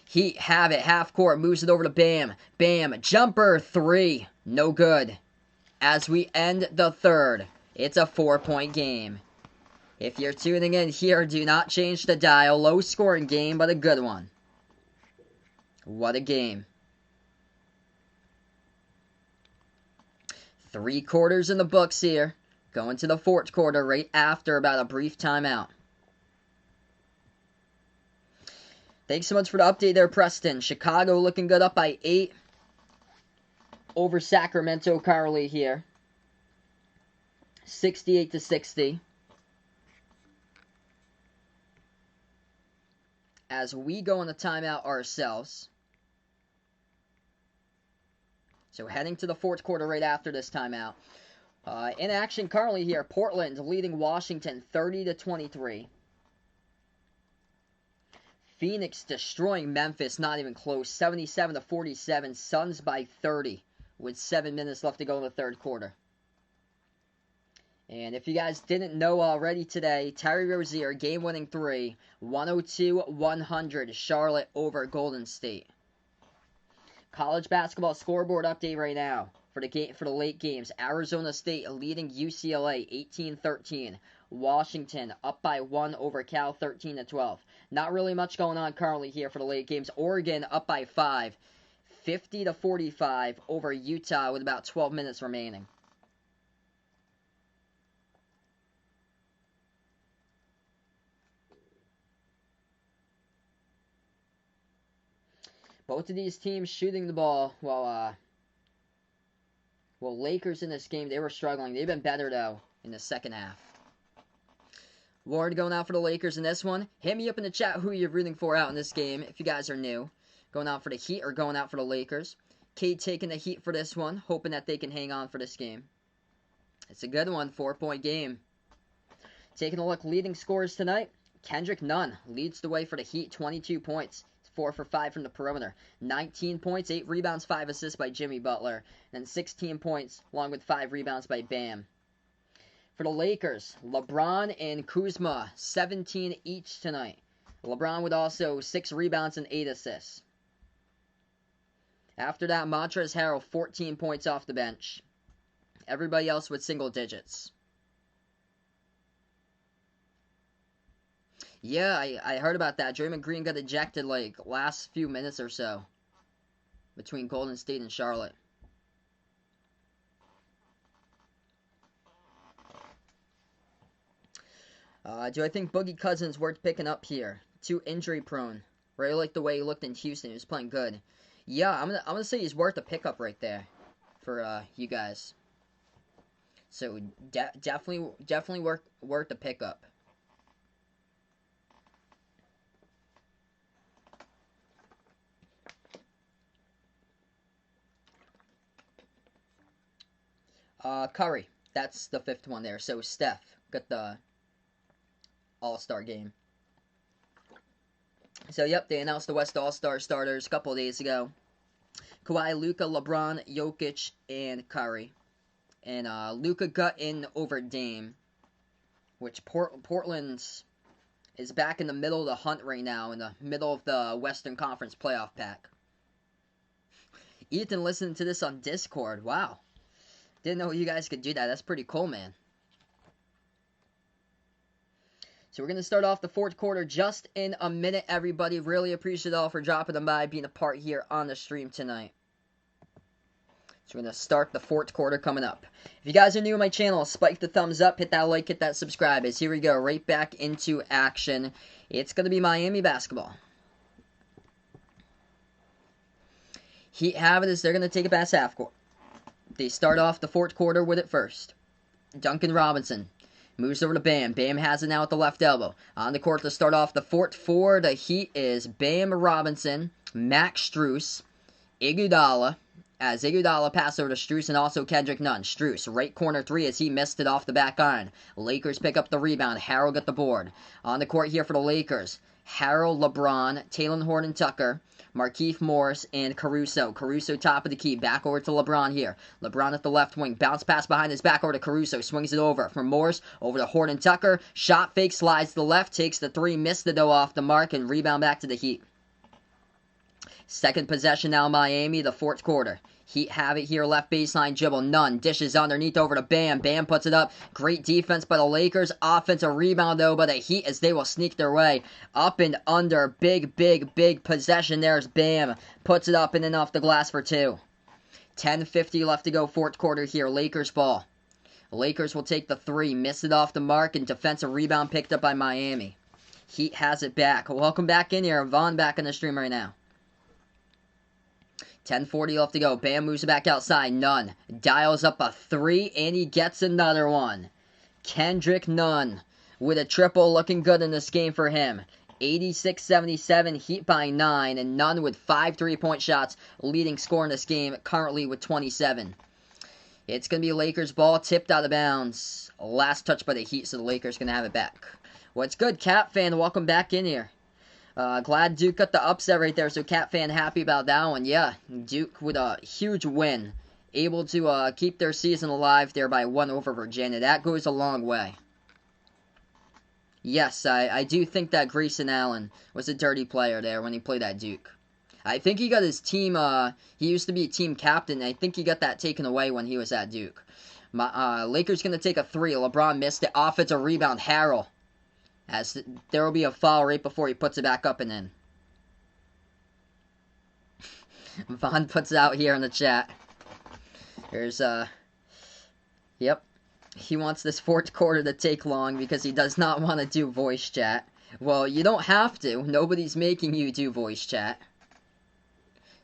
Heat have it. Half court. Moves it over to Bam. Bam. Jumper 3. No good. As we end the third, it's a 4-point game. If you're tuning in here, do not change the dial. Low scoring game, but a good one. What a game. 3 quarters in the books here. Going to the fourth quarter right after about a brief timeout. Thanks so much for the update there, Preston. Chicago looking good, up by 8. Over Sacramento currently here. 68-60. As we go on the timeout ourselves. So heading to the fourth quarter right after this timeout. In action currently here, Portland leading Washington 30-23. Phoenix destroying Memphis, not even close, 77-47. Suns by 30. With 7 minutes left to go in the third quarter. And if you guys didn't know already today, Terry Rozier, game-winning 3, 102-100, Charlotte over Golden State. College basketball scoreboard update right now for the late games. Arizona State leading UCLA 18-13. Washington up by 1 over Cal 13-12. Not really much going on currently here for the late games. Oregon up by 5. 50-45 over Utah with about 12 minutes remaining. Both of these teams shooting the ball while Lakers in this game, they were struggling. They've been better, though, in the second half. Ward going out for the Lakers in this one. Hit me up in the chat who you're rooting for out in this game if you guys are new. Going out for the Heat or going out for the Lakers. Kate taking the Heat for this one, hoping that they can hang on for this game. It's a good one, 4-point game. Taking a look, leading scorers tonight. Kendrick Nunn leads the way for the Heat, 22 points. 4 for 5 from the perimeter. 19 points, 8 rebounds, 5 assists by Jimmy Butler. And 16 points, along with 5 rebounds by Bam. For the Lakers, LeBron and Kuzma, 17 each tonight. LeBron with also 6 rebounds and 8 assists. After that, Montrezl Harrell, 14 points off the bench. Everybody else with single digits. Yeah, I heard about that. Draymond Green got ejected like last few minutes or so. Between Golden State and Charlotte. Do I think Boogie Cousins worth picking up here? Too injury prone. Really like the way he looked in Houston. He was playing good. Yeah, I'm gonna say he's worth a pickup right there for you guys. So definitely worth a pickup. Curry. That's the 5th one there. So Steph got the All-Star game. So, yep, they announced the West All-Star starters a couple of days ago. Kawhi, Luka, LeBron, Jokic, and Curry. And Luka got in over Dame, which Portland's is back in the middle of the hunt right now, in the middle of the Western Conference playoff pack. Ethan listening to this on Discord. Wow. Didn't know you guys could do that. That's pretty cool, man. So we're going to start off the fourth quarter just in a minute, everybody. Really appreciate it all for dropping them by, being a part here on the stream tonight. So we're going to start the fourth quarter coming up. If you guys are new to my channel, spike the thumbs up, hit that like, hit that subscribe. As here we go, right back into action. It's going to be Miami basketball. Heat have it as they're going to take it past half court. They start off the fourth quarter with it first. Duncan Robinson moves over to Bam. Bam has it now at the left elbow. On the court to start off the fourth for the Heat is Bam Robinson, Max Strus, Iguodala. As Iguodala passes over to Strus and also Kendrick Nunn. Strus, right corner three as he missed it off the back iron. Lakers pick up the rebound. Harrell got the board. On the court here for the Lakers. Harrell, LeBron, Talen Horton-Tucker, Markieff Morris, and Caruso. Caruso top of the key. Back over to LeBron here. LeBron at the left wing. Bounce pass behind his back over to Caruso. Swings it over from Morris over to Horton-Tucker. Shot fake, slides to the left. Takes the three. Missed it though off the mark and rebound back to the Heat. Second possession now Miami, the fourth quarter. Heat have it here, left baseline dribble. Nunn dishes underneath over to Bam. Bam puts it up. Great defense by the Lakers. Offensive rebound, though, by the Heat as they will sneak their way up and under. Big possession. There's Bam. Puts it up and then off the glass for two. 10:50 left to go, fourth quarter here. Lakers ball. Lakers will take the three. Miss it off the mark and defensive rebound picked up by Miami. Heat has it back. Welcome back in here. Vaughn back in the stream right now. 10:40 left to go. Bam moves it back outside. Nunn dials up a three, and he gets another one. Kendrick Nunn with a triple, looking good in this game for him. 86-77, Heat by 9, and Nunn with 5 3-point shots, leading score in this game, currently with 27. It's going to be Lakers ball, tipped out of bounds. Last touch by the Heat, so the Lakers going to have it back. What's good, Cap fan? Welcome back in here. Glad Duke got the upset right there, so Cat fan happy about that one. Yeah, Duke with a huge win. Able to keep their season alive there by 1 over Virginia. That goes a long way. Yes, I do think that Grayson Allen was a dirty player there when he played at Duke. I think he got his team, he used to be team captain. I think he got that taken away when he was at Duke. Lakers going to take a three. LeBron missed it. Offensive rebound, Harrell. As there will be a foul right before he puts it back up and in. Vaughn puts it out here in the chat. There's, yep. He wants this fourth quarter to take long because he does not want to do voice chat. Well, you don't have to. Nobody's making you do voice chat.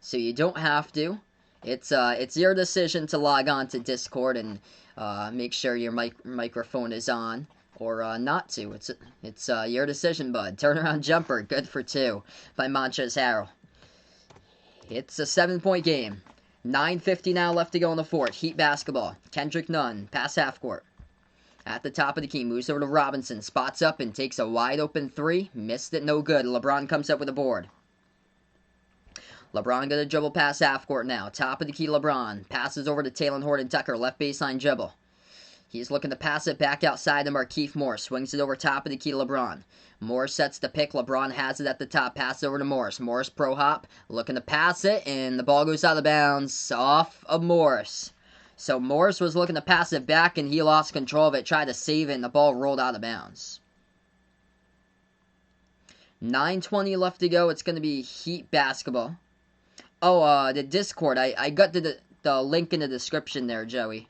So you don't have to. It's your decision to log on to Discord and make sure your microphone is on. Or not to. It's your decision, bud. Turnaround jumper, good for two by Montrezl Harrell. It's a 7-point game. 9:50 now left to go in the fourth. Heat basketball. Kendrick Nunn, pass half court. At the top of the key, moves over to Robinson. Spots up and takes a wide open three. Missed it, no good. LeBron comes up with a board. LeBron got a dribble pass half court now. Top of the key, LeBron. Passes over to Talen Horton-Tucker. Left baseline dribble. He's looking to pass it back outside to Markieff Morris. Swings it over top of the key to LeBron. Morris sets the pick. LeBron has it at the top. Pass it over to Morris. Morris pro hop. Looking to pass it. And the ball goes out of bounds. Off of Morris. So Morris was looking to pass it back and he lost control of it. Tried to save it and the ball rolled out of bounds. 9:20 left to go. It's going to be Heat basketball. Oh, the Discord. I got the link in the description there, Joey.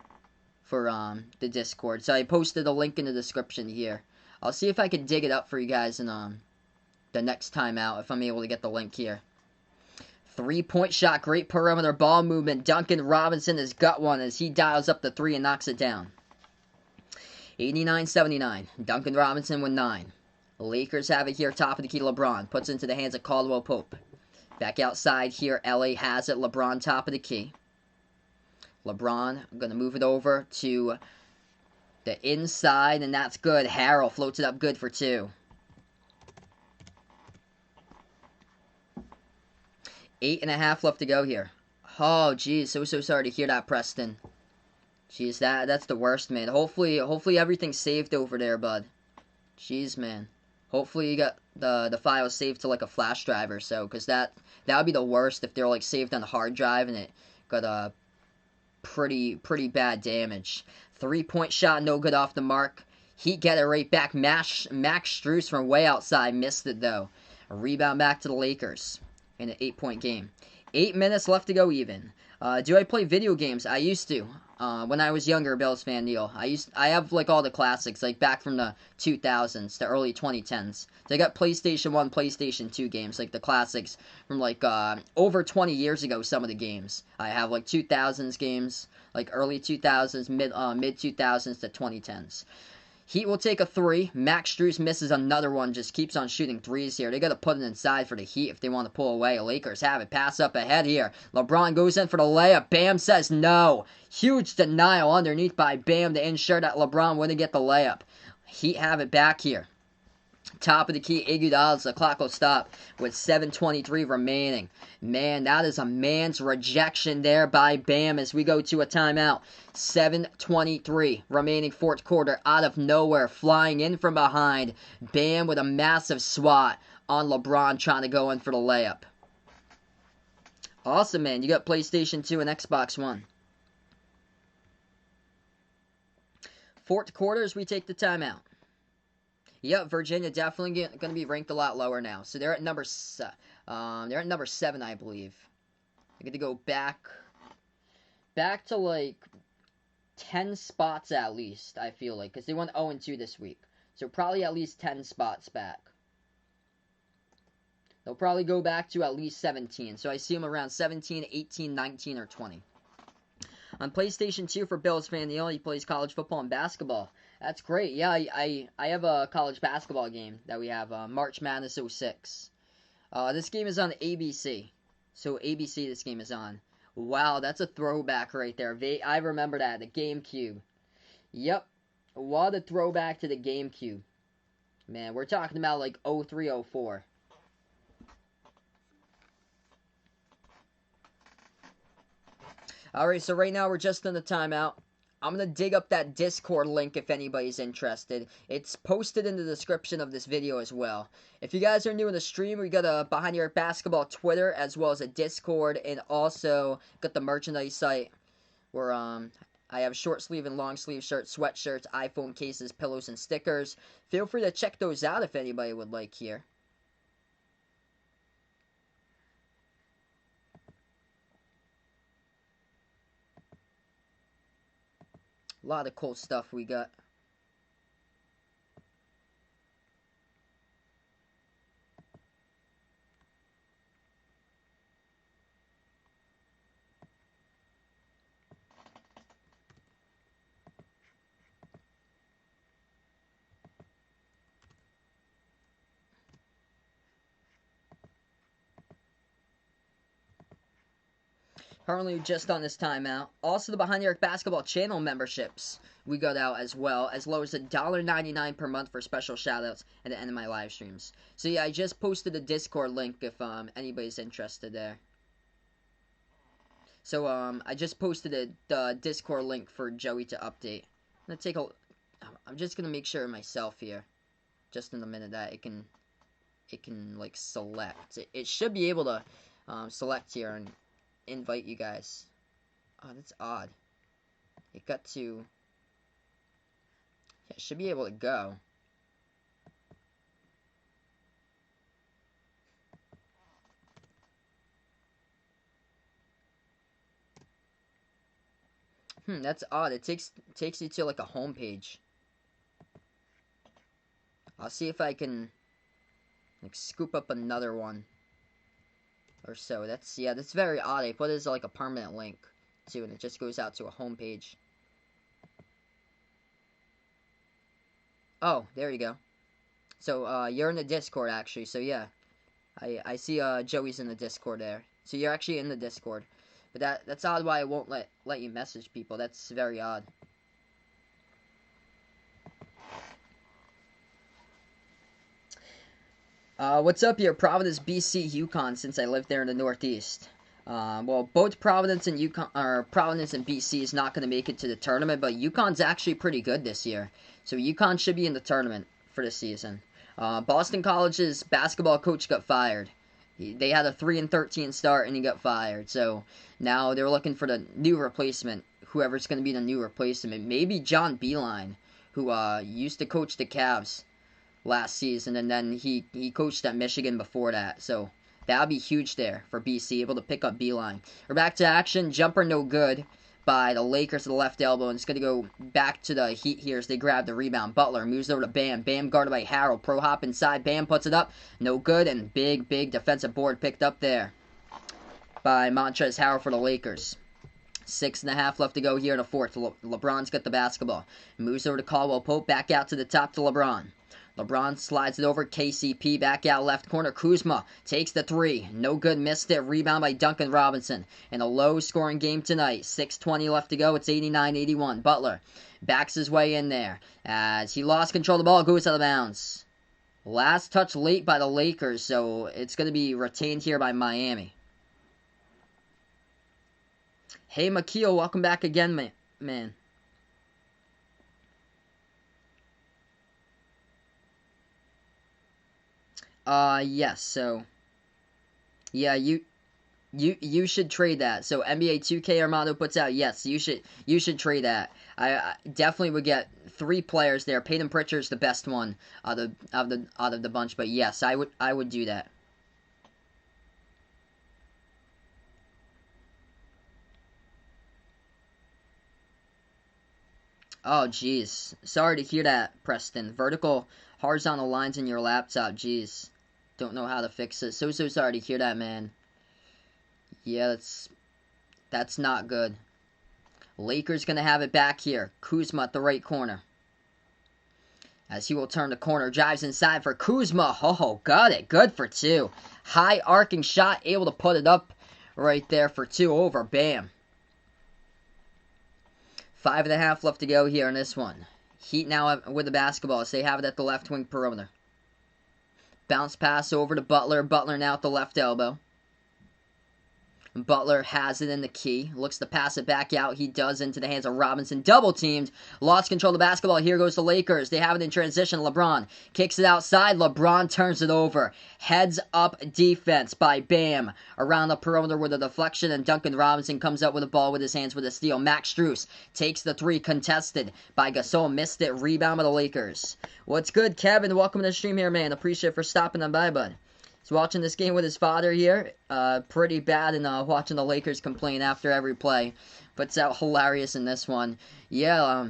For the Discord. So I posted a link in the description here. I'll see if I can dig it up for you guys in the next timeout if I'm able to get the link here. 3-point shot, great perimeter ball movement. Duncan Robinson has got one as he dials up the three and knocks it down. 89-79. Duncan Robinson with 9. The Lakers have it here, top of the key to LeBron. Puts it into the hands of Caldwell Pope. Back outside here, LA has it. LeBron top of the key. LeBron going to move it over to the inside, and that's good. Harrell floats it up good for two. 8.5 left to go here. Oh, geez. So sorry to hear that, Preston. Jeez, that's the worst, man. Hopefully everything's saved over there, bud. Jeez, man. Hopefully you got the files saved to like a flash drive or so, because that would be the worst if they're like saved on the hard drive and it got pretty bad damage. 3-point shot, no good off the mark. Heat get it right back. Max Strus from way outside missed it though. A rebound back to the Lakers in an 8-point game. 8 minutes left to go even. Do I play video games? I used to. When I was younger, Bills fan Neil. I have like all the classics, like back from the 2000s, the early 2010s. So I got PlayStation 1, PlayStation 2 games, like the classics from like over 20 years ago. Some of the games I have like 2000s games, like early 2000s, mid 2000s to 2010s. Heat will take a 3. Max Strus misses another one, just keeps on shooting threes here. They got to put it inside for the Heat if they want to pull away. Lakers have it. Pass up ahead here. LeBron goes in for the layup. Bam says no. Huge denial underneath by Bam to ensure that LeBron wouldn't get the layup. Heat have it back here. Top of the key, Iguodala's. The clock will stop with 7:23 remaining. Man, that is a man's rejection there by Bam as we go to a timeout. 7:23 remaining fourth quarter. Out of nowhere, flying in from behind. Bam with a massive swat on LeBron trying to go in for the layup. Awesome, man. You got PlayStation 2 and Xbox One. Fourth quarter as we take the timeout. Yep, Virginia definitely going to be ranked a lot lower now. So they're at number 7, I believe. They get to go back to like 10 spots at least, I feel like, because they went 0-2 this week. So probably at least 10 spots back. They'll probably go back to at least 17. So I see them around 17, 18, 19, or 20. On PlayStation 2 for Bills fan, he only plays college football and basketball. That's great. Yeah, I have a college basketball game that we have, March Madness 06. This game is on ABC. So ABC this game is on. Wow, that's a throwback right there. I remember that, the GameCube. Yep, what a throwback to the GameCube. Man, we're talking about like 03, 04. Alright, so right now we're just in the timeout. I'm going to dig up that Discord link if anybody's interested. It's posted in the description of this video as well. If you guys are new in the stream, we got a Behind Your Basketball Twitter as well as a Discord, and also got the merchandise site where I have short sleeve and long sleeve shirts, sweatshirts, iPhone cases, pillows, and stickers. Feel free to check those out if anybody would like here. A lot of cool stuff we got. Currently just on this timeout. Also the Behind Your Basketball channel memberships we got out as well, as low as $1.99 per month for special shoutouts at the end of my live streams. So yeah, I just posted a Discord link if anybody's interested there. So I just posted the Discord link for Joey to update. I'm just gonna make sure myself here, just in a minute, that it can like select. It should be able to select here and invite you guys. Oh, that's odd. It got to... Yeah, it should be able to go. That's odd. It takes you to like a home page. I'll see if I can like scoop up another one or so. That's very odd. I put it as like a permanent link too, and it just goes out to a home page. Oh, there you go. So you're in the Discord actually. So yeah, I see Joey's in the Discord there. So you're actually in the Discord. But that's odd why it won't let you message people. That's very odd. What's up here? Providence, BC, Yukon, since I live there in the Northeast. Well, both Providence and Yukon, or Providence and BC is not going to make it to the tournament, but Yukon's actually pretty good this year. So Yukon should be in the tournament for this season. Boston College's basketball coach got fired. They had a 3-13 start and he got fired. So now they're looking for the new replacement, whoever's going to be the new replacement. Maybe John Beeline, who used to coach the Cavs last season, and then he coached at Michigan before that. So that would be huge there for BC, able to pick up Beeline. We're back to action. Jumper no good by the Lakers to the left elbow, and it's going to go back to the Heat here as they grab the rebound. Butler moves over to Bam. Bam guarded by Harrell. Pro hop inside. Bam puts it up. No good, and big defensive board picked up there by Montrezl Harrell for the Lakers. 6.5 left to go here in the fourth. LeBron's got the basketball. Moves over to Caldwell Pope. Back out to the top to LeBron. LeBron slides it over. KCP back out left corner. Kuzma takes the three. No good. Missed it. Rebound by Duncan Robinson. In a low-scoring game tonight. 6:20 left to go. It's 89-81. Butler backs his way in there. As he lost control of the ball, goes out of bounds. Last touch late by the Lakers, so it's going to be retained here by Miami. Hey, Makeel, welcome back again, man. Yes, so yeah, you should trade that. So NBA 2K Armando puts out, yes, you should trade that. I definitely would get 3 players there. Peyton Pritchard's the best one out of the bunch, but yes, I would do that. Oh, jeez. Sorry to hear that, Preston. Vertical horizontal lines in your laptop, jeez. Don't know how to fix it. So sorry to hear that, man. Yeah, that's not good. Lakers gonna have it back here. Kuzma at the right corner. As he will turn the corner, drives inside for Kuzma. Oh, got it. Good for 2. High arcing shot, able to put it up right there for 2 over. Bam. 5.5 left to go here in this one. Heat now with the basketball as they have it at the left wing perimeter. Bounce pass over to Butler. Butler now at the left elbow. Butler has it in the key. Looks to pass it back out. He does into the hands of Robinson. Double teamed. Lost control of the basketball. Here goes the Lakers. They have it in transition. LeBron kicks it outside. LeBron turns it over. Heads up defense by Bam. Around the perimeter with a deflection, and Duncan Robinson comes up with the ball with his hands with a steal. Max Strus takes the 3, contested by Gasol. Missed it. Rebound by the Lakers. What's good, Kevin? Welcome to the stream here, man. Appreciate it for stopping on by, bud. He's watching this game with his father here. Pretty bad in watching the Lakers complain after every play. But it's out hilarious in this one. Yeah,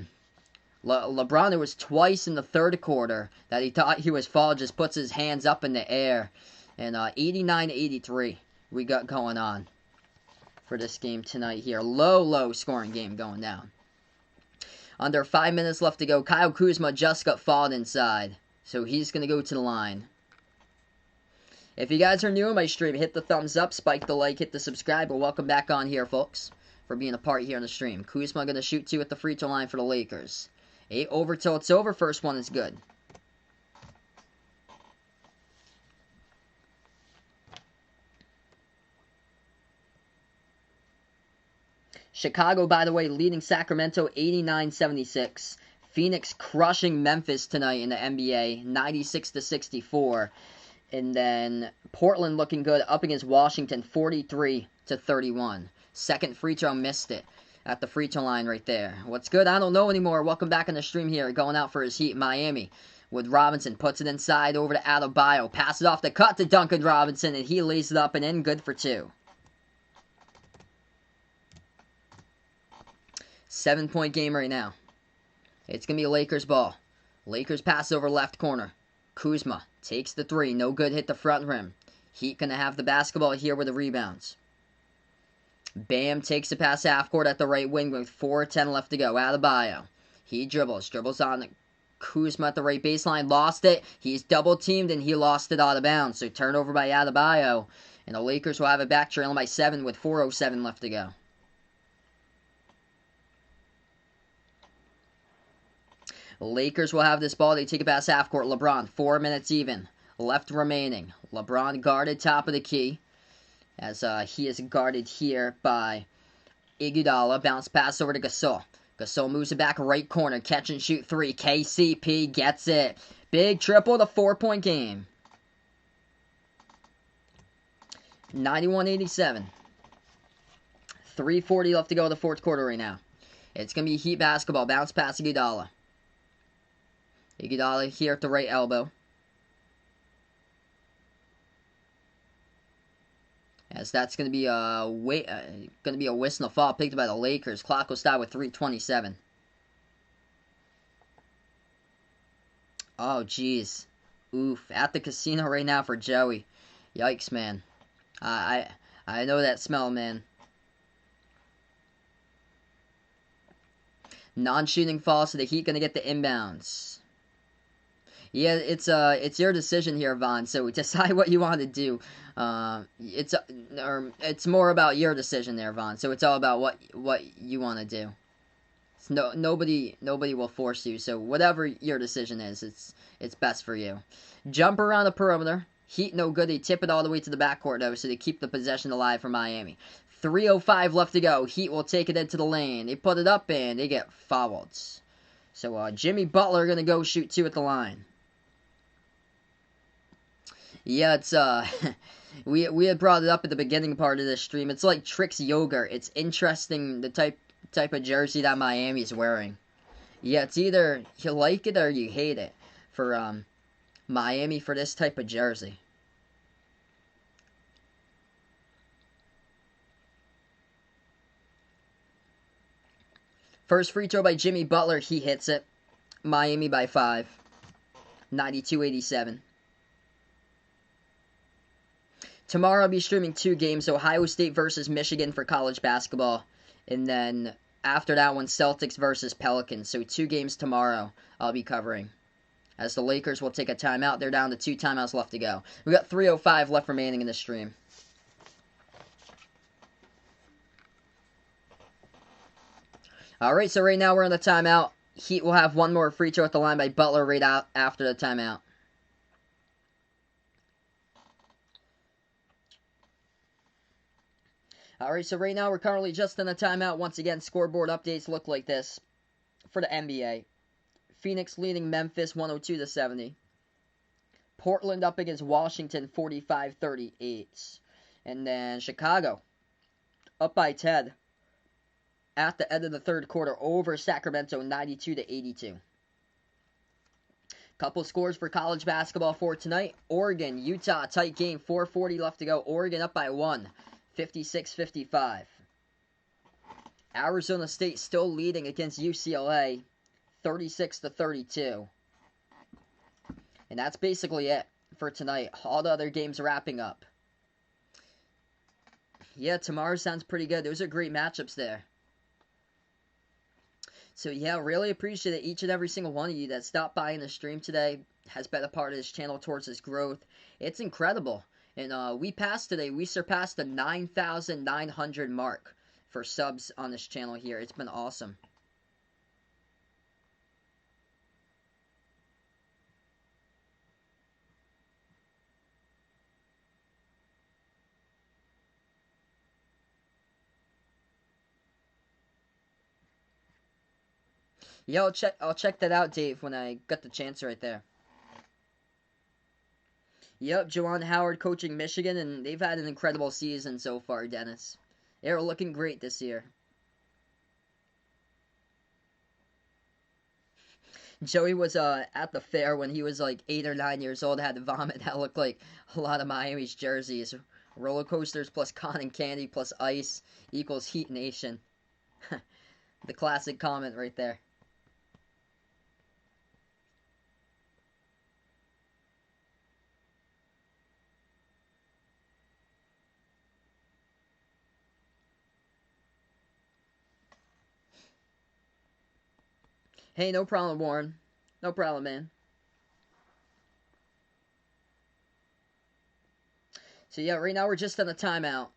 LeBron, there was twice in the third quarter that he thought he was fouled, just puts his hands up in the air. And 89-83 we got going on for this game tonight here. Low scoring game going down. Under 5 minutes left to go. Kyle Kuzma just got fouled inside. So he's going to go to the line. If you guys are new in my stream, hit the thumbs up, spike the like, hit the subscribe. Well, welcome back on here, folks, for being a part here on the stream. Kuzma going to shoot 2 at the free throw line for the Lakers. 8 over till it's over. First one is good. Chicago, by the way, leading Sacramento 89-76. Phoenix crushing Memphis tonight in the NBA, 96-64. And then Portland looking good up against Washington, 43-31. Second free throw, missed it at the free throw line right there. What's good? I don't know anymore. Welcome back on the stream here. Going out for his Heat, Miami. With Robinson, puts it inside over to Adebayo. Passes off the cut to Duncan Robinson, and he lays it up and in. Good for 2. 7-point game right now. It's going to be a Lakers ball. Lakers pass over left corner. Kuzma takes the 3. No good. Hit the front rim. Heat going to have the basketball here with the rebounds. Bam takes a pass half court at the right wing with 4:10 left to go. Adebayo. He dribbles on Kuzma at the right baseline. Lost it. He's double teamed and he lost it out of bounds. So turnover by Adebayo. And the Lakers will have it back, trailing by 7 with 4:07 left to go. Lakers will have this ball. They take it past half court. LeBron, 4 minutes even left remaining. LeBron guarded top of the key, as he is guarded here by Iguodala. Bounce pass over to Gasol. Gasol moves it back right corner. Catch and shoot three. KCP gets it. Big triple, the 4-point game. 91-87. 3:40 left to go in the fourth quarter right now. It's going to be Heat basketball. Bounce pass Iguodala. Iguodala here at the right elbow. As that's going to be a whistle foul picked by the Lakers. Clock will stop with 3:27. Oh, jeez. Oof. At the casino right now for Joey. Yikes, man. I know that smell, man. Non-shooting falls, so the Heat going to get the inbounds. Yeah, it's your decision here, Vaughn. So decide what you want to do. It's more about your decision there, Vaughn. So it's all about what you want to do. Nobody will force you. So whatever your decision is, it's best for you. Jump around the perimeter. Heat no good. They tip it all the way to the backcourt though, so they keep the possession alive for Miami. 3:05 left to go. Heat will take it into the lane. They put it up and they get fouled. So Jimmy Butler gonna go shoot two at the line. Yeah, it's we had brought it up at the beginning part of this stream. It's like Trix yogurt. It's interesting the type of jersey that Miami's wearing. Yeah, it's either you like it or you hate it for Miami for this type of jersey. First free throw by Jimmy Butler, he hits it. Miami by 5. 92-87. Tomorrow I'll be streaming 2 games, Ohio State versus Michigan for college basketball. And then after that one, Celtics versus Pelicans. So 2 games tomorrow I'll be covering. As the Lakers will take a timeout. They're down to 2 timeouts left to go. We got 3:05 left remaining in the stream. Alright, so right now we're in the timeout. Heat will have one more free throw at the line by Butler right out after the timeout. Alright, so right now we're currently just in the timeout. Once again, scoreboard updates look like this for the NBA. Phoenix leading Memphis 102-70. Portland up against Washington 45-38. And then Chicago up by 10 at the end of the third quarter over Sacramento 92-82. Couple scores for college basketball for tonight. Oregon, Utah, tight game, 4:40 left to go. Oregon up by 1, 56-55. Arizona State still leading against UCLA, 36-32. And that's basically it for tonight. All the other games wrapping up. Yeah, tomorrow sounds pretty good. Those are great matchups there. So yeah, really appreciate each and every single one of you that stopped by in the stream today, has been a part of this channel towards its growth. It's incredible. And we surpassed the 9,900 mark for subs on this channel here. It's been awesome. Yeah, I'll check that out, Dave, when I got the chance right there. Yep, Juwan Howard coaching Michigan, and they've had an incredible season so far, Dennis. They're looking great this year. Joey was at the fair when he was like 8 or 9 years old, had to vomit. That looked like a lot of Miami's jerseys. Roller coasters plus cotton candy plus ice equals Heat Nation. The classic comment right there. Hey, no problem, Warren. No problem, man. So yeah, right now we're just on the timeout.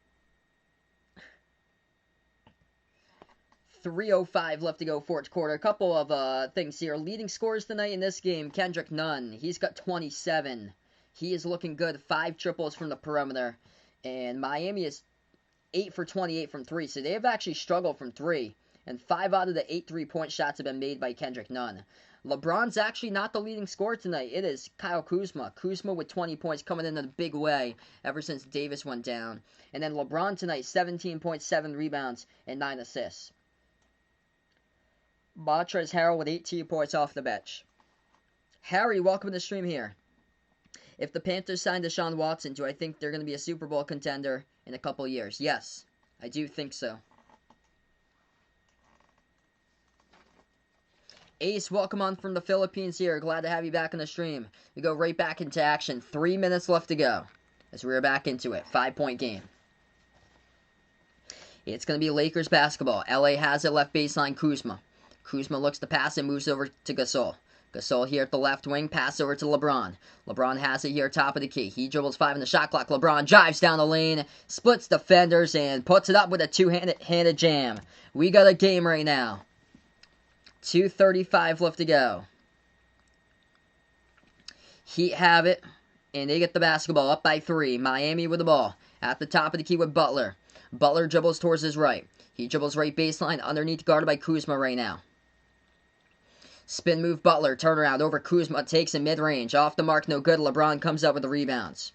3:05 left to go, fourth quarter. A couple of things here. Leading scores tonight in this game, Kendrick Nunn. He's got 27. He is looking good. 5 triples from the perimeter. And Miami is 8 for 28 from 3. So they have actually struggled from 3. And 5 out of the 8 3-point shots have been made by Kendrick Nunn. LeBron's actually not the leading scorer tonight. It is Kyle Kuzma. Kuzma with 20 points coming in a big way ever since Davis went down. And then LeBron tonight, 17.7 rebounds and 9 assists. Montrezl Harrell with 18 points off the bench. Harry, welcome to the stream here. If the Panthers sign Deshaun Watson, do I think they're going to be a Super Bowl contender in a couple years? Yes, I do think so. Ace, welcome on from the Philippines here. Glad to have you back on the stream. We go right back into action. 3 minutes left to go as we're back into it. 5-point game. It's going to be Lakers basketball. LA has it left baseline. Kuzma. Kuzma looks to pass and moves over to Gasol. Gasol here at the left wing, pass over to LeBron. LeBron has it here, top of the key. He dribbles 5 in the shot clock. LeBron drives down the lane, splits defenders, and puts it up with a two-handed jam. We got a game right now. 2:35 left to go. Heat have it, and they get the basketball up by 3. Miami with the ball. At the top of the key with Butler. Butler dribbles towards his right. He dribbles right baseline, underneath guarded by Kuzma right now. Spin move Butler, turnaround over Kuzma, takes in mid-range. Off the mark, no good. LeBron comes up with the rebounds.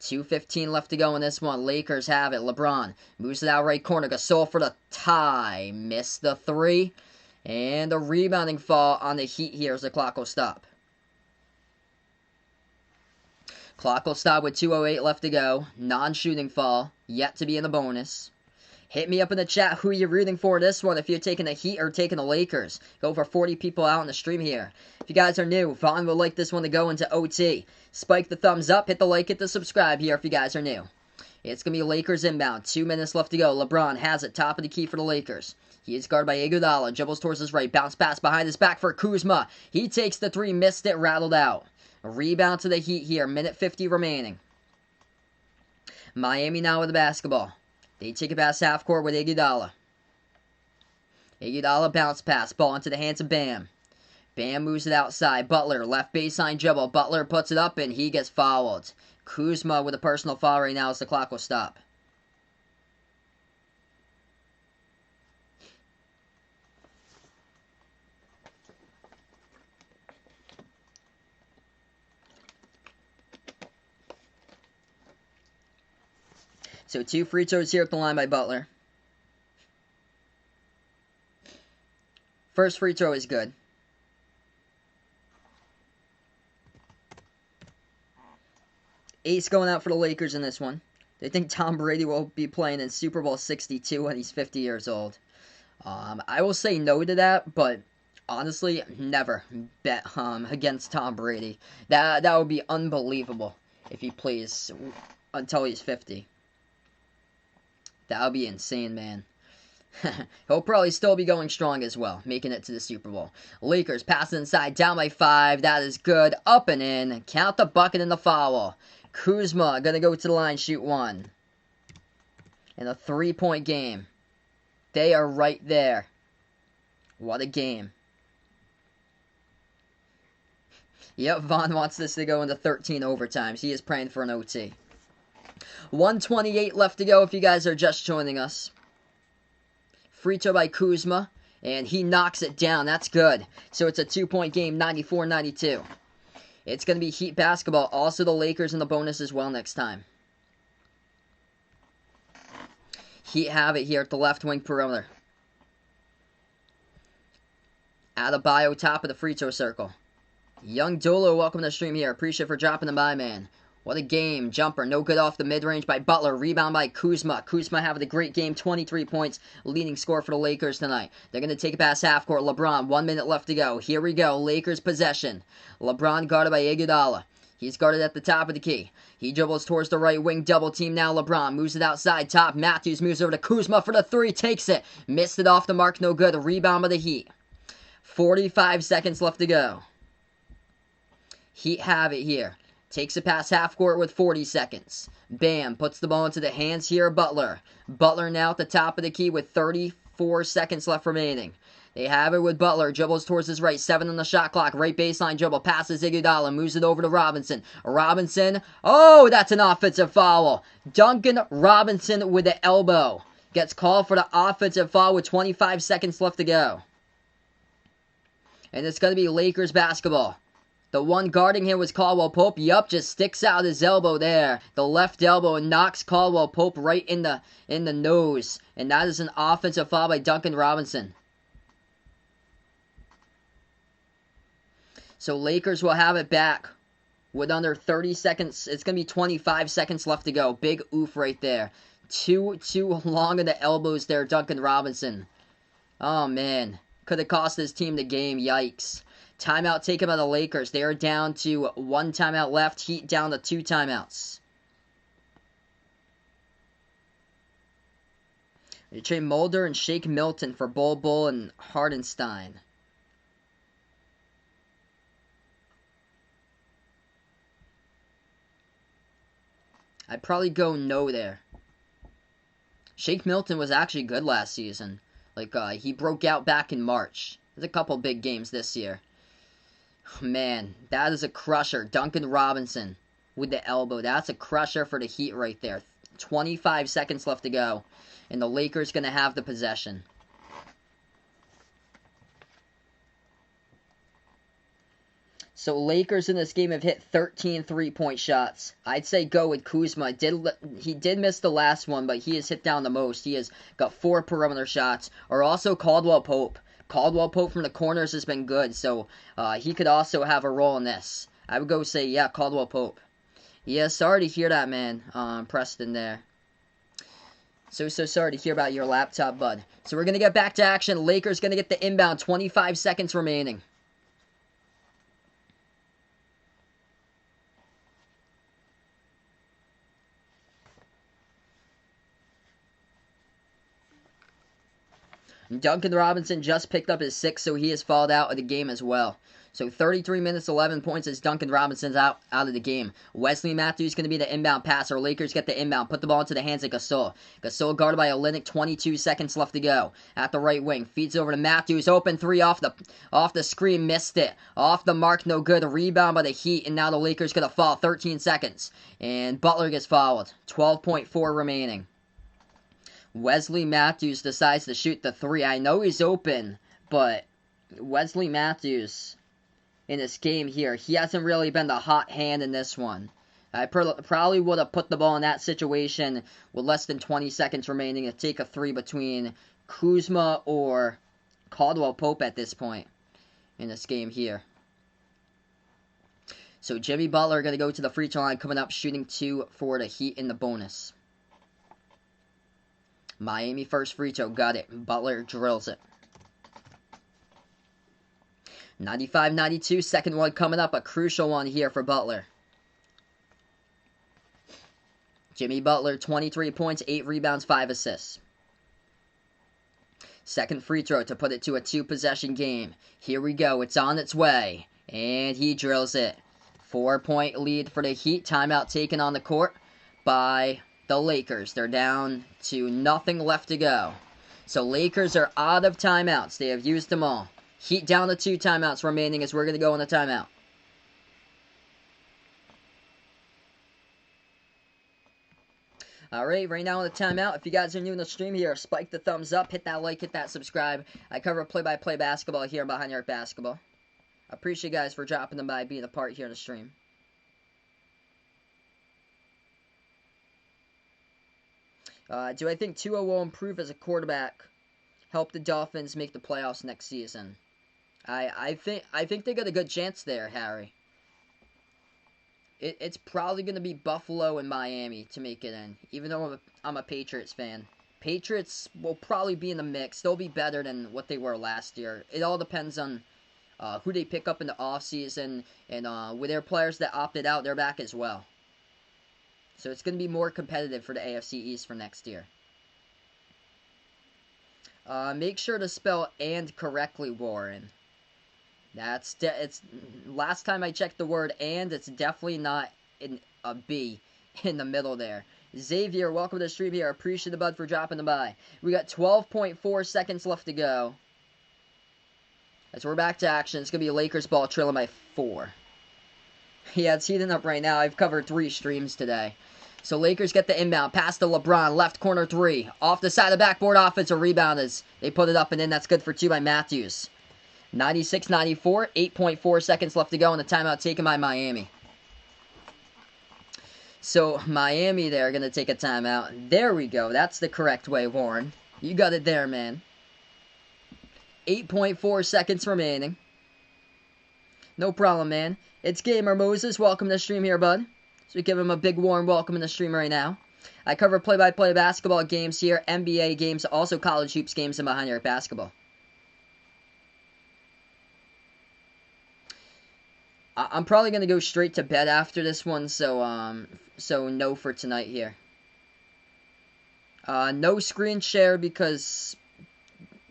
2:15 left to go in this one. Lakers have it. LeBron moves it out right corner. Gasol for the tie. Missed the 3. And the rebounding fall on the Heat here as the clock will stop. Clock will stop with 2:08 left to go. Non-shooting fall. Yet to be in the bonus. Hit me up in the chat who you're rooting for this one, if you're taking the Heat or taking the Lakers. Go over 40 people out on the stream here. If you guys are new, Vaughn would like this one to go into OT. Spike the thumbs up, hit the like, hit the subscribe here if you guys are new. It's going to be Lakers inbound. 2 minutes left to go. LeBron has it, top of the key for the Lakers. He is guarded by Iguodala, dribbles towards his right, bounce pass behind his back for Kuzma. He takes the 3, missed it, rattled out. A rebound to the Heat here, minute 50 remaining. Miami now with the basketball. They take it past half court with Iguodala. Iguodala bounce pass. Ball into the hands of Bam. Bam moves it outside. Butler, left baseline dribble. Butler puts it up and he gets fouled. Kuzma with a personal foul right now as the clock will stop. So 2 free throws here at the line by Butler. First free throw is good. Ace going out for the Lakers in this one. They think Tom Brady will be playing in Super Bowl 62 when he's 50 years old. I will say no to that, but honestly, never bet against Tom Brady. That would be unbelievable if he plays until he's 50. That would be insane, man. He'll probably still be going strong as well, making it to the Super Bowl. Lakers pass inside, down by 5. That is good. Up and in. Count the bucket and the foul. Kuzma going to go to the line, shoot 1. In a 3-point game. They are right there. What a game. Yep, Vaughn wants this to go into 13 overtimes. He is praying for an OT. 1:28 left to go if you guys are just joining us. Free throw by Kuzma, and he knocks it down. That's good. So it's a 2-point game, 94-92. It's going to be Heat basketball. Also the Lakers in the bonus as well next time. Heat have it here at the left wing perimeter. Adebayo top of the free throw circle. Young Dolo, welcome to the stream here. Appreciate for dropping them by, man. What a game. Jumper. No good off the mid-range by Butler. Rebound by Kuzma. Kuzma having a great game. 23 points. Leading score for the Lakers tonight. They're going to take it past half court. LeBron. 1 minute left to go. Here we go. Lakers possession. LeBron guarded by Iguodala. He's guarded at the top of the key. He dribbles towards the right wing. Double team now. LeBron moves it outside. Top. Matthews moves over to Kuzma for the 3. Takes it. Missed it off the mark. No good. A rebound by the Heat. 45 seconds left to go. Heat have it here. Takes it past half court with 40 seconds. Bam. Puts the ball into the hands here of Butler. Butler now at the top of the key with 34 seconds left remaining. They have it with Butler. Dribbles towards his right. 7 on the shot clock. Right baseline dribble. Passes Iguodala. Moves it over to Robinson. Robinson. Oh, that's an offensive foul. Duncan Robinson with the elbow. Gets called for the offensive foul with 25 seconds left to go. And it's going to be Lakers basketball. The one guarding him was Caldwell Pope. Yup, just sticks out his elbow there. The left elbow and knocks Caldwell Pope right in the nose. And that is an offensive foul by Duncan Robinson. So Lakers will have it back with under 30 seconds. It's going to be 25 seconds left to go. Big oof right there. Too long of the elbows there, Duncan Robinson. Oh, man. Could have cost his team the game. Yikes. Timeout taken by the Lakers. They are down to 1 timeout left. Heat down to 2 timeouts. They trade Mulder and Shake Milton for Bol and Hardenstein. I'd probably go no there. Shake Milton was actually good last season. He broke out back in March. There's a couple big games this year. Man, that is a crusher. Duncan Robinson with the elbow. That's a crusher for the Heat right there. 25 seconds left to go. And the Lakers going to have the possession. So Lakers in this game have hit 13 three-point shots. I'd say go with Kuzma. He did miss the last one, but he has hit down the most. He has got 4 perimeter shots. Or also Caldwell Pope. Caldwell Pope from the corners has been good, so he could also have a role in this. I would go say, yeah, Caldwell Pope. Yeah, sorry to hear that, man, Preston there. So sorry to hear about your laptop, bud. So we're going to get back to action. Lakers going to get the inbound. 25 seconds remaining. Duncan Robinson just picked up his 6th, so he has fouled out of the game as well. So 33 minutes, 11 points as Duncan Robinson's out of the game. Wesley Matthews going to be the inbound passer. Lakers get the inbound. Put the ball into the hands of Gasol. Gasol guarded by Olynyk. 22 seconds left to go. At the right wing. Feeds over to Matthews. Open 3 off the screen. Missed it. Off the mark. No good. Rebound by the Heat. And now the Lakers going to fall. 13 seconds. And Butler gets fouled. 12.4 remaining. Wesley Matthews decides to shoot the 3. I know he's open, but Wesley Matthews in this game here, he hasn't really been the hot hand in this one. I probably would have put the ball in that situation with less than 20 seconds remaining to take a 3 between Kuzma or Caldwell Pope at this point in this game here. So Jimmy Butler going to go to the free throw line coming up, shooting 2 for the Heat in the bonus. Miami first free throw, got it. Butler drills it. 95-92, second one coming up, a crucial one here for Butler. Jimmy Butler, 23 points, 8 rebounds, 5 assists. Second free throw to put it to a 2-possession game. Here we go, it's on its way. And he drills it. 4-point lead for the Heat. Timeout taken on the court by the Lakers. They're down to nothing left to go. So Lakers are out of timeouts. They have used them all. Heat down to 2 timeouts remaining as we're going to go on the timeout. Alright, right now on the timeout, if you guys are new in the stream here, spike the thumbs up, hit that like, hit that subscribe. I cover play-by-play basketball here Behind Your Basketball. I appreciate you guys for dropping them by, being a part here in the stream. Do I think Tua will improve as a quarterback, help the Dolphins make the playoffs next season? I think they got a good chance there, Harry. It's probably going to be Buffalo and Miami to make it in, even though I'm a Patriots fan. Patriots will probably be in the mix. They'll be better than what they were last year. It all depends on who they pick up in the offseason, and with their players that opted out, they're back as well. So it's going to be more competitive for the AFC East for next year. Make sure to spell "and" correctly, Warren. It's last time I checked the word "and," it's definitely not in a B in the middle there. Xavier, welcome to the stream here. Appreciate the bud for dropping the by. We got 12.4 seconds left to go. As we're back to action, it's going to be a Lakers ball trailing by 4. Yeah, it's heating up right now. I've covered 3 streams today. So Lakers get the inbound. Pass to LeBron. Left corner 3. Off the side of the backboard. Offensive rebound as they put it up and in. That's good for 2 by Matthews. 96-94. 8.4 seconds left to go. And the timeout taken by Miami. So Miami there going to take a timeout. There we go. That's the correct way, Warren. You got it there, man. 8.4 seconds remaining. No problem, man. It's Gamer Moses. Welcome to the stream here, bud. So we give him a big warm welcome in the stream right now. I cover play-by-play basketball games here, NBA games, also college hoops games, and Behind the Arc basketball. I'm probably going to go straight to bed after this one, so no for tonight here. No screen share because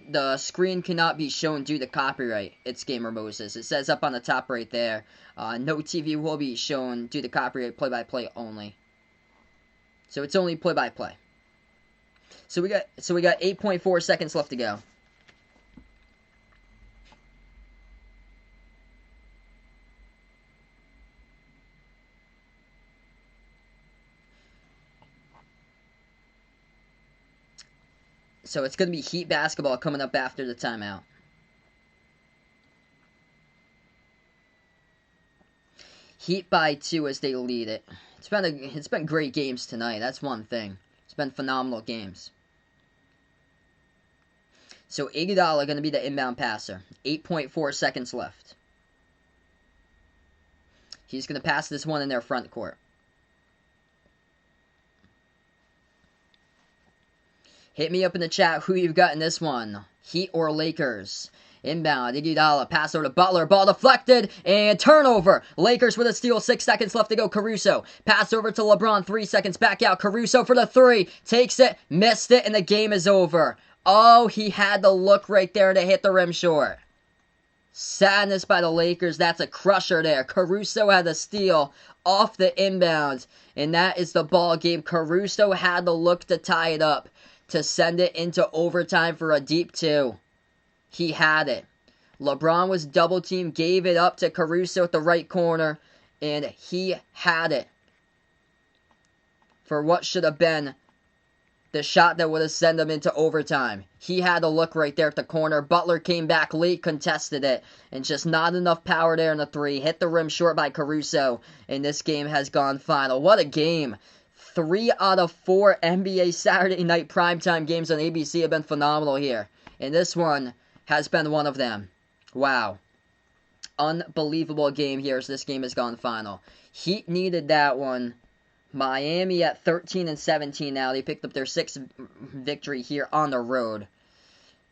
the screen cannot be shown due to copyright. It's Gamer Moses. It says up on the top right there. No TV will be shown due to copyright, play-by-play only. So it's only play-by-play. So we got 8.4 seconds left to go. So it's going to be Heat basketball coming up after the timeout. Heat by 2 as they lead it. It's been great games tonight. That's one thing. It's been phenomenal games. So Iguodala going to be the inbound passer. 8.4 seconds left. He's going to pass this one in their front court. Hit me up in the chat who you've got in this one. Heat or Lakers. Inbound, Iguodala, pass over to Butler, ball deflected, and turnover. Lakers with a steal, 6 seconds left to go. Caruso, pass over to LeBron, 3 seconds, back out. Caruso for the 3, takes it, missed it, and the game is over. Oh, he had the look right there to hit the rim short. Sadness by the Lakers, that's a crusher there. Caruso had the steal off the inbound, and that is the ball game. Caruso had the look to tie it up, to send it into overtime for a deep 2. He had it. LeBron was double-teamed, gave it up to Caruso at the right corner, and he had it. For what should have been the shot that would have sent him into overtime. He had a look right there at the corner. Butler came back late, contested it, and just not enough power there in the 3. Hit the rim short by Caruso, and this game has gone final. What a game. 3 out of 4 NBA Saturday night primetime games on ABC have been phenomenal here. And this one has been one of them. Wow. Unbelievable game here as this game has gone final. Heat needed that one. Miami at 13-17 now. They picked up their 6th victory here on the road.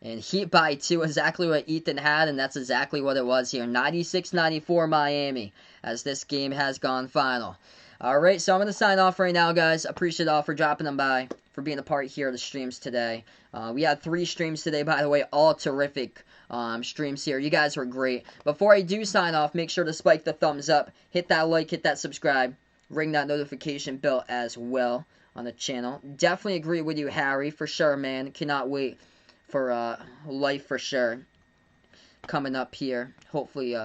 And Heat by 2, exactly what Ethan had, and that's exactly what it was here. 96-94 Miami as this game has gone final. Alright, so I'm going to sign off right now, guys. Appreciate all for dropping them by, for being a part here of the streams today. We had 3 streams today, by the way, all terrific streams here. You guys were great. Before I do sign off, make sure to spike the thumbs up, hit that like, hit that subscribe, ring that notification bell as well on the channel. Definitely agree with you, Harry, for sure, man. Cannot wait for life for sure coming up here. Hopefully,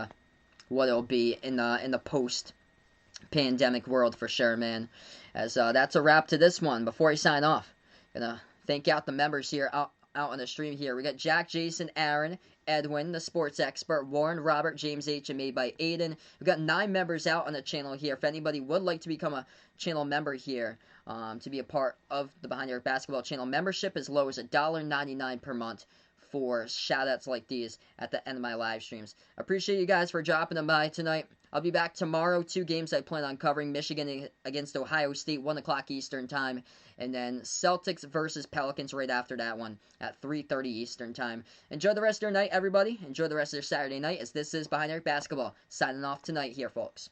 what it'll be in the post-pandemic world for sure, man. As that's a wrap to this one. Before I sign off, gonna thank out the members here out on the stream here. We got Jack, Jason, Aaron, Edwin, the sports expert, Warren, Robert, James H, and made by Aiden. We've got 9 members out on the channel here. If anybody would like to become a channel member here, to be a part of the Behind the Arc Basketball channel, membership as low as $1.99 per month for shoutouts like these at the end of my live streams. Appreciate you guys for dropping them by tonight. I'll be back tomorrow. 2 games I plan on covering. Michigan against Ohio State, 1 o'clock Eastern time. And then Celtics versus Pelicans right after that one at 3:30 Eastern time. Enjoy the rest of your night, everybody. Enjoy the rest of your Saturday night, as this is Behind the Arc Basketball. Signing off tonight here, folks.